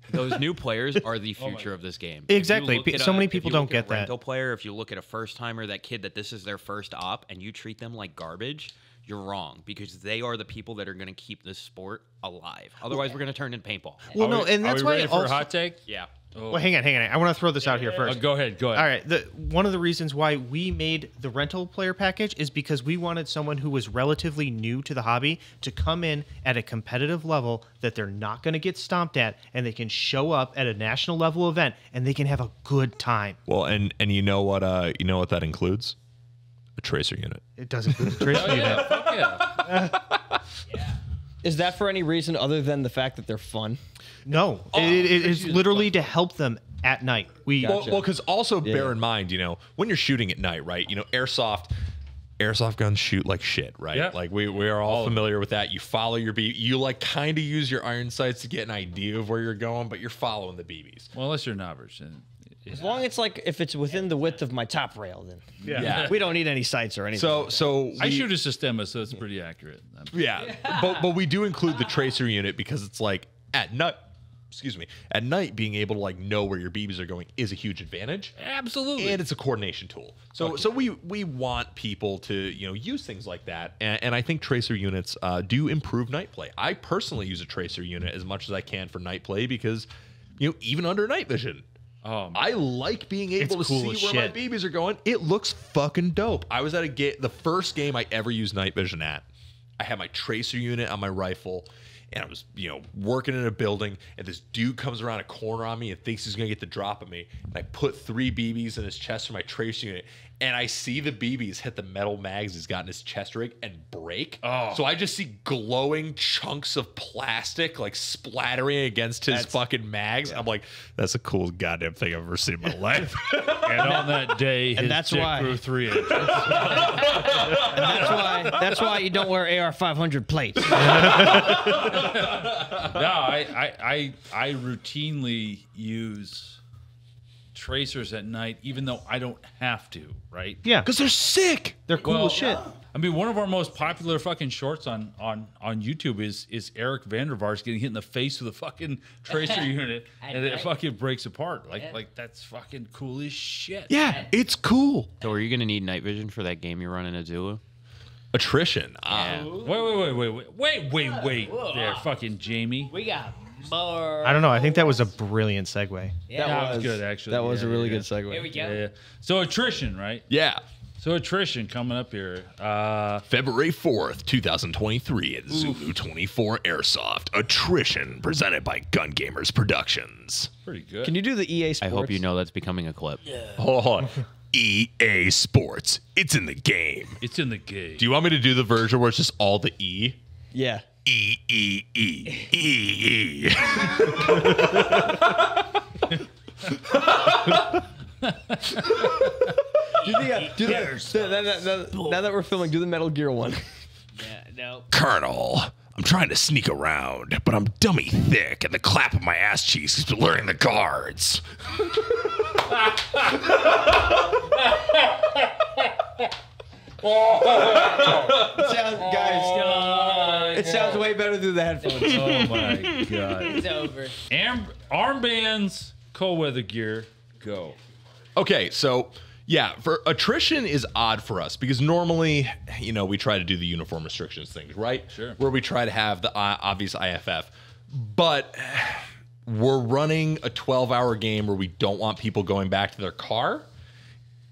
Those new players are the future of this game. Exactly. If you look at So many if people you don't look at get that. a rental player, if you look at a first timer, that kid that this is their first op, and you treat them like garbage, you're wrong, because they are the people that are going to keep this sport alive. Otherwise, we're going to turn into paintball. Well, no, and that's Are we why ready for also, a hot take? Yeah. Well, hang on. I want to throw this out here first. Go ahead. All right. One of the reasons why we made the rental player package is because we wanted someone who was relatively new to the hobby to come in at a competitive level that they're not going to get stomped at, and they can show up at a national level event and they can have a good time. Well, and you know what that includes? A tracer unit. It does include the tracer unit. Fuck yeah. Is that for any reason other than the fact that they're fun? No, it is literally to help them at night. Well, because also bear in mind, when you're shooting at night, right? Airsoft guns shoot like shit, right? Yeah. Like we are all familiar with that. You follow your you like kind of use your iron sights to get an idea of where you're going, but you're following the BBs. Well, unless you're a novice. As long as it's like if it's within the width of my top rail, then Yeah. we don't need any sights or anything. So I shoot a Sistema, so it's pretty accurate. yeah. But we do include the tracer unit because it's like at night. Excuse me. At night, being able to like know where your BBs are going is a huge advantage. Absolutely. And it's a coordination tool. So we want people to use things like that. And I think tracer units do improve night play. I personally use a tracer unit as much as I can for night play because even under night vision. I like being able to see where my BBs are going. It looks fucking dope. I was at the first game I ever used night vision at. I had my tracer unit on my rifle. And I was, working in a building, and this dude comes around a corner on me and thinks he's going to get the drop on me. And I put 3 BBs in his chest for my trace unit, and I see the BBs hit the metal mags he's got in his chest rig and break. Oh. So I just see glowing chunks of plastic, like, splattering against his fucking mags. Yeah. I'm like, that's the coolest goddamn thing I've ever seen in my life. And on that day, his dick grew 3 inches. That's why you don't wear AR-500 plates. No, I routinely use tracers at night, even though I don't have to, right? Yeah, because they're sick. They're cool as shit. I mean, one of our most popular fucking shorts on YouTube is Eric Vandervaars getting hit in the face with a fucking tracer unit, and it fucking breaks apart. Like that's fucking cool as shit. Yeah, it's cool. So are you gonna need night vision for that game you're running at Zulu? Attrition. Yeah. Wait. There, fucking Jamie. We got more. I don't know. I think that was a brilliant segue. Yeah. That was good, actually. That was a really good segue. Here we go. Yeah. So attrition, right? Yeah. So attrition coming up here. February 4th, 2023 at Zulu 24 Airsoft. Attrition presented by Gun Gamers Productions. Pretty good. Can you do the EA Sports? I hope you know that's becoming a clip. Yeah. Hold on. EA Sports. It's in the game. It's in the game. Do you want me to do the version where it's just all the E? Yeah. E. Now that we're filming, do the Metal Gear one. Yeah, no. Colonel, I'm trying to sneak around, but I'm dummy thick, and the clap of my ass cheeks has been luring the guards. It sounds way better through the headphones. Oh my god. It's over. Armbands, cold weather gear, go. Okay, so yeah, for attrition is odd for us because normally, we try to do the uniform restrictions things, right? Sure. Where we try to have the obvious IFF, but we're running a 12-hour game where we don't want people going back to their car.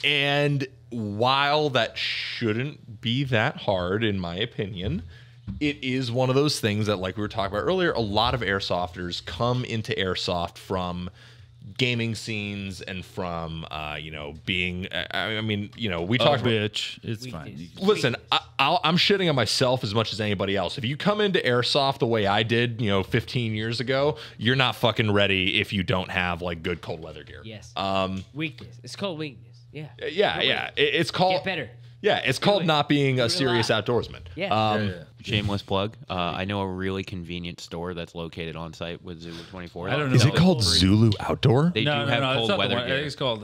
And while that shouldn't be that hard, in my opinion, it is one of those things that, like we were talking about earlier, a lot of airsofters come into airsoft from gaming scenes and from being we talked about bitch. It's fine. Listen, I'm shitting on myself as much as anybody else. If you come into airsoft the way I did 15 years ago, you're not fucking ready if you don't have like good cold weather gear. Yes. Weakness. It's called weakness. Yeah. Yeah. It's called Get better. Yeah, it's called not being a serious outdoorsman. Yeah. Shameless plug. I know a really convenient store that's located on site with Zulu 24. I don't know. Is it called Zulu Outdoor? They do have cold weather I gear. think it's called.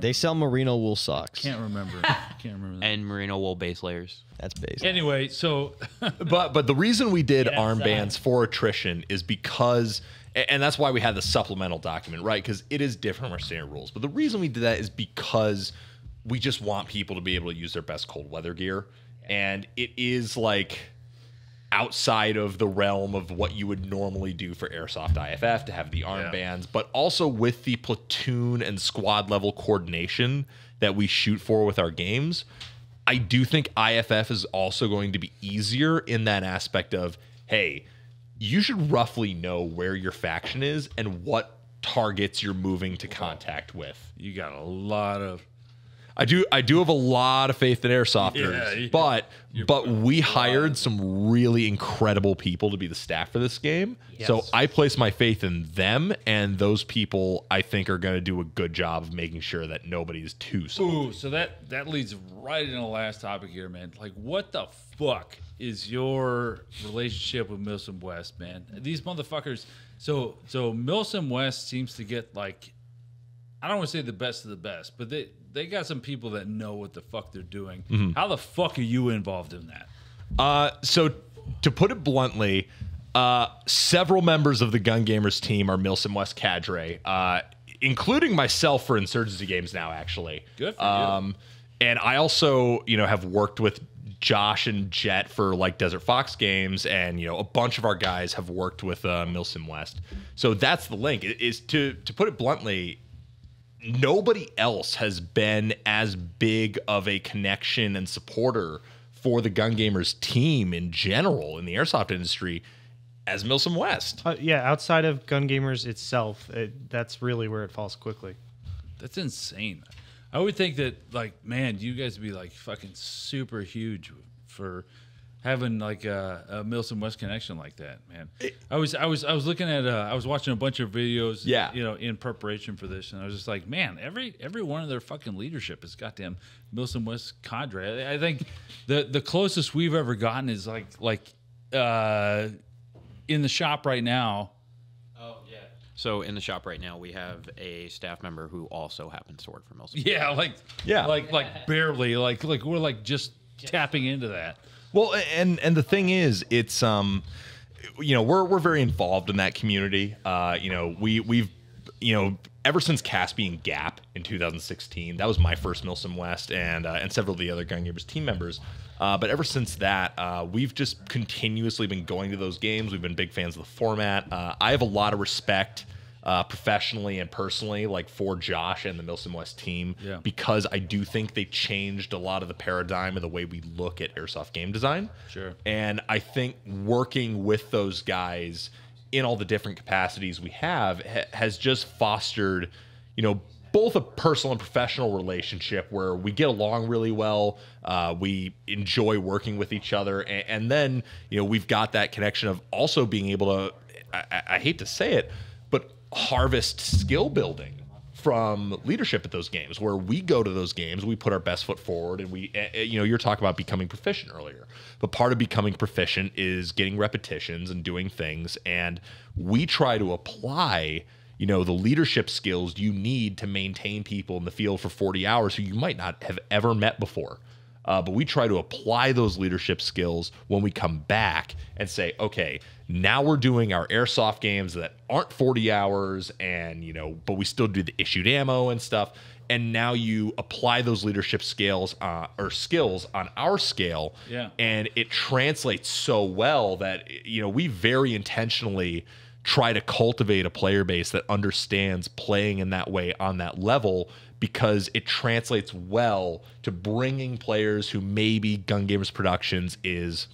They sell merino wool socks. Can't remember. And merino wool base layers. That's basic. Anyway, so but the reason we did armbands for attrition is because, and that's why we had the supplemental document, right? Because it is different from our standard rules. But the reason we did that is because we just want people to be able to use their best cold weather gear. And it is like outside of the realm of what you would normally do for Airsoft IFF to have the armbands, but also with the platoon and squad level coordination that we shoot for with our games. I do think IFF is also going to be easier in that aspect of, hey, you should roughly know where your faction is and what targets you're moving to contact with. you got a lot of. I do have a lot of faith in airsofters, but we hired some really incredible people to be the staff for this game. Yes. So I place my faith in them, and those people I think are going to do a good job of making sure that nobody's too salty. Ooh, so that leads right into the last topic here, man. Like, what the fuck is your relationship with Milsom West, man? These motherfuckers. So Milsom West seems to get like I don't want to say the best of the best, but they got some people that know what the fuck they're doing. How the fuck are you involved in that? So to put it bluntly, several members of the Gun Gamers team are Milsim West cadre, including myself for Insurgency games now, actually. Good for you. And I also, have worked with Josh and Jet for like Desert Fox games, and a bunch of our guys have worked with Milsim West. So that's the link. Is to put it bluntly, nobody else has been as big of a connection and supporter for the Gun Gamers team in general in the airsoft industry as Milsim West. Outside of Gun Gamers itself, that's really where it falls quickly. That's insane. I would think that, like, man, you guys would be like fucking super huge for having like a Milsim West connection like that, man. I was looking at I was watching a bunch of videos, in preparation for this, and I was just like, man, every one of their fucking leadership is goddamn Milsim West cadre. I think the closest we've ever gotten is like in the shop right now. So in the shop right now, we have a staff member who also happens to work for Milsim. Yeah, like barely, like we're like just tapping into that. Well, and the thing is, it's we're very involved in that community. We've ever since Caspian Gap in 2016, that was my first Milsim West, and several of the other Gun Gamers team members. But ever since that, we've just continuously been going to those games. We've been big fans of the format. I have a lot of respect professionally and personally, like for Josh and the Milsim West team, because I do think they changed a lot of the paradigm of the way we look at airsoft game design. Sure. And I think working with those guys in all the different capacities we have has just fostered, both a personal and professional relationship where we get along really well. We enjoy working with each other. And then, we've got that connection of also being able to, I hate to say it, but harvest skill building from leadership at those games, where we go to those games, we put our best foot forward, and we, you're talking about becoming proficient earlier, but part of becoming proficient is getting repetitions and doing things. And we try to apply the leadership skills you need to maintain people in the field for 40 hours who you might not have ever met before. But we try to apply those leadership skills when we come back and say, okay, now we're doing our airsoft games that aren't 40 hours and, but we still do the issued ammo and stuff. And now you apply those leadership skills or skills on our scale. Yeah. And it translates so well that, we very intentionally try to cultivate a player base that understands playing in that way on that level, because it translates well to bringing players who maybe Gun Gamers Productions is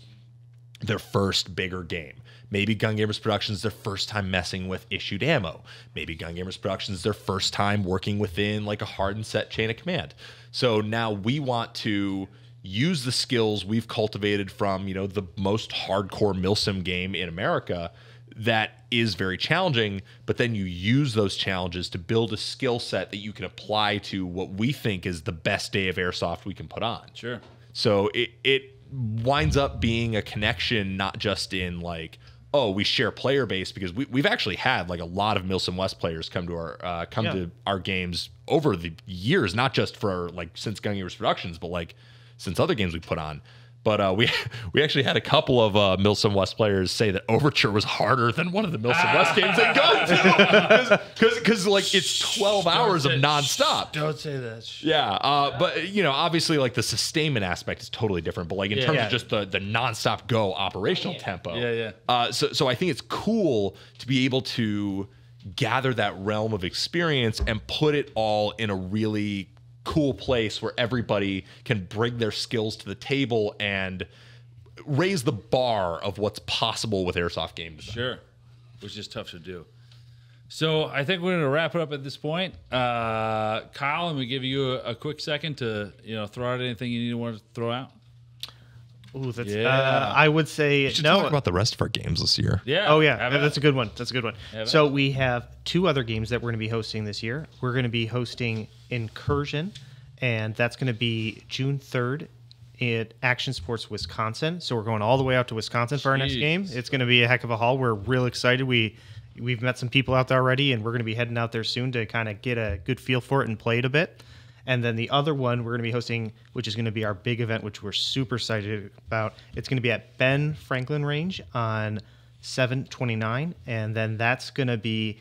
their first bigger game. Maybe Gun Gamers Productions is their first time messing with issued ammo. Maybe Gun Gamers Productions is their first time working within like a hard and set chain of command. So now we want to use the skills we've cultivated from, the most hardcore Milsim game in America that is very challenging, but then you use those challenges to build a skill set that you can apply to what we think is the best day of airsoft we can put on. Sure. So it winds up being a connection, not just in like, oh, we share player base, because we've actually had like a lot of Milsim West players come to our games over the years, not just for like since Gun Gamers Productions, but like since other games we put on. But we actually had a couple of Milsim West players say that Overture was harder than one of the Milsim West games they go to, because like it's 12 hours of nonstop. Don't say that. Yeah, but obviously like the sustainment aspect is totally different. But like in terms of just the nonstop go operational tempo. Yeah. So I think it's cool to be able to gather that realm of experience and put it all in a really cool place where everybody can bring their skills to the table and raise the bar of what's possible with airsoft game design. Sure, which is tough to do. So I think we're going to wrap it up at this point. Kyle, I'm going to give you a quick second to throw out anything you want to throw out. Ooh, that's. I would say we should talk about the rest of our games this year. Yeah. Oh yeah, that's a good one. That's a good one. So we have 2 other games that we're going to be hosting this year. We're going to be hosting Incursion, and that's going to be June 3rd at Action Sports Wisconsin. So we're going all the way out to Wisconsin for our next game. It's going to be a heck of a haul. We're real excited. We we've met some people out there already, and we're going to be heading out there soon to kind of get a good feel for it and play it a bit. And then the other one we're going to be hosting, which is going to be our big event, which we're super excited about. It's going to be at Ben Franklin Range on 7/29, and then that's going to be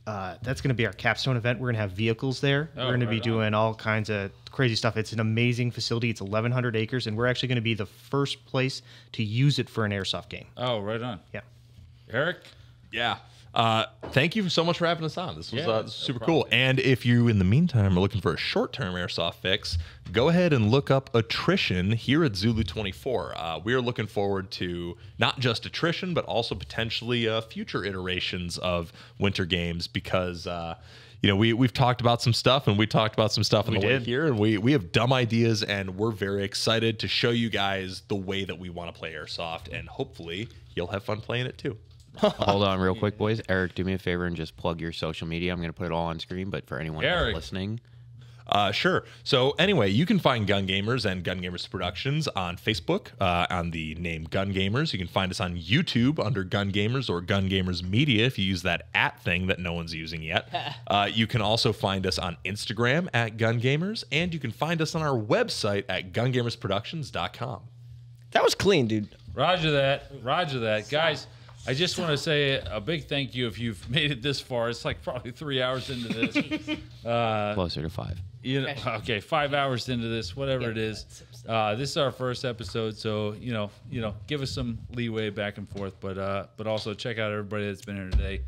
our capstone event. We're going to have vehicles there. We're going to be doing all kinds of crazy stuff. It's an amazing facility. It's 1,100 acres, and we're actually going to be the first place to use it for an airsoft game. Oh, right on. Yeah. Eric? Yeah. Thank you so much for having us on. This was super cool. And if you, in the meantime, are looking for a short-term airsoft fix, go ahead and look up attrition here at Zulu 24. We are looking forward to not just attrition, but also potentially future iterations of winter games because, we've talked about some stuff, and we talked about some stuff on the way here, and we have dumb ideas, and we're very excited to show you guys the way that we want to play airsoft, and hopefully you'll have fun playing it too. Hold on real quick, boys. Eric, do me a favor and just plug your social media. I'm going to put it all on screen, but for anyone else listening. Sure. So anyway, you can find Gun Gamers and Gun Gamers Productions on Facebook on the name Gun Gamers. You can find us on YouTube under Gun Gamers or Gun Gamers Media if you use that @ thing that no one's using yet. You can also find us on Instagram at Gun Gamers, and you can find us on our website at gungamersproductions.com. That was clean, dude. Roger that. Roger that. Guys, I just want to say a big thank you if you've made it this far. It's like probably 3 hours into this. Closer to 5. Okay, 5 hours into this, whatever it is. This is our first episode, so give us some leeway back and forth, but also check out everybody that's been here today.